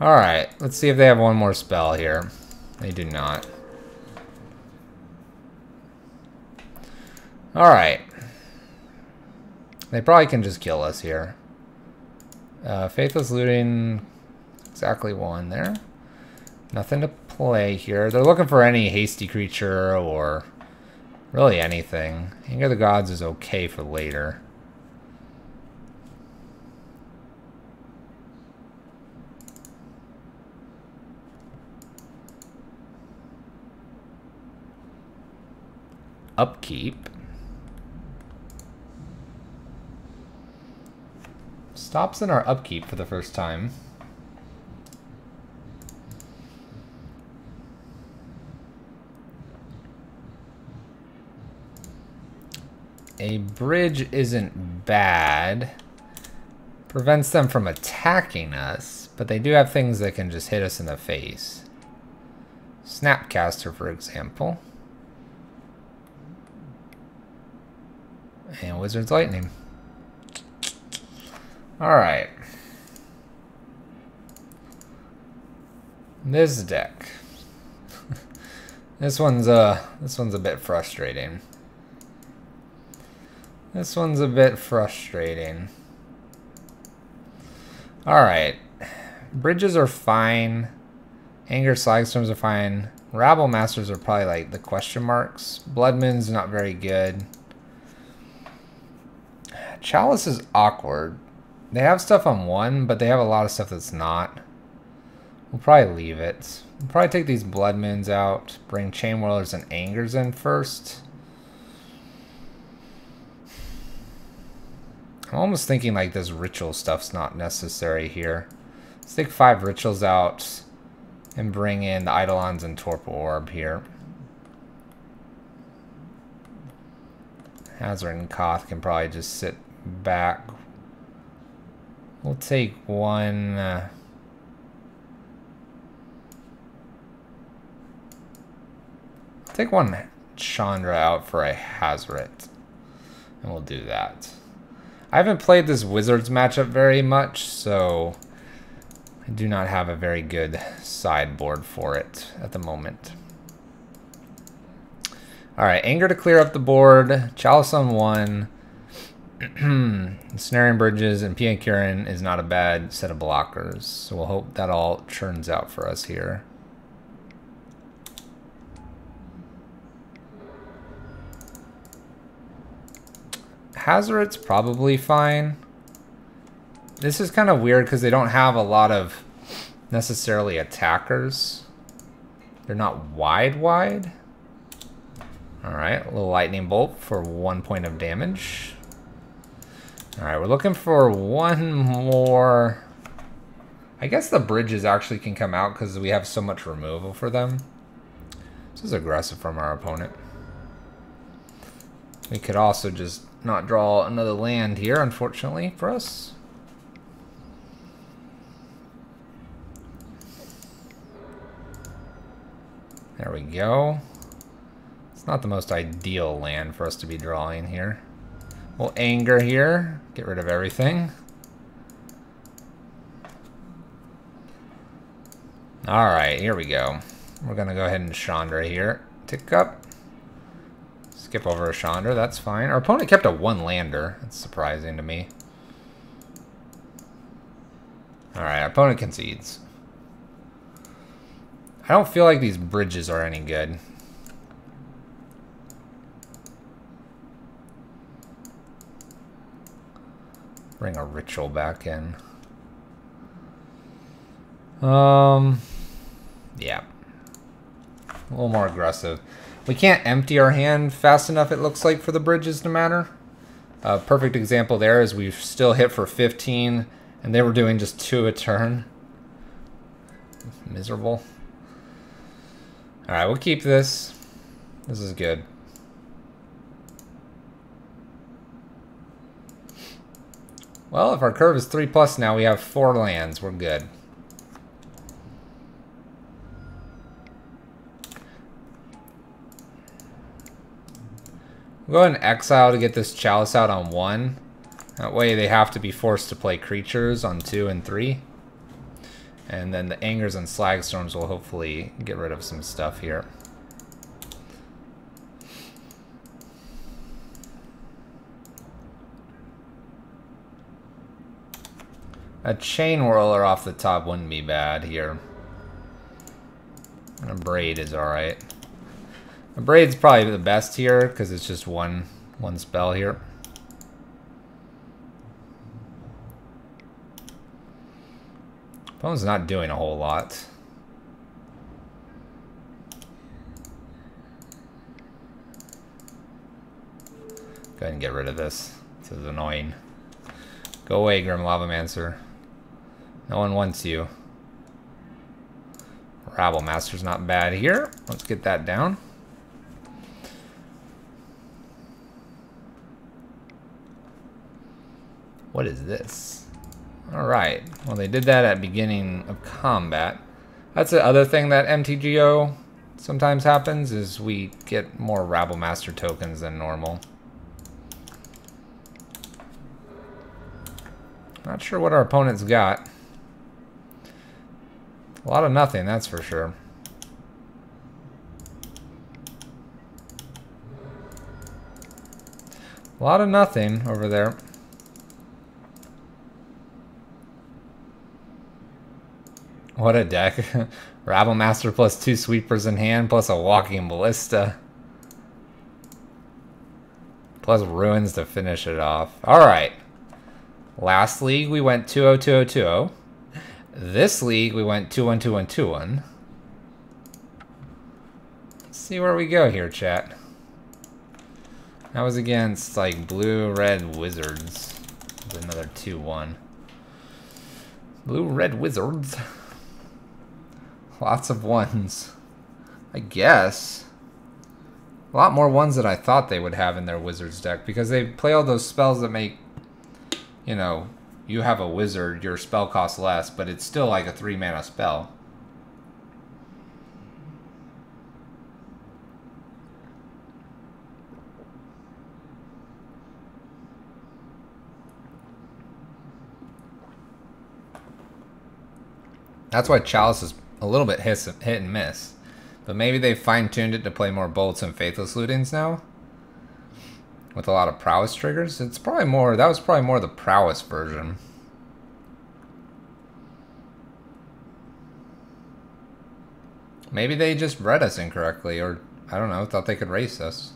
Alright, let's see if they have one more spell here. They do not. Alright. They probably can just kill us here. Faithless Looting, exactly 1 there. Nothing to play here. They're looking for any hasty creature or really anything. Anger of the Gods is okay for later. Upkeep. Stops in our upkeep for the first time. A bridge isn't bad. Prevents them from attacking us, but they do have things that can just hit us in the face. Snapcaster, for example. And Wizard's Lightning. Alright. This deck. This one's a bit frustrating. This one's a bit frustrating. Alright. Bridges are fine. Anger Slagstorms are fine. Rabble Masters are probably like the question marks. Blood Moon's not very good. Chalice is awkward. They have stuff on 1, but they have a lot of stuff that's not. We'll probably leave it. We'll probably take these Blood Moons out. Bring Chain Whirlers and Angers in first. I'm almost thinking like this ritual stuff's not necessary here. Let's take 5 rituals out and bring in the Eidolons and Torpor Orb here. Hazard and Koth can probably just sit back We'll take one... take one Chandra out for a Hazoret. And we'll do that. I haven't played this Wizards matchup very much, so I do not have a very good sideboard for it at the moment. Alright, Anger to clear up the board. Chalice on 1. Snaring Bridges and Pia Kirin is not a bad set of blockers. So we'll hope that all churns out for us here. Hazoret's probably fine. This is kind of weird because they don't have a lot of necessarily attackers. They're not wide. Alright, a little lightning bolt for 1 point of damage. Alright, we're looking for one more. I guess the bridges actually can come out because we have so much removal for them. This is aggressive from our opponent. We could also just not draw another land here, unfortunately, for us. There we go. It's not the most ideal land for us to be drawing here. We'll Anger here, get rid of everything. Alright, here we go. We're gonna go ahead and Chandra here. Tick up. Skip over a Chandra, that's fine. Our opponent kept a 1-lander. That's surprising to me. Alright, our opponent concedes. I don't feel like these bridges are any good. Bring a ritual back in. Yeah. A little more aggressive. We can't empty our hand fast enough, it looks like, for the bridges to matter. A perfect example there is we've still hit for 15, and they were doing just 2 a turn. Miserable. Alright, we'll keep this. This is good. Well, if our curve is 3+ now, we have 4 lands. We're good. We'll go ahead and exile to get this Chalice out on 1. That way they have to be forced to play creatures on 2 and 3. And then the Angers and Slagstorms will hopefully get rid of some stuff here. A Chain Whirler off the top wouldn't be bad here. And a Braid is alright. A Braid's probably the best here because it's just one spell here. Opponent's not doing a whole lot. Go ahead and get rid of this. This is annoying. Go away, Grim Lavamancer. No one wants you. Rabble Master's not bad here. Let's get that down. What is this? Alright. Well, they did that at beginning of combat. That's the other thing that MTGO sometimes happens, is we get more Rabble Master tokens than normal. Not sure what our opponent's got. A lot of nothing, that's for sure. A lot of nothing over there. What a deck. Rabble Master plus 2 Sweepers in hand, plus a Walking Ballista. Plus Ruins to finish it off. Alright. Last league we went 2-0, 2-0, 2-0. This league we went 2-1, 2-1, 2-1. Let's see where we go here, chat. That was against like blue-red Wizards. Another 2-1. Blue-red Wizards. Lots of ones. I guess. A lot more ones than I thought they would have in their Wizards deck, because they play all those spells that make, you know, you have a wizard, your spell costs less, but it's still like a 3 mana spell. That's why Chalice is a little bit hit and miss. But maybe they've fine-tuned it to play more bolts and faithless lootings now. With a lot of prowess triggers. It's probably more, that was probably more the prowess version. Maybe they just read us incorrectly, or I don't know, thought they could race us.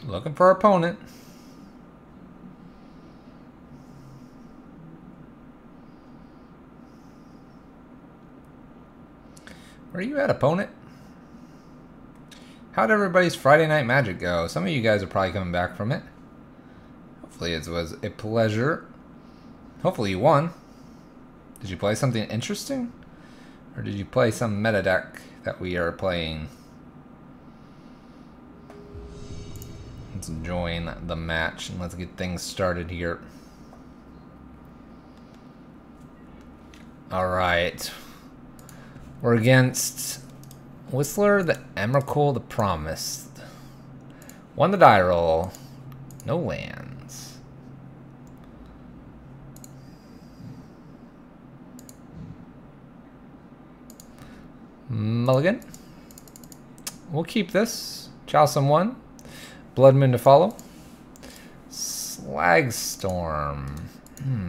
Looking for our opponent. Where are you at, opponent? How'd everybody's Friday Night Magic go? Some of you guys are probably coming back from it. Hopefully it was a pleasure. Hopefully you won. Did you play something interesting? Or did you play some meta deck that we are playing? Let's join the match and let's get things started here. Alright. We're against Whistler, the Emrakul, the Promised. Won the die roll. No lands. Mulligan. We'll keep this. Chalcem 1. Blood Moon to follow. Slagstorm.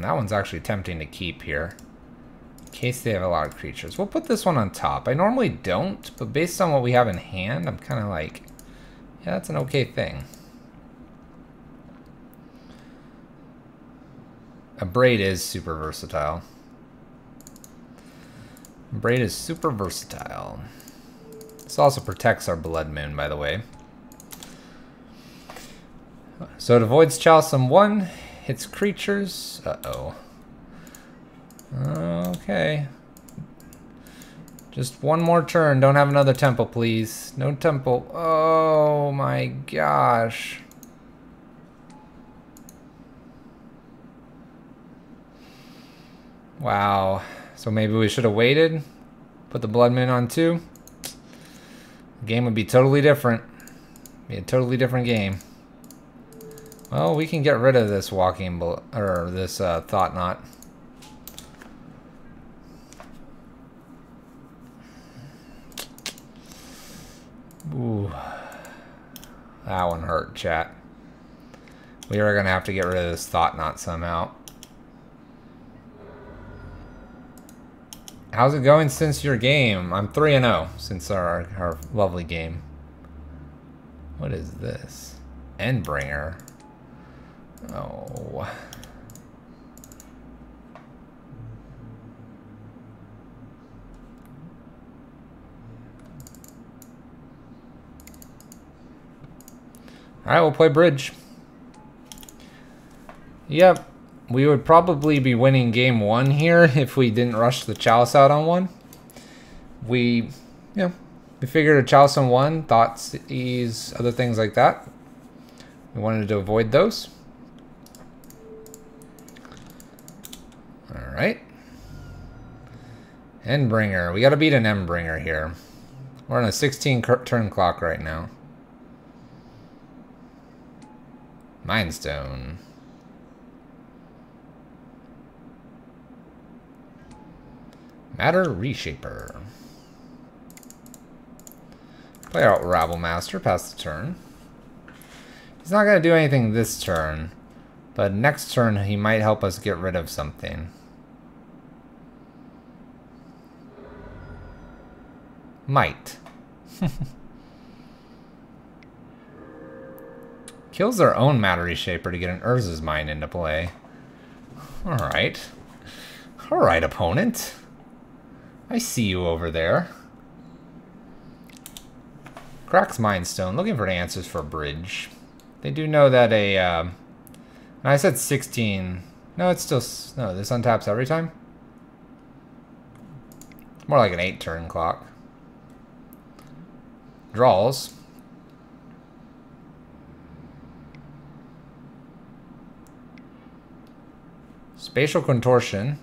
That one's actually tempting to keep here. In case they have a lot of creatures. We'll put this one on top. I normally don't, but based on what we have in hand, I'm kind of like, yeah, that's an okay thing. A Braid is super versatile. Braid is super versatile. This also protects our Blood Moon, by the way. So it avoids Chalcem 1, hits creatures. Uh-oh. Okay. Just one more turn. Don't have another temple, please. No temple. Oh my gosh. Wow. So maybe we should have waited. Put the Blood Moon on 2. The game would be totally different. Be a totally different game. Well, we can get rid of this this Thought Knot. Ooh. That one hurt, chat. We are going to have to get rid of this Thought Knot somehow. How's it going since your game? I'm 3-0 since our lovely game. What is this? Endbringer. Oh. Alright, we'll play bridge. Yep. We would probably be winning game 1 here if we didn't rush the Chalice out on 1. We figured a Chalice on 1, Thoughtseize, other things like that. We wanted to avoid those. Alright. Endbringer. We gotta beat an Endbringer here. We're on a 16 turn clock right now. Mindstone. Matter Reshaper. Play out Rabble Master, pass the turn. He's not going to do anything this turn, but next turn he might help us get rid of something. Might. Kills their own Matter Reshaper to get an Urza's Mine into play. Alright. Alright, opponent. I see you over there. Cracks Mindstone, looking for answers for a bridge. They do know that and I said 16. No, it's still... No, this untaps every time? It's more like an 8-turn clock. Draws. Spatial Contortion.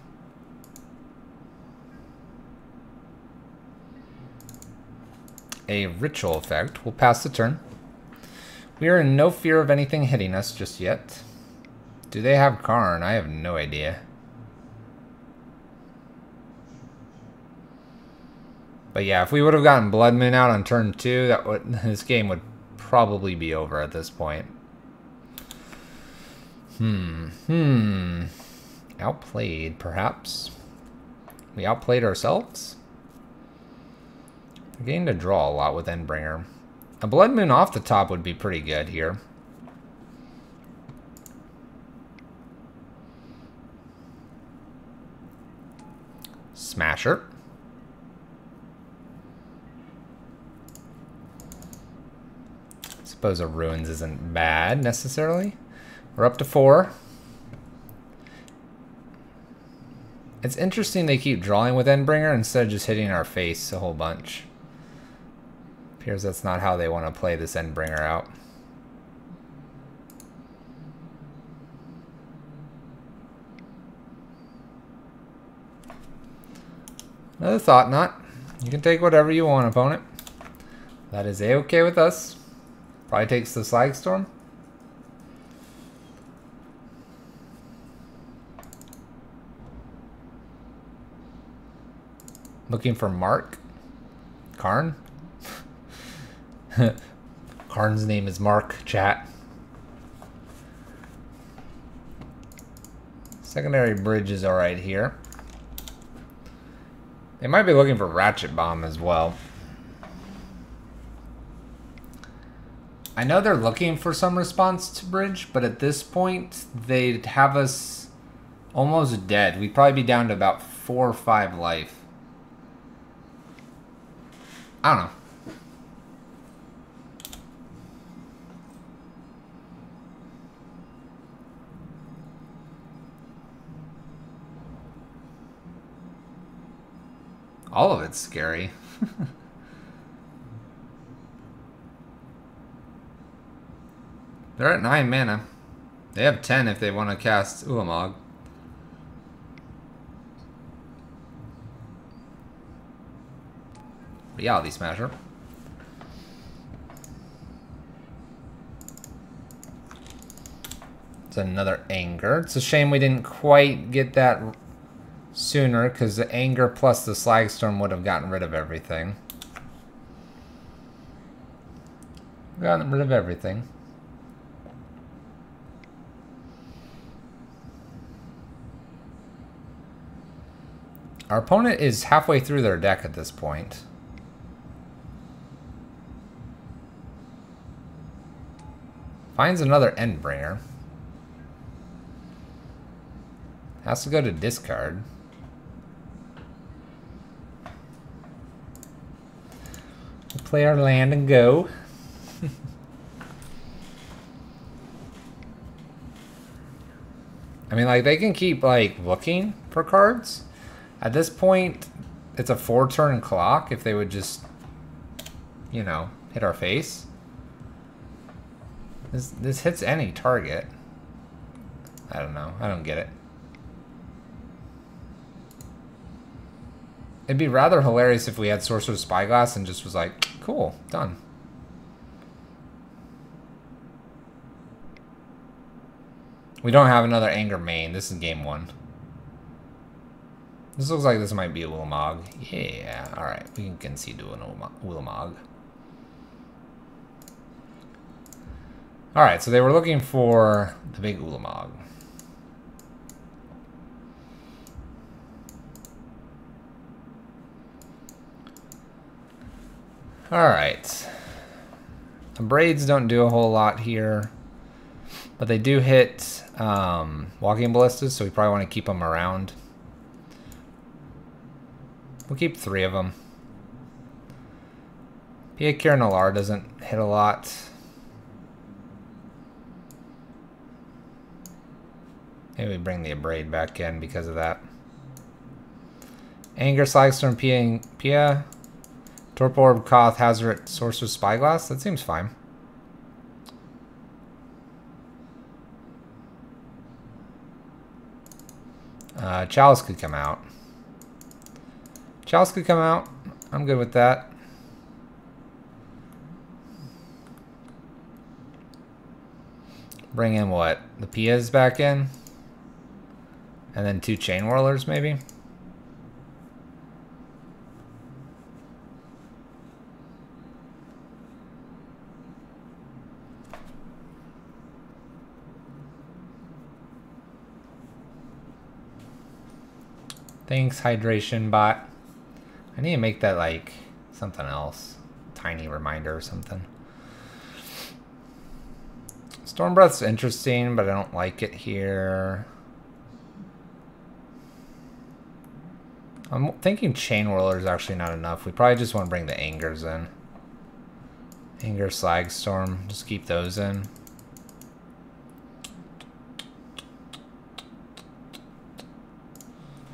A Ritual effect. We'll pass the turn. We are in no fear of anything hitting us just yet. Do they have Karn? I have no idea. But yeah, if we would have gotten Blood Moon out on turn 2, this game would probably be over at this point. Outplayed, perhaps. We outplayed ourselves? We're getting to draw a lot with Endbringer. A Blood Moon off the top would be pretty good here. Smasher. Suppose a Ruins isn't bad, necessarily. We're up to 4. It's interesting they keep drawing with Endbringer instead of just hitting our face a whole bunch. Appears that's not how they want to play this Endbringer out. Another Thought Knot. You can take whatever you want, opponent. That is a-okay with us. Probably takes the Slagstorm. Looking for Mark. Karn. Karn's name is Mark, chat. Secondary bridge is alright here. They might be looking for Ratchet Bomb as well. I know they're looking for some response to bridge, but at this point, they'd have us almost dead. We'd probably be down to about 4 or 5 life. I don't know. All of it's scary. They're at 9 mana. They have 10 if they want to cast Ulamog. Reality Smasher. It's another Anger. It's a shame we didn't quite get that sooner, because the Anger plus the Slagstorm would have gotten rid of everything. Gotten rid of everything. Our opponent is halfway through their deck at this point. Finds another Endbringer. Has to go to discard. We'll play our land and go. I mean, like, they can keep, like, looking for cards. At this point, it's a 4-turn clock if they would just, you know, hit our face. This hits any target. I don't know. I don't get it. It'd be rather hilarious if we had Sorcerer's Spyglass and just was like, cool, done. We don't have another Anger main. This is game 1. This looks like this might be a Ulamog. Yeah, alright. We can concede to an Ulamog. Alright, so they were looking for the big Ulamog. Alright. The Braids don't do a whole lot here. But they do hit walking ballistas, so we probably want to keep them around. We'll keep 3 of them. Pia Kirinalar doesn't hit a lot. Maybe we bring the Abrade back in because of that. Anger, Slagstorm, Pia. Torpor Orb, Koth, Hazoret, Sorcerer's Spyglass. That seems fine. Chalice could come out. Chalice could come out. I'm good with that. Bring in what? The Pias back in? And then 2 Chain Whirlers, maybe? Thanks, Hydration Bot. I need to make that like something else. Tiny reminder or something. Storm Breath's interesting, but I don't like it here. I'm thinking Chain Whirler is actually not enough. We probably just want to bring the Angers in. Anger, Slagstorm. Just keep those in.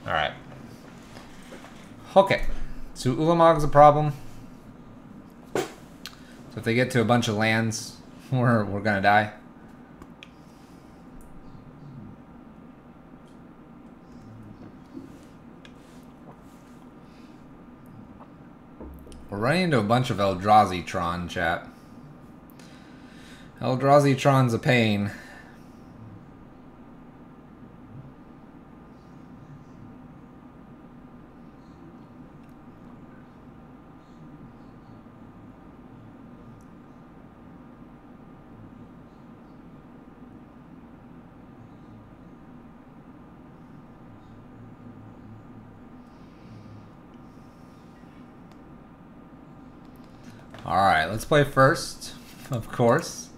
Alright. Okay. So Ulamog's a problem. So if they get to a bunch of lands, we're gonna die. We're running into a bunch of Eldrazi Tron, chat. Eldrazi Tron's a pain. Alright, let's play first, of course.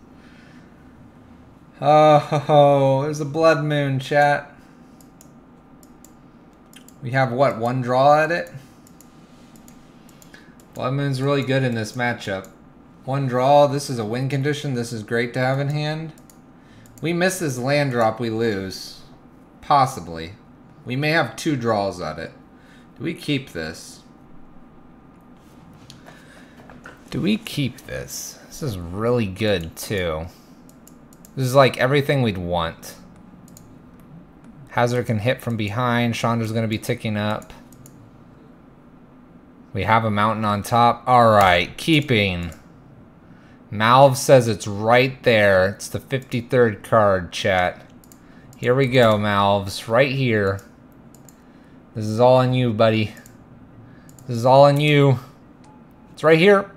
Oh, there's a Blood Moon, chat. We have, what, 1 draw at it? Blood Moon's really good in this matchup. 1 draw, this is a win condition, this is great to have in hand. We miss this land drop, we lose. Possibly. We may have 2 draws at it. Do we keep this? Do we keep this? This is really good, too. This is like everything we'd want. Hazard can hit from behind. Chandra's going to be ticking up. We have a mountain on top. Alright, keeping. Malv says it's right there. It's the 53rd card, chat. Here we go, Malvs. Right here. This is all on you, buddy. This is all on you. It's right here.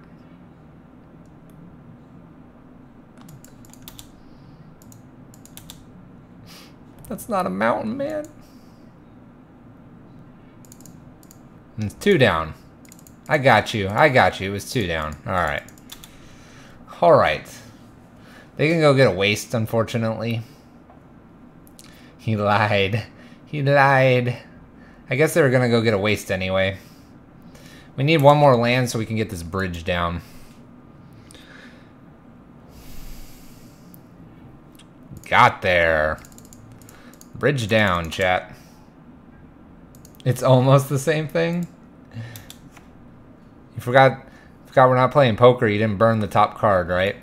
That's not a mountain, man. And it's 2 down. I got you. I got you. It was 2 down. Alright. Alright. They can go get a waste, unfortunately. He lied. He lied. I guess they were going to go get a waste anyway. We need 1 more land so we can get this bridge down. Got there. Bridge down, chat. It's almost the same thing. You forgot we're not playing poker. You didn't burn the top card, right?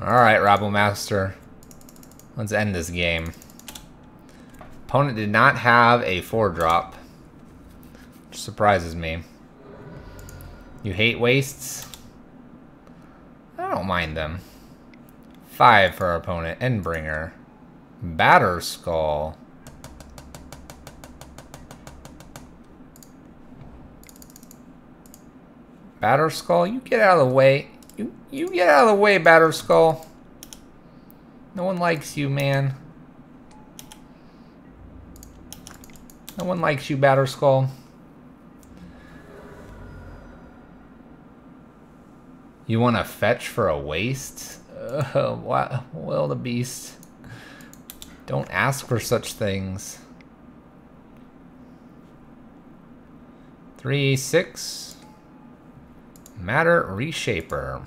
Alright, Rabble Master. Let's end this game. Opponent did not have a 4-drop. Which surprises me. You hate wastes? I don't mind them. 5 for our opponent. Endbringer. Batterskull. Batterskull, you get out of the way. You get out of the way, Batterskull. No one likes you, man. No one likes you, Batterskull. You want to fetch for a waste? What? Will the beast. Don't ask for such things. 3/6. Matter Reshaper.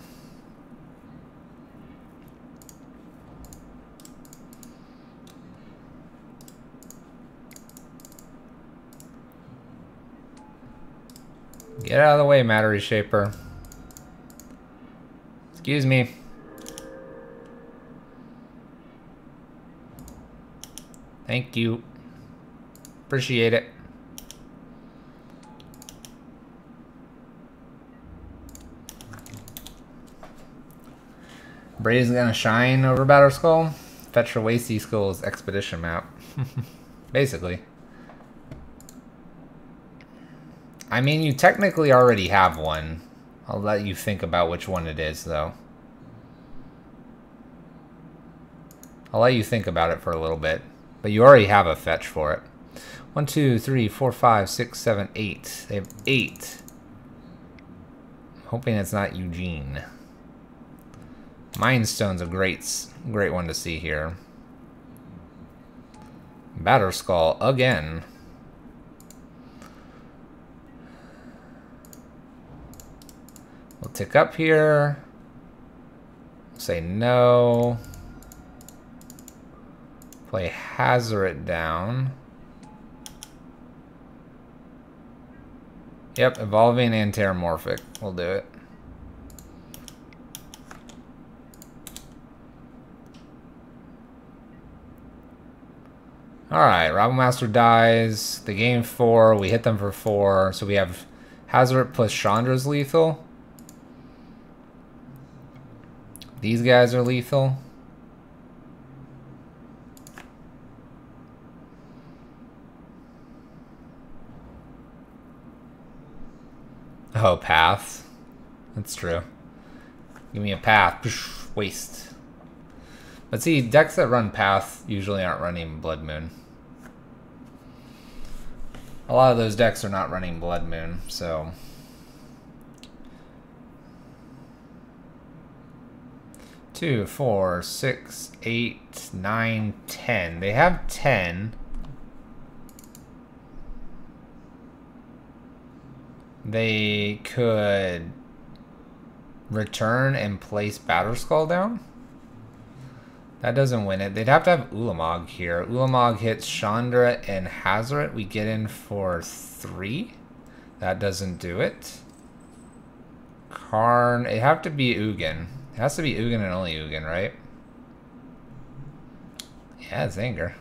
Get out of the way, Matter Reshaper. Excuse me. Thank you. Appreciate it. Brave's gonna shine over Batterskull. Fetch for Wasty Skull's expedition map. Basically. I mean, you technically already have one. I'll let you think about which one it is, though. I'll let you think about it for a little bit. But you already have a fetch for it. 1, 2, 3, 4, 5, 6, 7, 8. They have 8. I'm hoping it's not Eugene. Mind Stone's a great one to see here. Batterskull again. We'll tick up here. Say no. Play Hazoret down. Yep, evolving and terramorphic. We'll do it. Alright, Rabblemaster dies. The game 4, we hit them for 4. So we have Hazoret plus Chandra's lethal. These guys are lethal. Oh, paths. That's true. Give me a path. Waste. But see, decks that run path usually aren't running Blood Moon. A lot of those decks are not running Blood Moon, so... 2, 4, 6, 8, 9, 10. They have 10. They could return and place Batterskull down. That doesn't win it. They'd have to have Ulamog here. Ulamog hits Chandra and Hazoret. We get in for 3. That doesn't do it. Karn. It'd have to be Ugin. It has to be Ugin and only Ugin, right? Yeah, it's anger.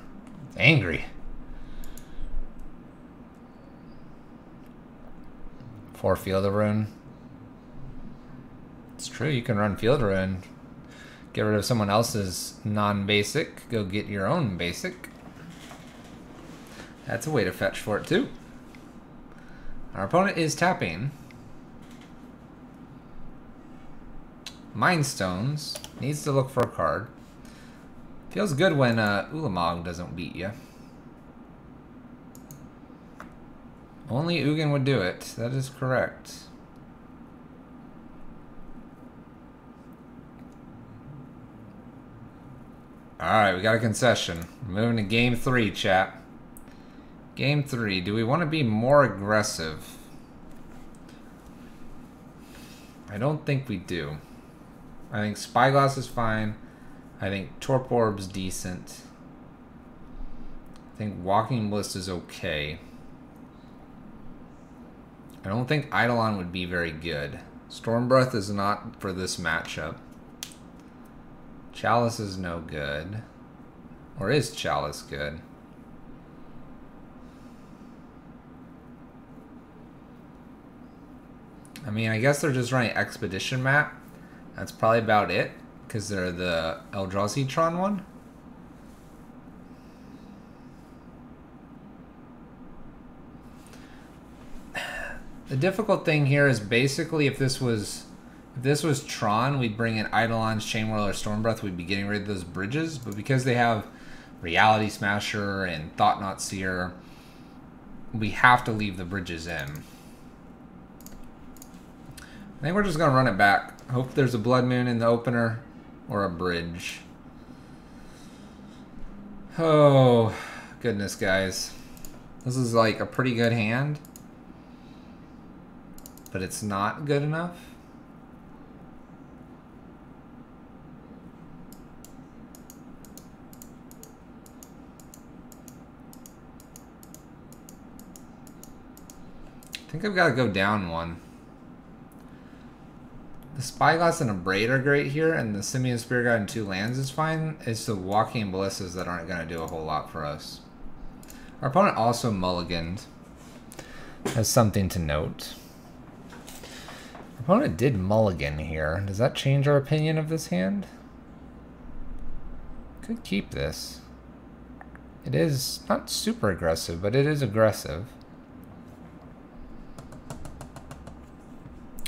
It's angry. 4 Field of Ruin. It's true, you can run Field of Ruin. Get rid of someone else's non-basic. Go get your own basic. That's a way to fetch for it too. Our opponent is tapping. Mind Stones. Needs to look for a card. Feels good when Ulamog doesn't beat you. Only Ugin would do it. That is correct. Alright, we got a concession. We're moving to game 3, chat. Game 3. Do we want to be more aggressive? I don't think we do. I think Spyglass is fine. I think Torp Orb's decent. I think Walking Bliss is okay. I don't think Eidolon would be very good. Stormbreath is not for this matchup. Chalice is no good. Or is Chalice good? I mean, I guess they're just running Expedition map. That's probably about it, because they're the Eldrazi Tron one. The difficult thing here is basically if this was Tron, we'd bring in Eidolon's Chainwhirl or Stormbreath, we'd be getting rid of those bridges, but because they have Reality Smasher and Thought-Knot Seer, we have to leave the bridges in. I think we're just going to run it back. Hope there's a Blood Moon in the opener. or a bridge. Oh, goodness, guys. This is like a pretty good hand, but it's not good enough. I think I've got to go down one. The Spyglass and a Braid are great here, and the Simian Spear Guide and 2 lands is fine. It's the Walking Ballistas that aren't going to do a whole lot for us. Our opponent also mulliganed. Has something to note. Our opponent did mulligan here. Does that change our opinion of this hand? Could keep this. It is not super aggressive, but it is aggressive.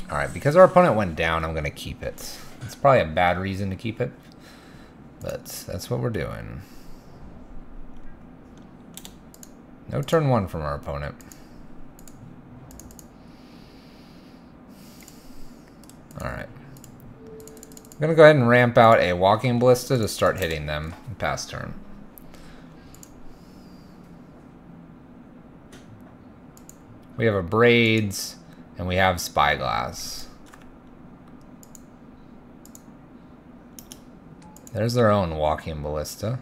Alright, because our opponent went down, I'm going to keep it. It's probably a bad reason to keep it, but that's what we're doing. No turn 1 from our opponent. Alright. I'm going to go ahead and ramp out a Walking Ballista to start hitting them in pass turn. We have a Braids. And we have Spyglass. There's their own Walking Ballista.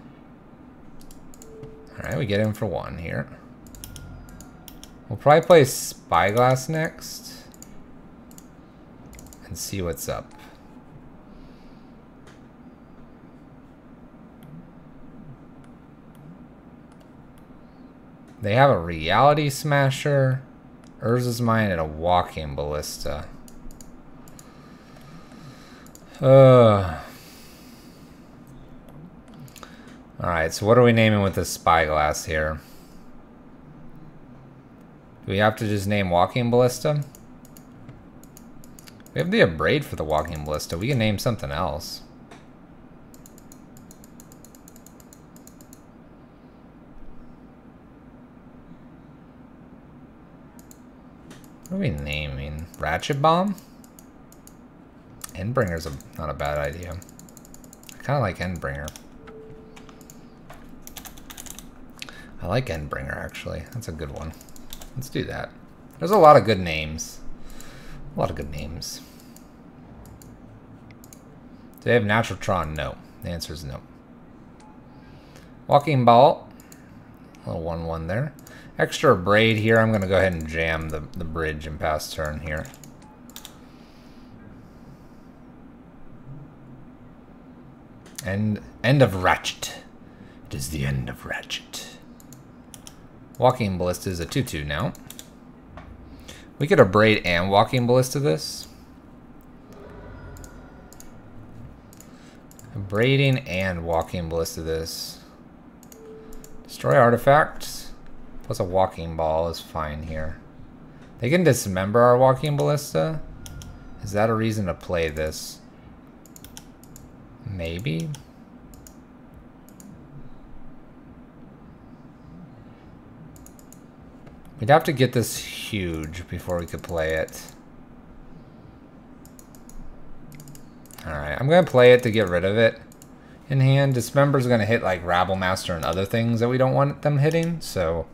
Alright, we get in for 1 here. We'll probably play Spyglass next. And see what's up. They have a Reality Smasher. Urza's Mine and a Walking Ballista. Alright, so what are we naming with this Spyglass here? Do we have to just name Walking Ballista? We have the Abrade for the Walking Ballista. We can name something else. What are we naming? Ratchet Bomb? Endbringer's not a bad idea. I kind of like Endbringer. I like Endbringer, actually. That's a good one. Let's do that. There's a lot of good names. A lot of good names. Do they have Natural Tron? No. The answer is no. Walking Ball. A little 1-1 there. Extra Braid here. I'm going to go ahead and jam the bridge and pass turn here. And end of Ratchet. It is the end of Ratchet. Walking Ballista is a 2-2 now. We could Abrade and Walking Ballista this. Abrading and Walking Ballista this. Destroy artifacts. Plus a Walking Ball is fine here. They can dismember our Walking Ballista. Is that a reason to play this? Maybe. We'd have to get this huge before we could play it. Alright, I'm going to play it to get rid of it in hand. Dismember's going to hit like Rabble Master and other things that we don't want them hitting, so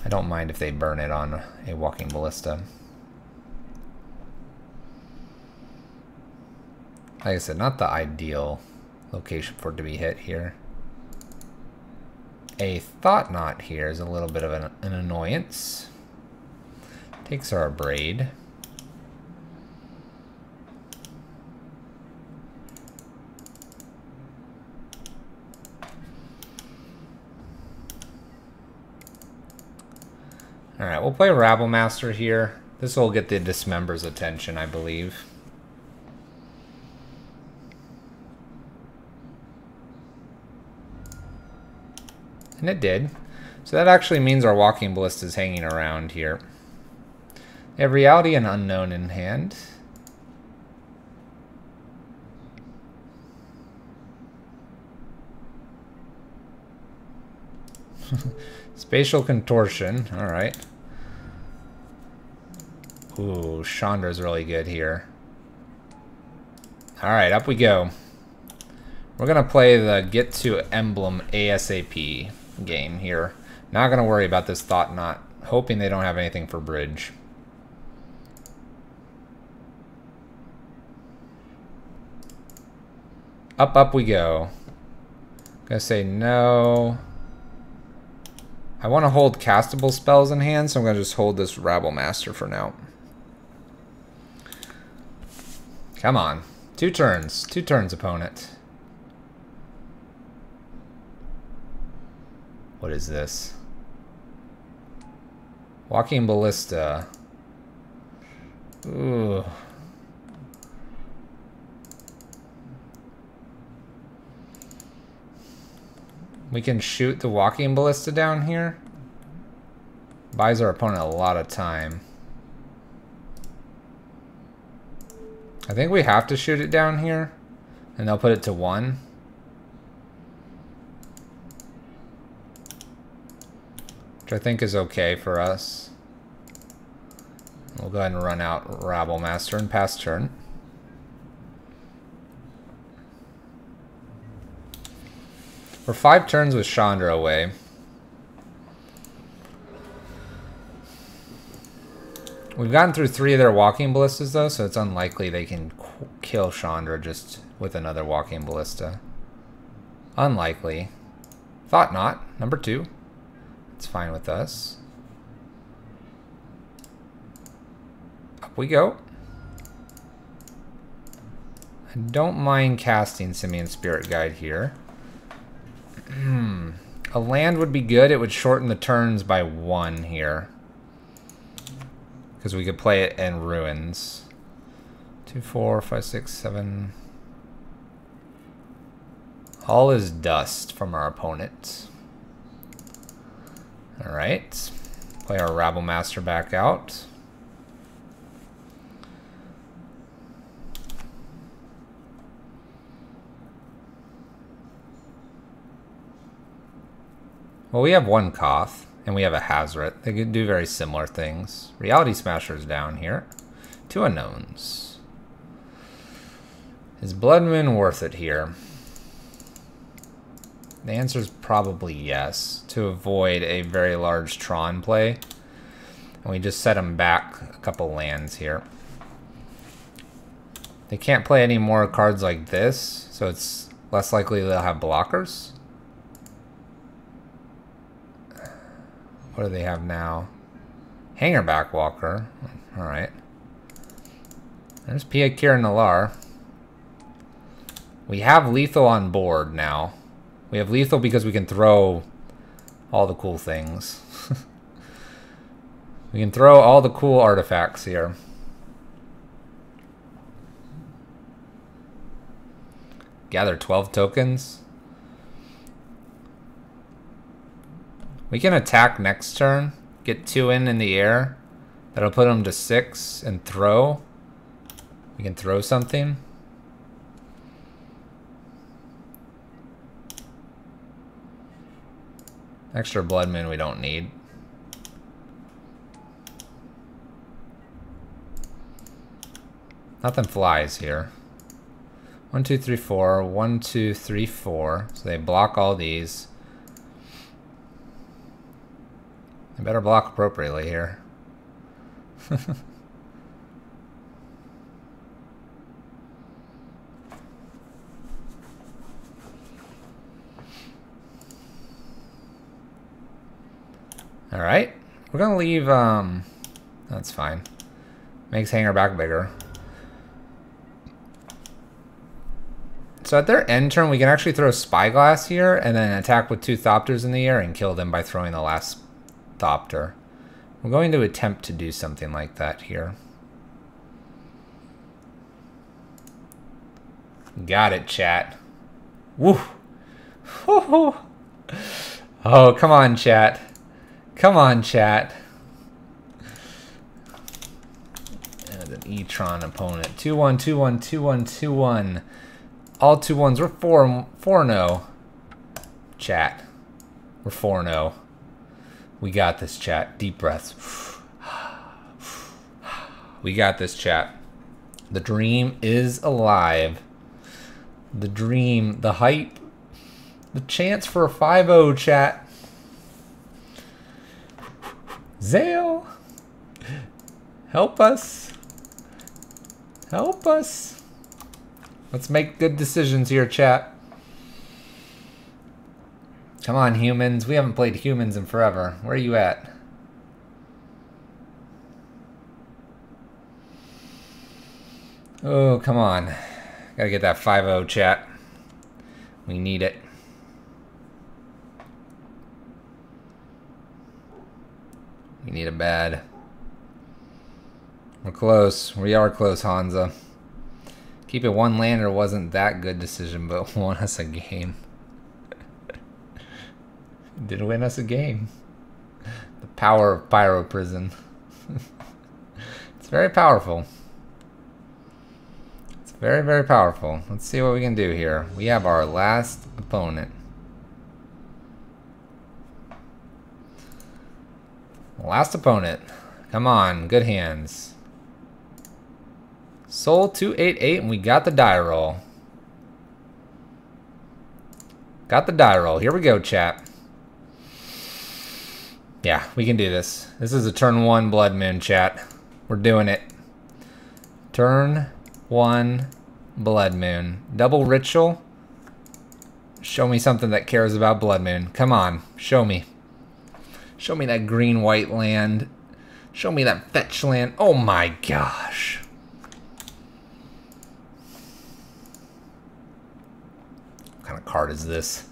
I don't mind if they burn it on a Walking Ballista. Like I said, not the ideal location for it to be hit here. A Thought Knot here is a little bit of an annoyance. Takes our Braid. Alright, we'll play Rabble Master here. This will get the Dismember's attention, I believe. And it did. So that actually means our Walking Ballista is hanging around here. They have Reality and Unknown in hand. Spatial Contortion, alright. Ooh, Chandra's really good here. Alright, up we go. We're going to play the get to emblem ASAP game here. Not going to worry about this Thought Knot. Hoping they don't have anything for bridge. Up, up we go. Gonna say no. I want to hold castable spells in hand, so I'm gonna just hold this Rabble Master for now. Come on. 2 turns. 2 turns, opponent. What is this? Walking Ballista. Ooh. We can shoot the Walking Ballista down here. Buys our opponent a lot of time. I think we have to shoot it down here. And they'll put it to 1. Which I think is okay for us. We'll go ahead and run out Rabble Master and pass turn. We're 5 turns with Chandra away. We've gotten through 3 of their Walking Ballistas though, so it's unlikely they can kill Chandra just with another Walking Ballista. Unlikely. Thought Knot, number 2. It's fine with us. Up we go. I don't mind casting Simian Spirit Guide here. A land would be good. It would shorten the turns by 1 here. Because we could play it in Ruins. 2, 4, 5, 6, 7. All is dust from our opponent. Alright. Play our Rabble Master back out. Well, we have 1 Koth, and we have a Hazoret. They can do very similar things. Reality Smasher's down here. 2 unknowns. Is Blood Moon worth it here? The answer is probably yes, to avoid a very large Tron play. And we just set them back a couple lands here. They can't play any more cards like this, so it's less likely they'll have blockers. What do they have now? Hangerback Walker. Alright. There's Pia Kiran Nalar. We have lethal on board now. We have lethal because we can throw all the cool things. We can throw all the cool artifacts here. Gather 12 tokens. We can attack next turn, get 2 in the air. That'll put them to 6 and throw. We can throw something. Extra Blood Moon we don't need. Nothing flies here. 1, 2, 3, 4. 1, 2, 3, 4. So they block all these. They better block appropriately here. Alright. We're gonna leave, that's fine. Makes Hangerback bigger. So at their end turn, we can actually throw Spyglass here and then attack with 2 Thopters in the air and kill them by throwing the last Thopter. We're going to attempt to do something like that here. Got it, chat. Woo! Woo-hoo. Oh, come on, chat. Come on, chat. And an E-Tron opponent. 2-1, 2-1, 2-1, 2-1. All 2-1s. We're 4-0. Chat. We're 4-0. We got this, chat. Deep breaths. We got this, chat. The dream is alive. The dream, the hype, the chance for a 5-0, chat. Zale, help us. Help us. Let's make good decisions here, chat. Come on, humans. We haven't played humans in forever. Where are you at? Oh, come on. Gotta get that 5-0, chat. We need it. We need it bad. We're close. We are close, Hansa. Keep it one lander wasn't that good decision, but won us a game. Did win us a game. The power of Pyro Prison. It's very powerful. It's very, very powerful. Let's see what we can do here. We have our last opponent. Last opponent. Come on, good hands. Soul 288, and we got the die roll. Got the die roll. Here we go, chat. Yeah, we can do this. This is a turn 1 Blood Moon, chat. We're doing it. Turn 1 Blood Moon. Double Ritual. Show me something that cares about Blood Moon. Come on, show me. Show me that green-white land. Show me that fetch land. Oh my gosh. What kind of card is this?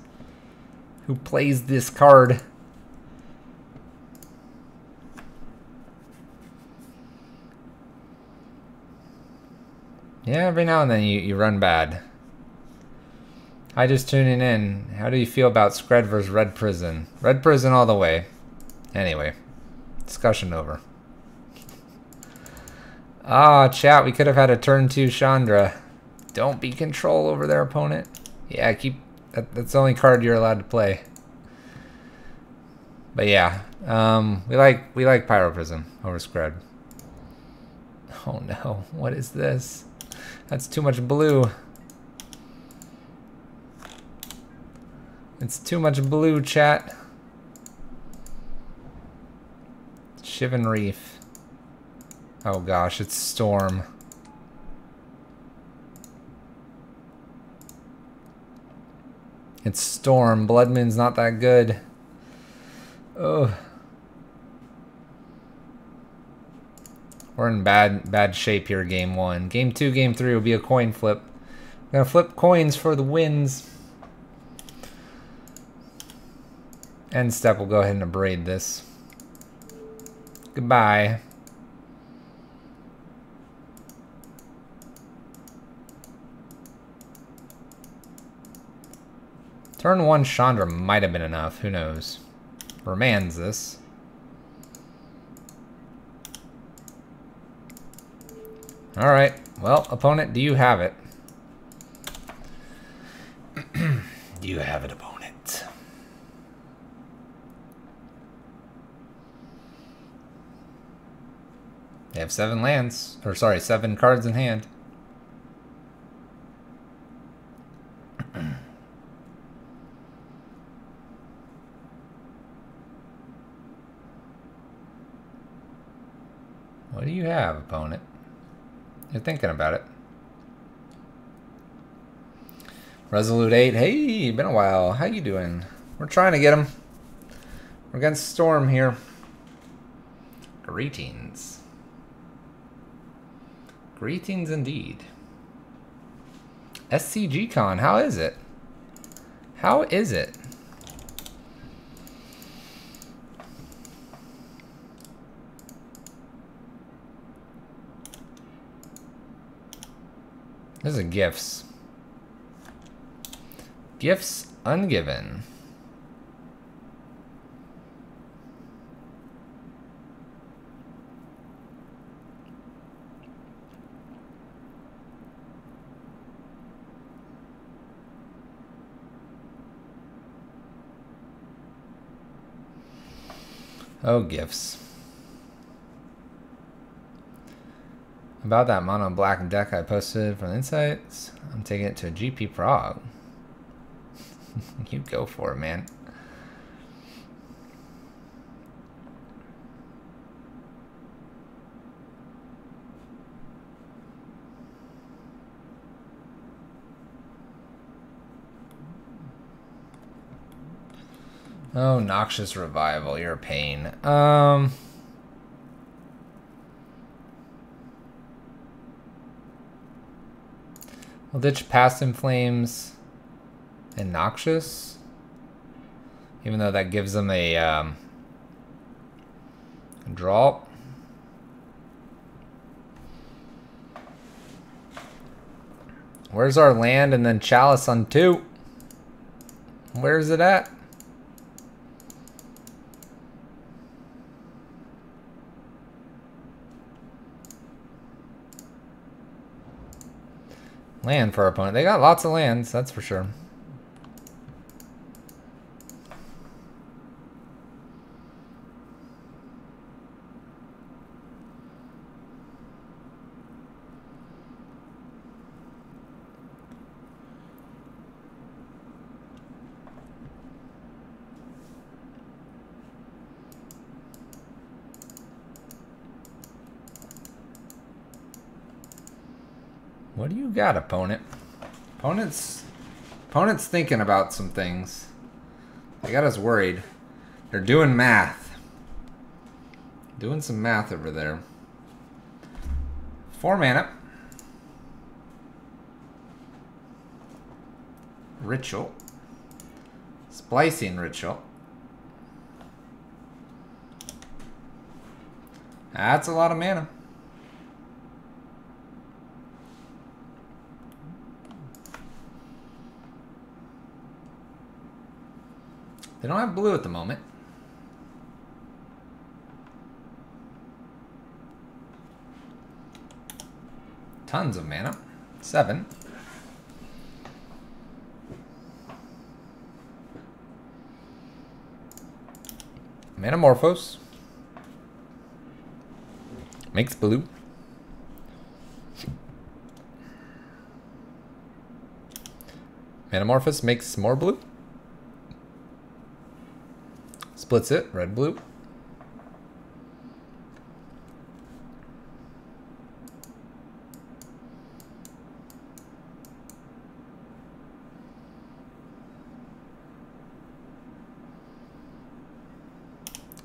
Who plays this card? Yeah, every now and then you run bad. Hi, just tuning in. How do you feel about Scred versus Red Prison? Red Prison all the way. Anyway, discussion over. Ah, chat, we could have had a turn 2 Chandra. Don't be control over their opponent. Yeah, keep that's the only card you're allowed to play. But yeah, we like Pyro Prism over Scred. Oh no, what is this? That's too much blue. It's too much blue, chat. Shivan Reef. Oh gosh, it's Storm. It's Storm. Blood Moon's not that good. Ugh. We're in bad shape here, game 1. Game 2, game 3 will be a coin flip. I'm gonna flip coins for the wins. End step, we'll go ahead and abrade this. Goodbye. Turn 1 Chandra might have been enough. Who knows? Remands this. Alright. Well, opponent, do you have it? Do you have it, opponent? They have 7 lands. Or sorry, 7 cards in hand. What do you have, opponent? You're thinking about it. Resolute 8. Hey, been a while. How you doing? We're trying to get him. We're against Storm here. Greetings. Greetings indeed. SCG Con, how is it? How is it? This is gifts. Gifts ungiven. Oh, gifts. About that mono black deck I posted from Insights, I'm taking it to a GP Prague. You go for it, man. Oh, Noxious Revival, you're a pain. We'll ditch Past in Flames and Noxious, even though that gives them a draw. Where's our land and then Chalice on 2? Where's it at? Land for our opponent. They got lots of lands, that's for sure. What do you got, opponent? Opponent's thinking about some things. They got us worried. They're doing math. Doing some math over there. 4 mana. Ritual. Splicing Ritual. That's a lot of mana. They don't have blue at the moment. Tons of mana. 7. Manamorphose. Makes blue. Manamorphose makes more blue. Splits it, red, blue.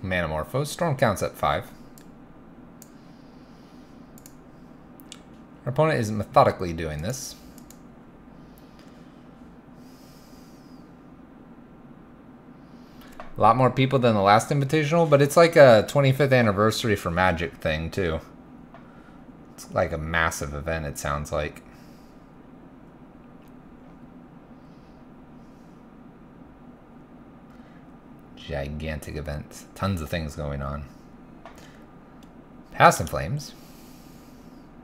Manamorphose. Storm counts at 5. Our opponent is methodically doing this. A lot more people than the last Invitational, but it's like a 25th anniversary for Magic thing, too. It's like a massive event, it sounds like. Gigantic event. Tons of things going on. Past in Flames.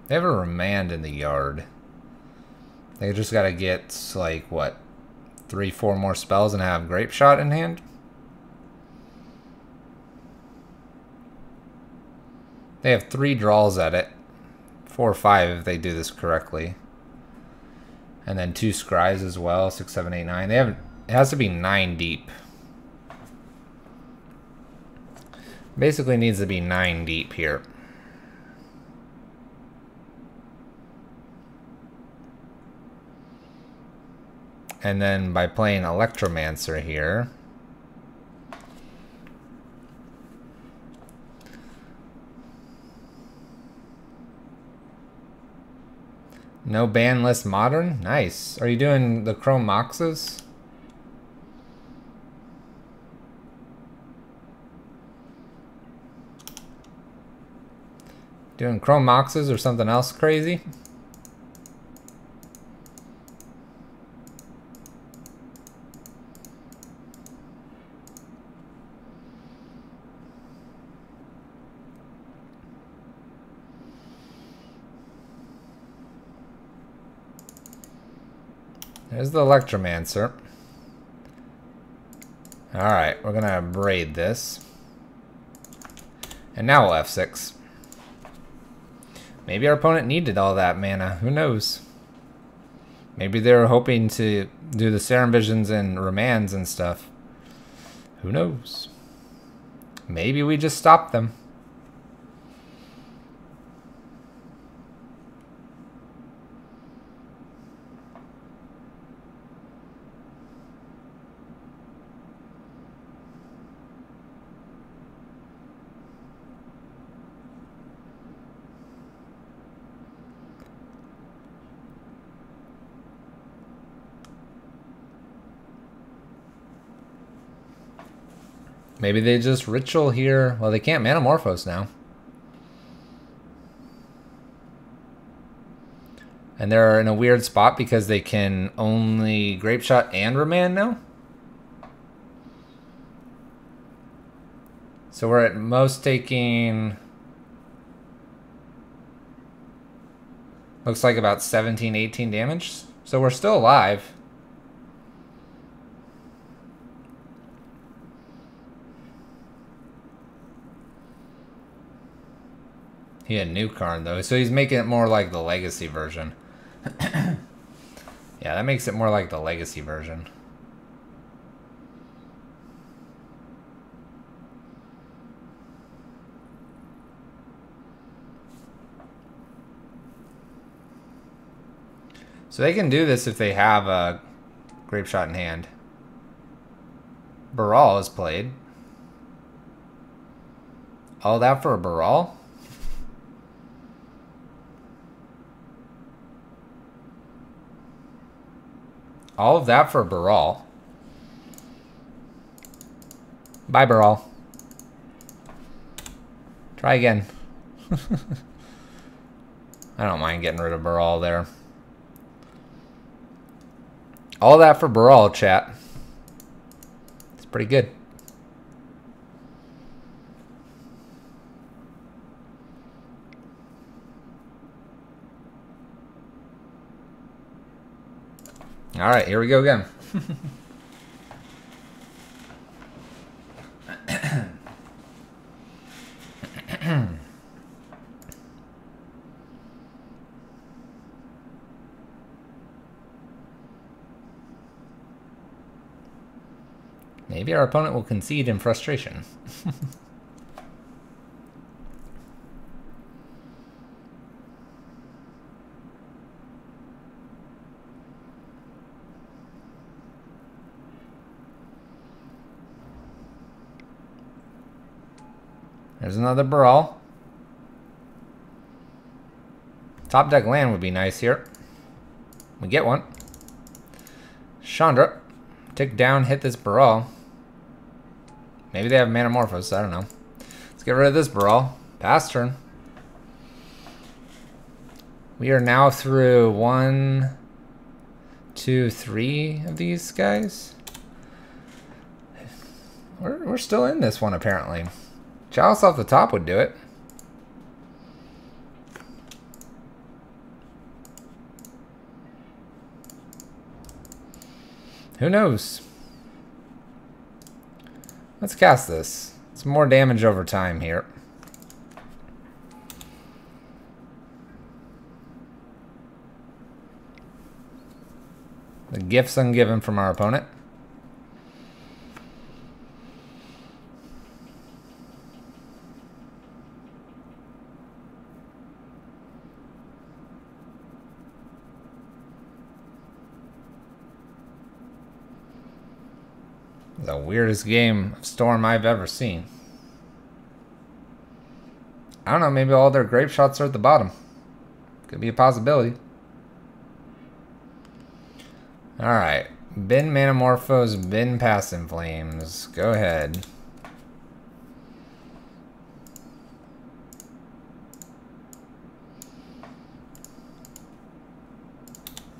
They have a Remand in the yard. They just gotta get, like, what? 3-4 more spells and have Grape Shot in hand? They have 3 draws at it. 4 or 5 if they do this correctly. And then 2 scries as well. 6, 7, 8, 9. They have, it has to be 9 deep. Basically needs to be 9 deep here. And then by playing Electromancer here, no ban list modern? Nice. Are you doing the Chrome Moxes? Doing Chrome Moxes or something else crazy? There's the Electromancer. Alright, we're gonna braid this. And now we'll F6. Maybe our opponent needed all that mana. Who knows? Maybe they were hoping to do the Serum Visions and Remands and stuff. Who knows? Maybe we just stopped them. Maybe they just ritual here. Well, they can't Manamorphose now. And they're in a weird spot because they can only Grape Shot and Remand now. So we're at most taking... looks like about 17, 18 damage. So we're still alive. He had a new card though, so he's making it more like the Legacy version. Yeah, that makes it more like the Legacy version. So they can do this if they have a Grape Shot in hand. Baral is played. All that for a Baral? All of that for Baral. Bye, Baral. Try again. I don't mind getting rid of Baral there. All that for Baral, chat. It's pretty good. All right, here we go again. Maybe our opponent will concede in frustration. There's another Baral. Top deck land would be nice here. We get one. Chandra. Tick down, hit this Baral. Maybe they have Manamorphose, I don't know. Let's get rid of this Baral. Pass turn. We are now through 1, 2, 3 of these guys. We're still in this one apparently. Chalice off the top would do it. Who knows? Let's cast this. It's more damage over time here. The gifts ungiven from our opponent. The weirdest game of Storm I've ever seen. I don't know, maybe all their Grape Shots are at the bottom. Could be a possibility. Alright. Bin Manamorphose, bin Past in Flames. Go ahead.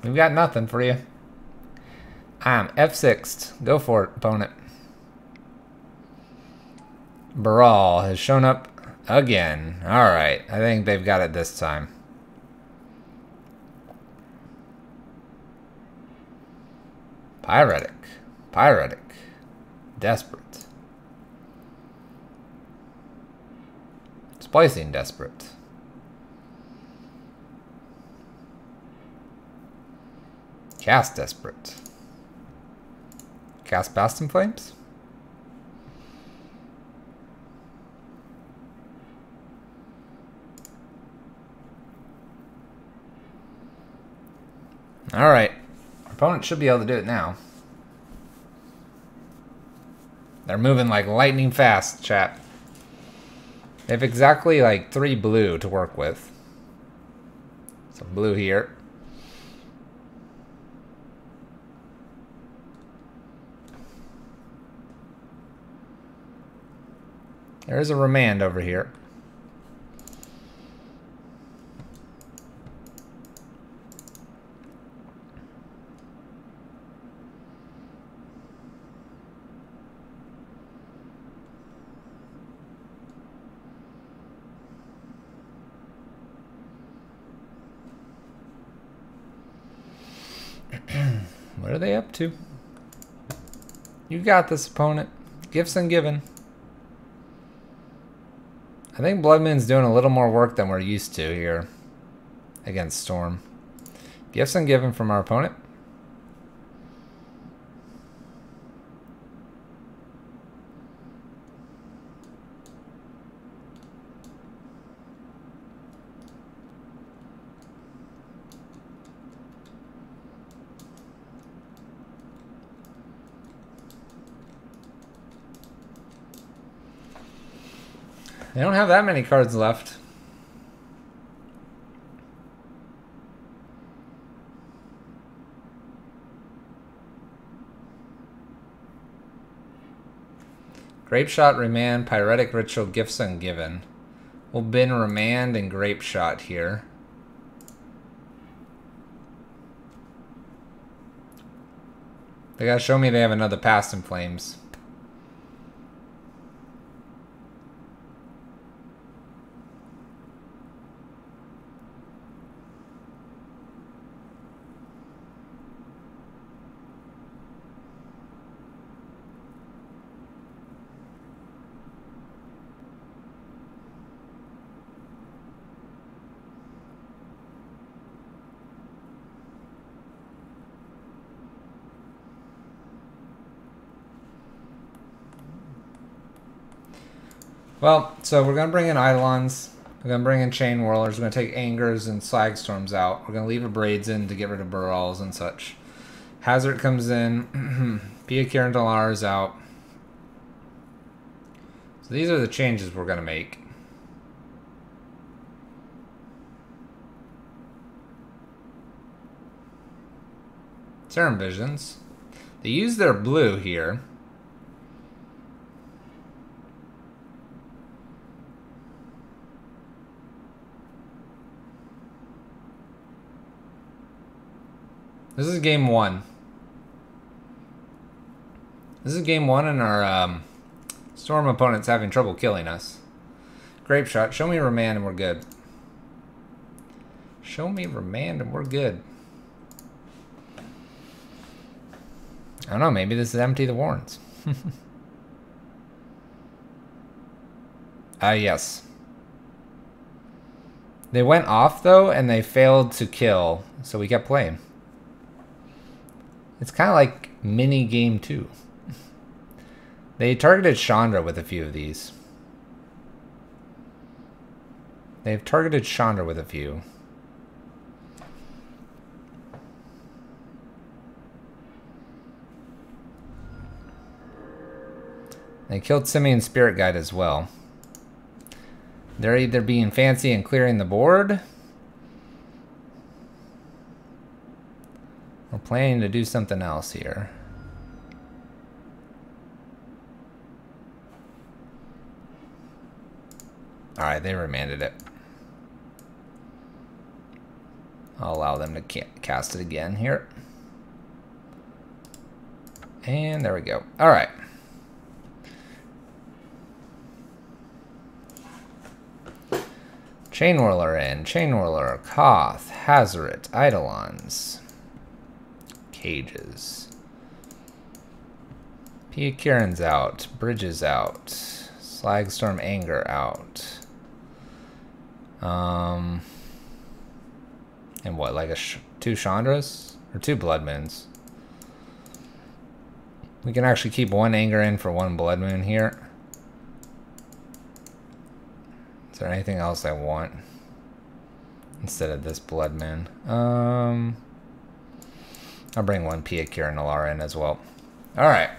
We've got nothing for you. I'm F6'd. Go for it, opponent. Baral has shown up again. Alright, I think they've got it this time. Pyretic. Pyretic. Desperate. Splicing Desperate. Cast Desperate. Cast Bastion Flames? Alright. Our opponent should be able to do it now. They're moving like lightning fast, chat. They have exactly like 3 blue to work with. So blue here. There is a remand over here. What are they up to? You got this, opponent. Gifts and given. I think Bloodmoon's doing a little more work than we're used to here against Storm. Gifts and given from our opponent. They don't have that many cards left. Grape Shot, Remand, Pyretic Ritual, Gifts Ungiven. We'll bin Remand and Grape Shot here. They gotta show me they have another Past in Flames. Well, so we're going to bring in Eidolons. We're going to bring in Chain Whirlers. We're going to take Angers and Slagstorms out. We're going to leave Abrades in to get rid of Burals and such. Hazard comes in. Pia Kirandalar is out. So these are the changes we're going to make. Serum Visions. They use their blue here. This is game 1. This is game 1 and our Storm opponent's having trouble killing us. Grape Shot. Show me Remand and we're good. Show me Remand and we're good. I don't know, maybe this is Empty the Warrens. Yes. They went off though and they failed to kill, so we kept playing. It's kind of like mini game 2. They targeted Chandra with a few of these. They've targeted Chandra with a few. They killed Simian Spirit Guide as well. They're either being fancy and clearing the board, we're planning to do something else here. Alright, they remanded it. I'll allow them to cast it again here. And there we go. Alright. Chain Whirler in. Chain Whirler, Koth, Hazoret, Eidolons. Cages. Pia Kiran's out. Bridges out. Slagstorm Anger out. And what, like 2 Chandras Or 2 Blood Moons. We can actually keep 1 Anger in for 1 Blood Moon here. Is there anything else I want instead of this Blood Moon? I'll bring 1 Pia Kira Nalara in as well. Alright.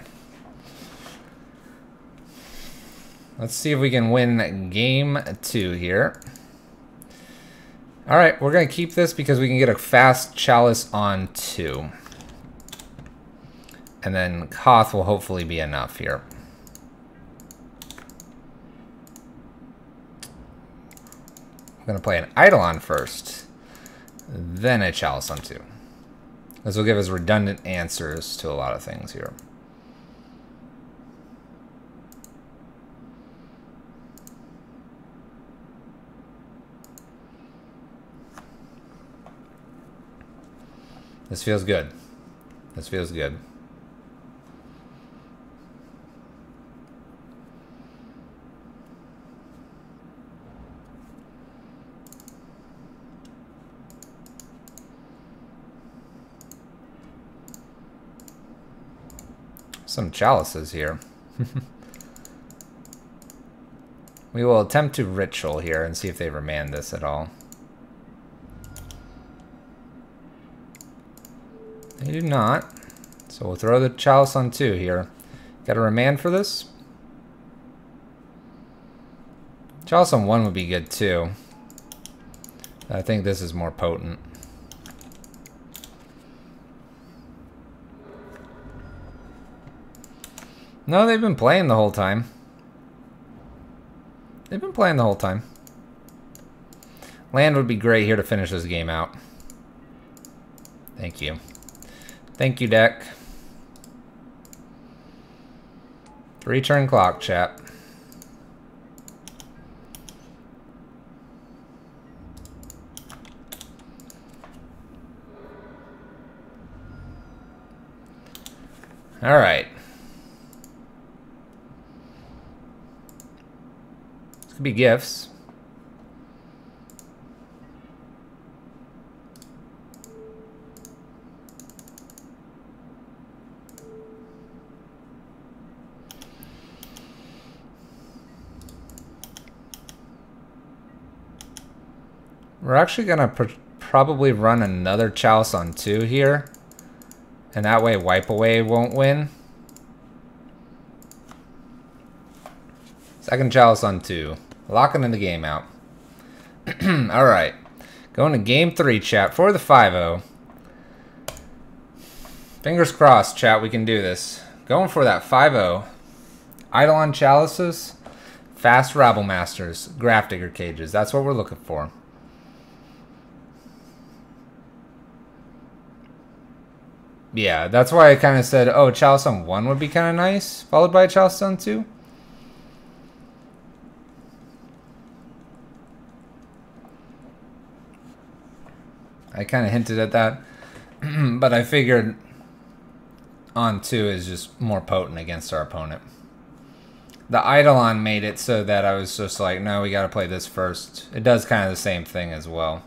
Let's see if we can win game 2 here. Alright, we're going to keep this because we can get a fast Chalice on 2. And then Koth will hopefully be enough here. I'm going to play an Eidolon first, then a Chalice on 2. This will give us redundant answers to a lot of things here. This feels good. This feels good. Some chalices here. We will attempt to ritual here and see if they remand this at all. They do not. So we'll throw the chalice on 2 here. Got a remand for this? Chalice on 1 would be good too. I think this is more potent. No, they've been playing the whole time. They've been playing the whole time. Land would be great here to finish this game out. Thank you. Thank you, deck. 3-turn clock, chat. All right. This could be gifts. We're actually going to probably run another Chalice on 2 here. And that way Wipe Away won't win. Second Chalice on 2. Locking in the game out. Alright. Going to game 3, chat, for the 5-0. Fingers crossed, chat, we can do this. Going for that 5-0. Eidolon Chalices. Fast Rabble Masters. Grafdigger Cages. That's what we're looking for. Yeah, that's why I kind of said, oh, Chalice on 1 would be kind of nice, followed by a Chalice on 2. I kind of hinted at that, but I figured on 2 is just more potent against our opponent. The Eidolon made it so that I was just like, no, we got to play this first. It does kind of the same thing as well.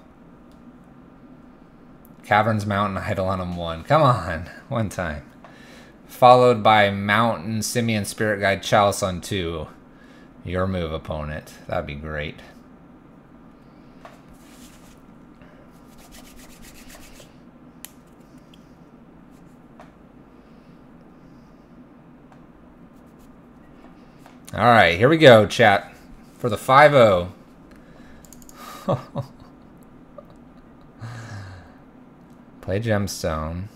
Caverns Mountain, Eidolon on 1. Come on, one time. Followed by Mountain, Simian Spirit Guide, Chalice on 2. Your move, opponent. That'd be great. Alright, here we go, chat. For the 5-0. Play Gemstone.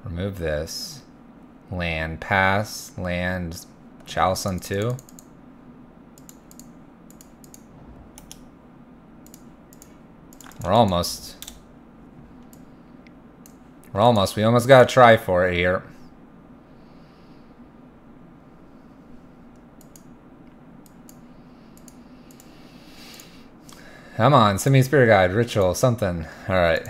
Remove this. Land, pass, land, Chalice on 2. We're almost. We almost got to try for it here. Come on, send me a Spirit Guide, Ritual, something. Alright.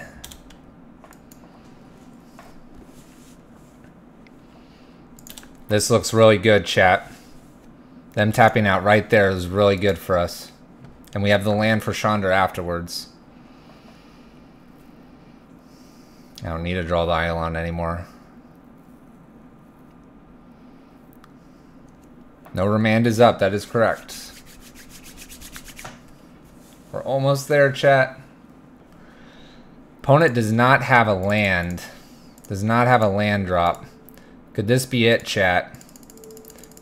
This looks really good, chat. Them tapping out right there is really good for us. And we have the land for Chandra afterwards. I don't need to draw the Eidolon anymore. No remand is up, that is correct. We're almost there, chat. Opponent does not have a land. Does not have a land drop. Could this be it, chat?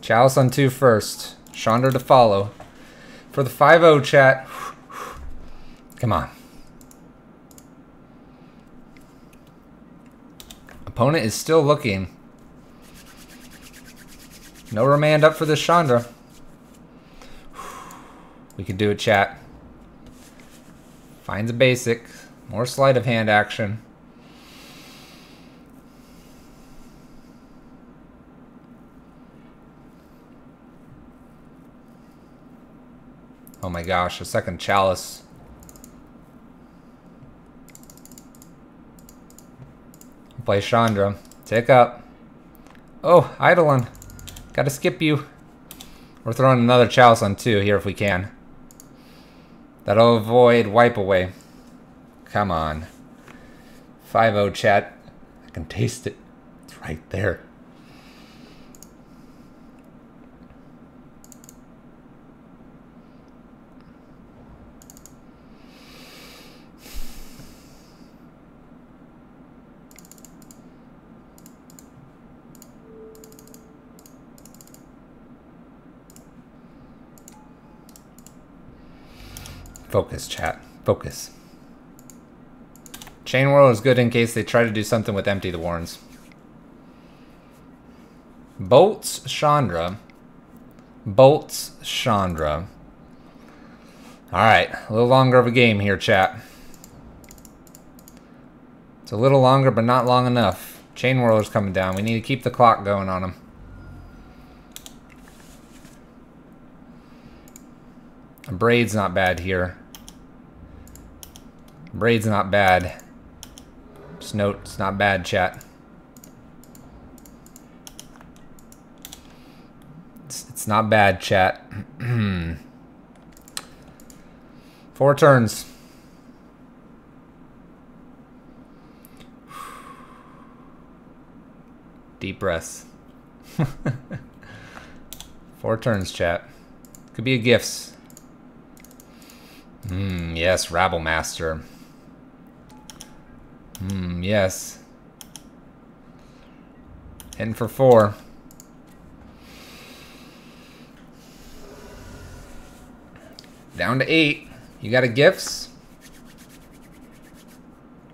Chalice on 2 first. Chandra to follow. For the 5-0, chat. Come on. Opponent is still looking. No remand up for this Chandra. We can do it, chat. Finds a basic. More sleight of hand action. Oh my gosh, a second Chalice. Play Chandra. Tick up. Oh, Eidolon. Gotta skip you. We're throwing another Chalice on 2 here if we can. That'll avoid wipe away. Come on. 5-0 chat. I can taste it. It's right there. Focus, chat. Focus. Chain Whirl is good in case they try to do something with Empty the Warrens. Bolts Chandra. Bolts Chandra. Alright, a little longer of a game here, chat. It's a little longer, but not long enough. Chain Whirler's coming down. We need to keep the clock going on him. A Braid's not bad here. Braid's not bad. Just note, it's not bad, chat. It's not bad, chat. 4 turns. Deep breaths. 4 turns, chat. Could be a gifts. Yes, Rabble Master. Yes. Hitting for 4. Down to 8. You got a gifts.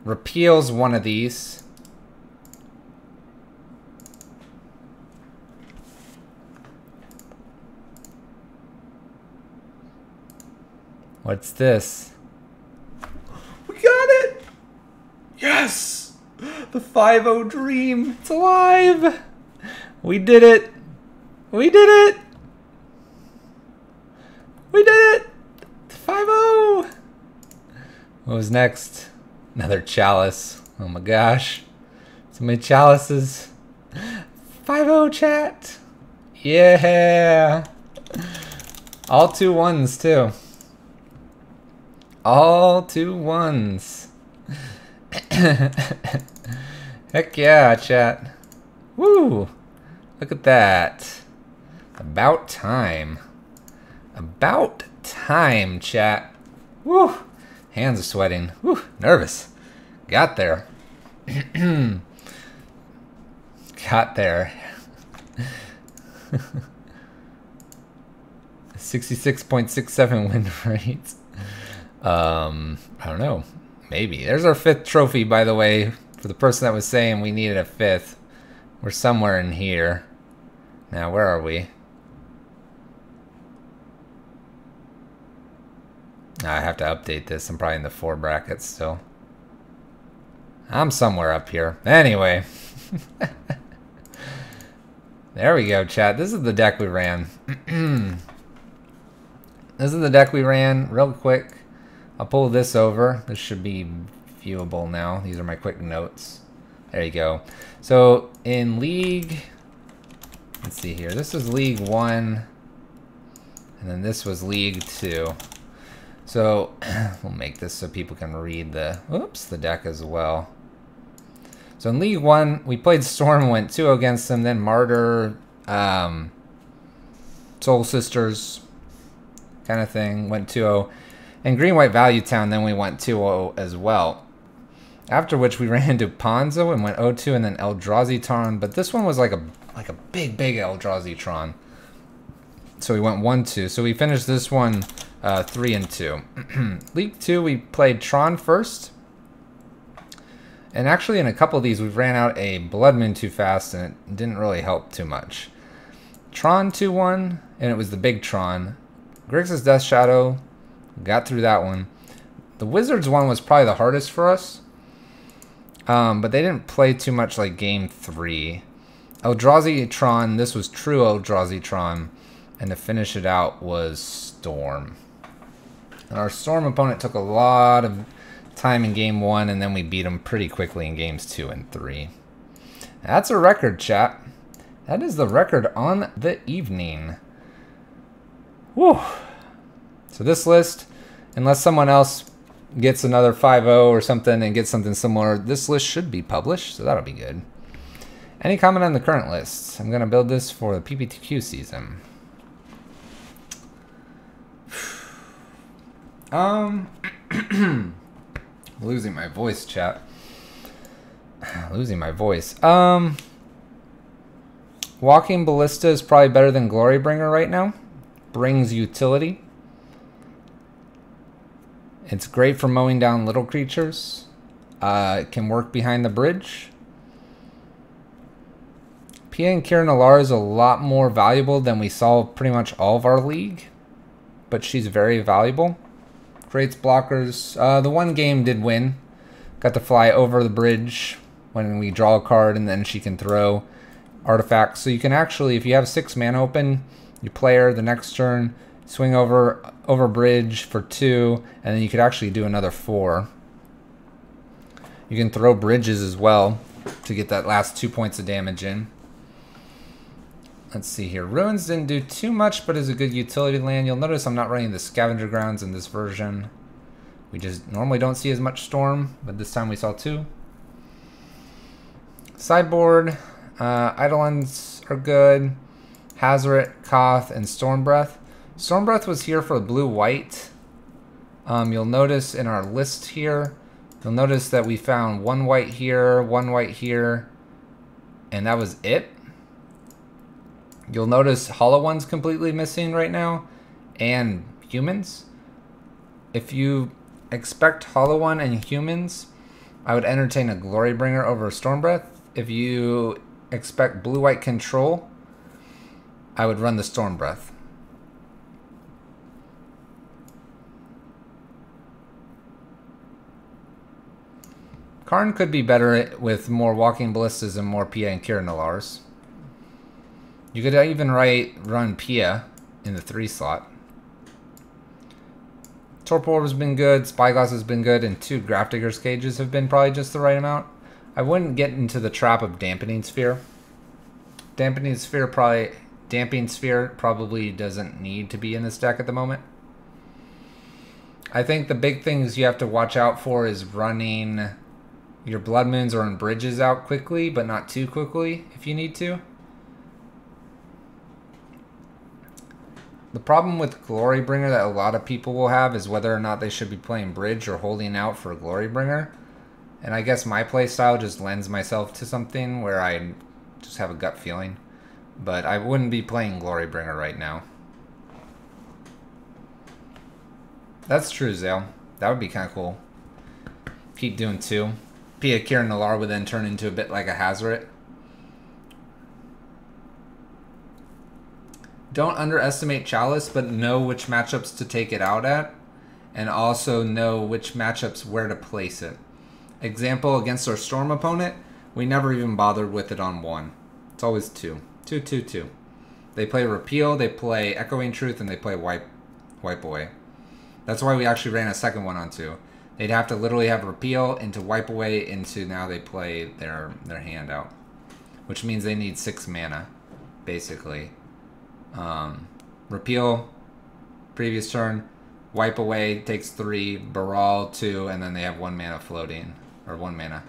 Repeals one of these. What's this? We got it! Yes! The 5-0 dream. It's alive! We did it! We did it! We did it! 5-0! What was next? Another Chalice. Oh my gosh. So many Chalices. 5-0 chat. Yeah! All 2 1s too. All 2 1s. Heck yeah, chat. Woo! Look at that. About time. About time, chat. Woo! Hands are sweating. Woo! Nervous. Got there. Got there. 66.67 win rates. I don't know. Maybe. There's our 5th trophy, by the way. For the person that was saying we needed a 5th. We're somewhere in here. Now, where are we? I have to update this. I'm probably in the 4 brackets still. I'm somewhere up here. Anyway. There we go, chat. This is the deck we ran. This is the deck we ran. Real quick. I'll pull this over. This should be viewable now. These are my quick notes. There you go. So in League, let's see here. This is League 1, and then this was League 2. So we'll make this so people can read the deck as well. So in League 1, we played Storm, went 2-0 against them, then Martyr, Soul Sisters kind of thing, went 2-0. And Green-White Value Town, then we went 2-0 as well. After which we ran into Ponza and went 0-2, and then Eldrazi Tron. But this one was like a big Eldrazi Tron. So we went 1-2. So we finished this one 3-2. League 2, we played Tron first. And actually in a couple of these, we ran out a Blood Moon too fast, and it didn't really help too much. Tron 2-1, and it was the big Tron. Crixus Death Shadow, got through that one. The Wizards one was probably the hardest for us. But they didn't play too much like game 3. Eldrazi Tron, this was true Eldrazi Tron, and to finish it out was Storm. And our Storm opponent took a lot of time in game 1, and then we beat them pretty quickly in games 2 and 3. That's a record, chat. That is the record on the evening. Whew. So this list, unless someone else gets another 5-0 or something and gets something similar, this list should be published, so that'll be good. Any comment on the current list? I'm going to build this for the PPTQ season. Losing my voice, chat. Losing my voice. Walking Ballista is probably better than Glorybringer right now. Brings utility. It's great for mowing down little creatures. It can work behind the bridge. Pia and Kira Nalaar is a lot more valuable than we saw pretty much all of our league. But she's very valuable. Creates blockers. The one game did win. Got to fly over the bridge when we draw a card, and then she can throw artifacts. So you can actually, if you have 6 mana open, you play her the next turn, swing over bridge for 2, and then you could actually do another 4. You can throw bridges as well to get that last 2 points of damage in. Let's see here. Ruins didn't do too much, but is a good utility land. You'll notice I'm not running the Scavenger Grounds in this version. We just normally don't see as much Storm, but this time we saw 2. Sideboard, Eidolons are good. Hazoret, Koth, and Stormbreath. Stormbreath was here for blue-white. You'll notice in our list here, you'll notice that we found 1 white here, 1 white here, and that was it. You'll notice Hollow One's completely missing right now, and Humans. If you expect Hollow One and Humans, I would entertain a Glorybringer over Stormbreath. If you expect blue-white control, I would run the Stormbreath. Karn could be better with more Walking Ballistas and more Pia and Kira Nalaars. You could even run Pia in the 3 slot. Torpor has been good, Spyglass has been good, and 2 Grafdigger's Cages have been probably just the right amount. I wouldn't get into the trap of Dampening Sphere. Dampening Sphere probably doesn't need to be in this deck at the moment. I think the big things you have to watch out for is running your Blood Moons or in Bridges out quickly, but not too quickly if you need to. The problem with Glorybringer that a lot of people will have is whether or not they should be playing Bridge or holding out for Glorybringer. And I guess my playstyle just lends myself to something where I just have a gut feeling. But I wouldn't be playing Glorybringer right now. That's true, Zale. That would be kind of cool. Keep doing 2. Pia, Kira Nalaar would then turn into a bit like a Hazoret. Don't underestimate Chalice, but know which matchups to take it out at, and also know which matchups where to place it. Example, against our Storm opponent, we never even bothered with it on 1. It's always 2. 2, 2, 2. They play Repeal, they play Echoing Truth, and they play Wipe Away. That's why we actually ran a second one on 2. They'd have to literally have Repeal into Wipe Away into now they play their hand out. Which means they need 6 mana, basically. Repeal, previous turn, Wipe Away takes 3, Baral 2, and then they have 1 mana floating, or 1 mana.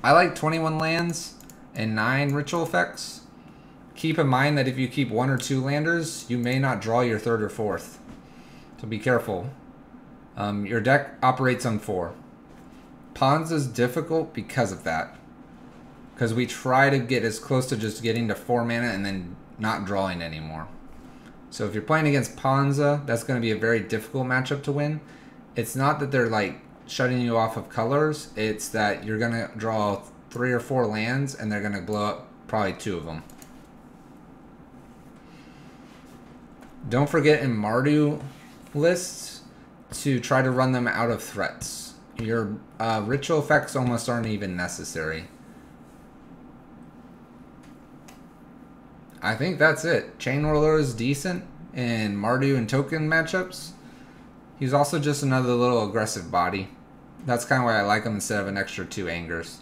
I like 21 lands and 9 ritual effects. Keep in mind that if you keep 1 or 2 landers, you may not draw your 3rd or 4th. So be careful. Your deck operates on 4. Ponza is difficult because of that. Because we try to get as close to just getting to 4 mana and then not drawing anymore. So if you're playing against Ponza, that's going to be a very difficult matchup to win. It's not that they're like shutting you off of colors. It's that you're going to draw 3 or 4 lands and they're going to blow up probably 2 of them. Don't forget in Mardu lists to try to run them out of threats. Your ritual effects almost aren't even necessary. I think that's it. Chain Whirler is decent in Mardu and token matchups. He's also just another little aggressive body. That's kind of why I like him instead of an extra 2 angers.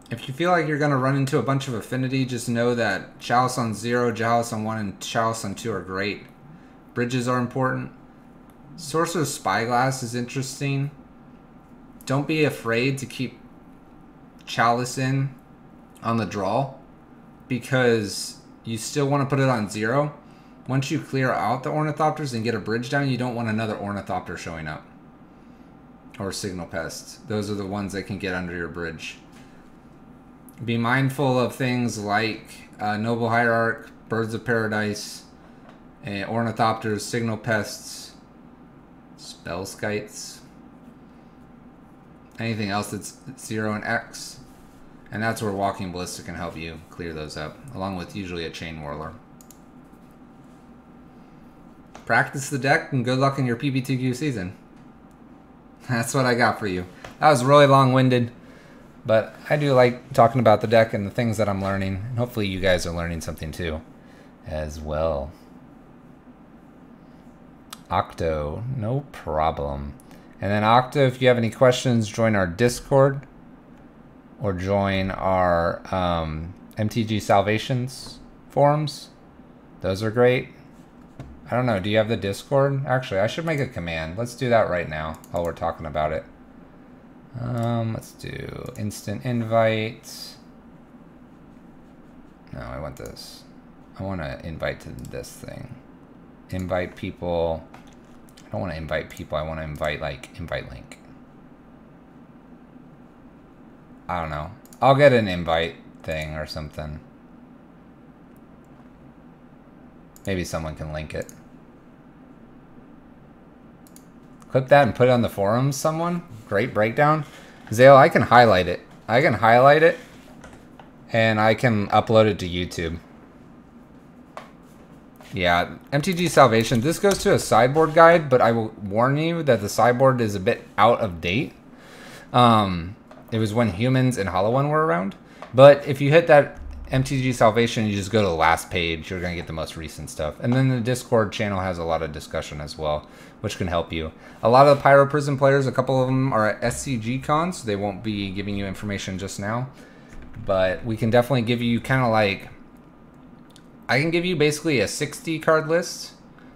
If you feel like you're going to run into a bunch of affinity, just know that Chalice on 0, Chalice on 1, and Chalice on 2 are great. Bridges are important. Sorcerer's Spyglass is interesting. Don't be afraid to keep Chalice in on the draw, because you still want to put it on 0. Once you clear out the Ornithopters and get a bridge down, you don't want another Ornithopter showing up. Or Signal Pests. Those are the ones that can get under your bridge. Be mindful of things like Noble Hierarch, Birds of Paradise, Ornithopters, Signal Pests, Spellskites, anything else that's 0 and X. And that's where Walking Ballista can help you clear those up, along with usually a Chain Whirler. Practice the deck and good luck in your PPTQ season. That's what I got for you. That was really long-winded, but I do like talking about the deck and the things that I'm learning, and hopefully you guys are learning something too as well. Octo, no problem. And then Octo, if you have any questions, join our Discord or join our MTG Salvations forums. Those are great. I don't know, do you have the Discord? Actually, I should make a command. Let's do that right now while we're talking about it. Let's do instant invite. No, I want this. I want to invite to this thing. Invite people. I don't want to invite people. I want to invite, like, invite link. I don't know. I'll get an invite thing or something. Maybe someone can link it. Clip that and put it on the forums, someone. Great breakdown. Zale, I can highlight it. I can highlight it and I can upload it to YouTube. Yeah, MTG Salvation. This goes to a sideboard guide, but I will warn you that the sideboard is a bit out of date. It was when Humans and Hollow One were around. But if you hit that MTG Salvation, you just go to the last page. You're going to get the most recent stuff. And then the Discord channel has a lot of discussion as well, which can help you. A lot of the Pyro Prison players, a couple of them are at SCG cons, so they won't be giving you information just now. But we can definitely give you kind of like... I can give you basically a 60 card list.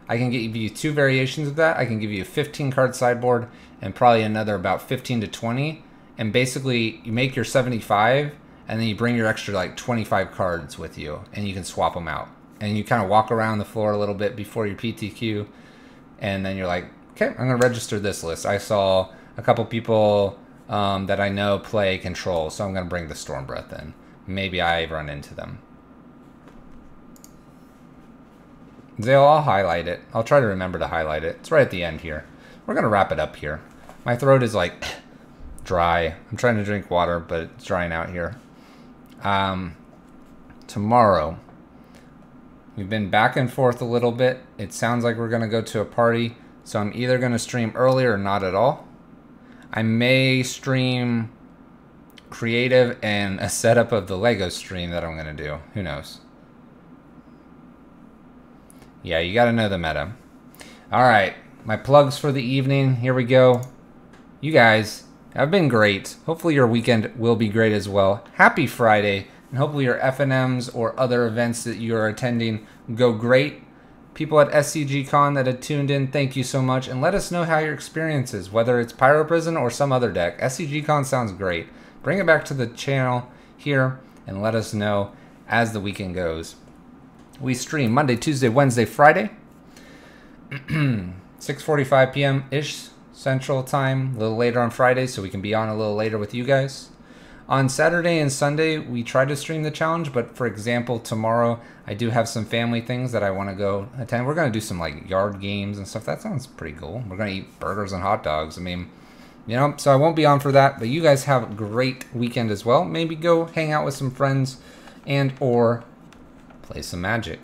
I can give you 2 variations of that. I can give you a 15 card sideboard and probably another about 15 to 20. And basically you make your 75 and then you bring your extra like 25 cards with you and you can swap them out. And you kind of walk around the floor a little bit before your PTQ. And then you're like, okay, I'm going to register this list. I saw a couple people that I know play Control, so I'm going to bring the Storm Breath in. Maybe I run into them. Zale, I'll highlight it. I'll try to remember to highlight it. It's right at the end here. We're going to wrap it up here. My throat is like dry. I'm trying to drink water, but it's drying out here. Tomorrow, we've been back and forth a little bit. It sounds like we're going to go to a party, so I'm either going to stream early or not at all. I may stream creative and a setup of the Lego stream that I'm going to do. Who knows? Yeah, you got to know the meta. All right, my plugs for the evening. Here we go. You guys have been great. Hopefully your weekend will be great as well. Happy Friday, and hopefully your FNMs or other events that you are attending go great. People at SCG Con that had tuned in, thank you so much, and let us know how your experience is, whether it's Pyro Prison or some other deck. SCG Con sounds great. bring it back to the channel here and let us know as the weekend goes. We stream Monday, Tuesday, Wednesday, Friday, 6:45 p.m.-ish Central Time, a little later on Friday, so we can be on a little later with you guys. On Saturday and Sunday, we try to stream the challenge, but for example, tomorrow, I do have some family things that I want to go attend. We're going to do some like yard games and stuff. That sounds pretty cool. We're going to eat burgers and hot dogs. I mean, you know, so I won't be on for that, but you guys have a great weekend as well. Maybe go hang out with some friends and or play some Magic.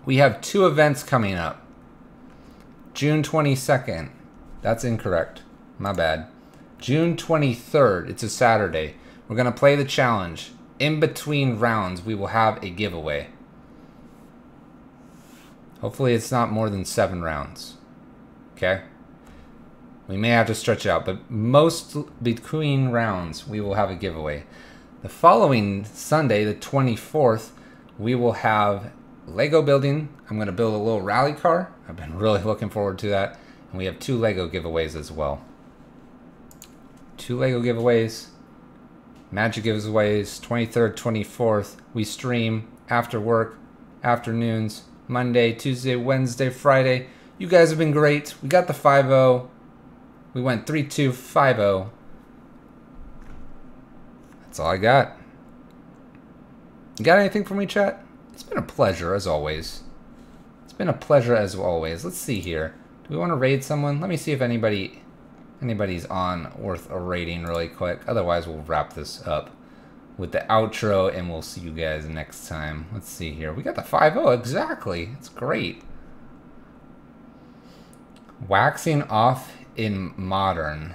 We have 2 events coming up. June 22nd. That's incorrect. My bad. June 23rd. It's a Saturday. We're going to play the challenge. In between rounds, we will have a giveaway. Hopefully it's not more than 7 rounds. Okay? We may have to stretch it out, but most between rounds, we will have a giveaway. The following Sunday, the 24th, we will have Lego building. I'm going to build a little rally car. I've been really looking forward to that. And we have 2 Lego giveaways as well. 2 Lego giveaways. Magic giveaways. 23rd, 24th. We stream after work, afternoons, Monday, Tuesday, Wednesday, Friday. You guys have been great. We got the 5-0. We went 3-2, 5-0. That's all I got. You got anything for me, chat? It's been a pleasure, as always. It's been a pleasure, as always. Let's see here. Do we want to raid someone? Let me see if anybody's on worth a raiding really quick. Otherwise, we'll wrap this up with the outro, and we'll see you guys next time. Let's see here. We got the 5-0, exactly. It's great. Waxing off in Modern.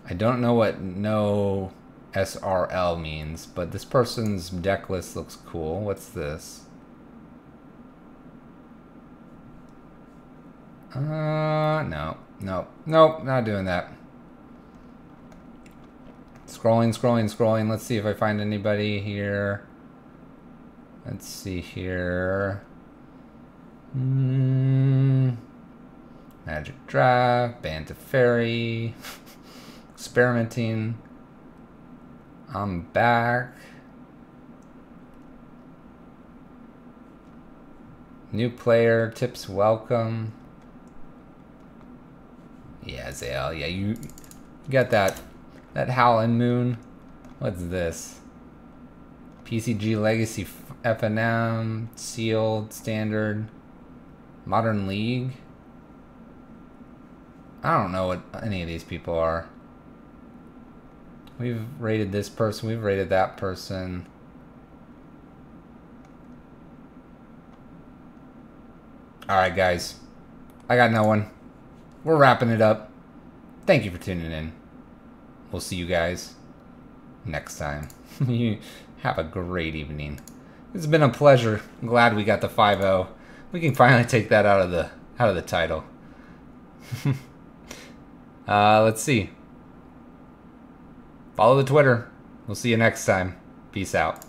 I don't know what no SRL means, but this person's deck list looks cool. What's this? No, not doing that. Scrolling. Let's see if I find anybody here. Let's see here. Magic Draft, Band of Fairy, experimenting. I'm back. New player, tips welcome. Yeah, Zale, yeah, you got that Howlin' Moon. What's this? PCG Legacy FNM, Sealed, Standard, Modern League. I don't know what any of these people are. We've rated this person. We've rated that person. Alright, guys. I got no one. We're wrapping it up. Thank you for tuning in. We'll see you guys next time. You have a great evening. It's been a pleasure. I'm glad we got the 5-0. We can finally take that out of the title. Let's see. Follow the Twitter. We'll see you next time. Peace out.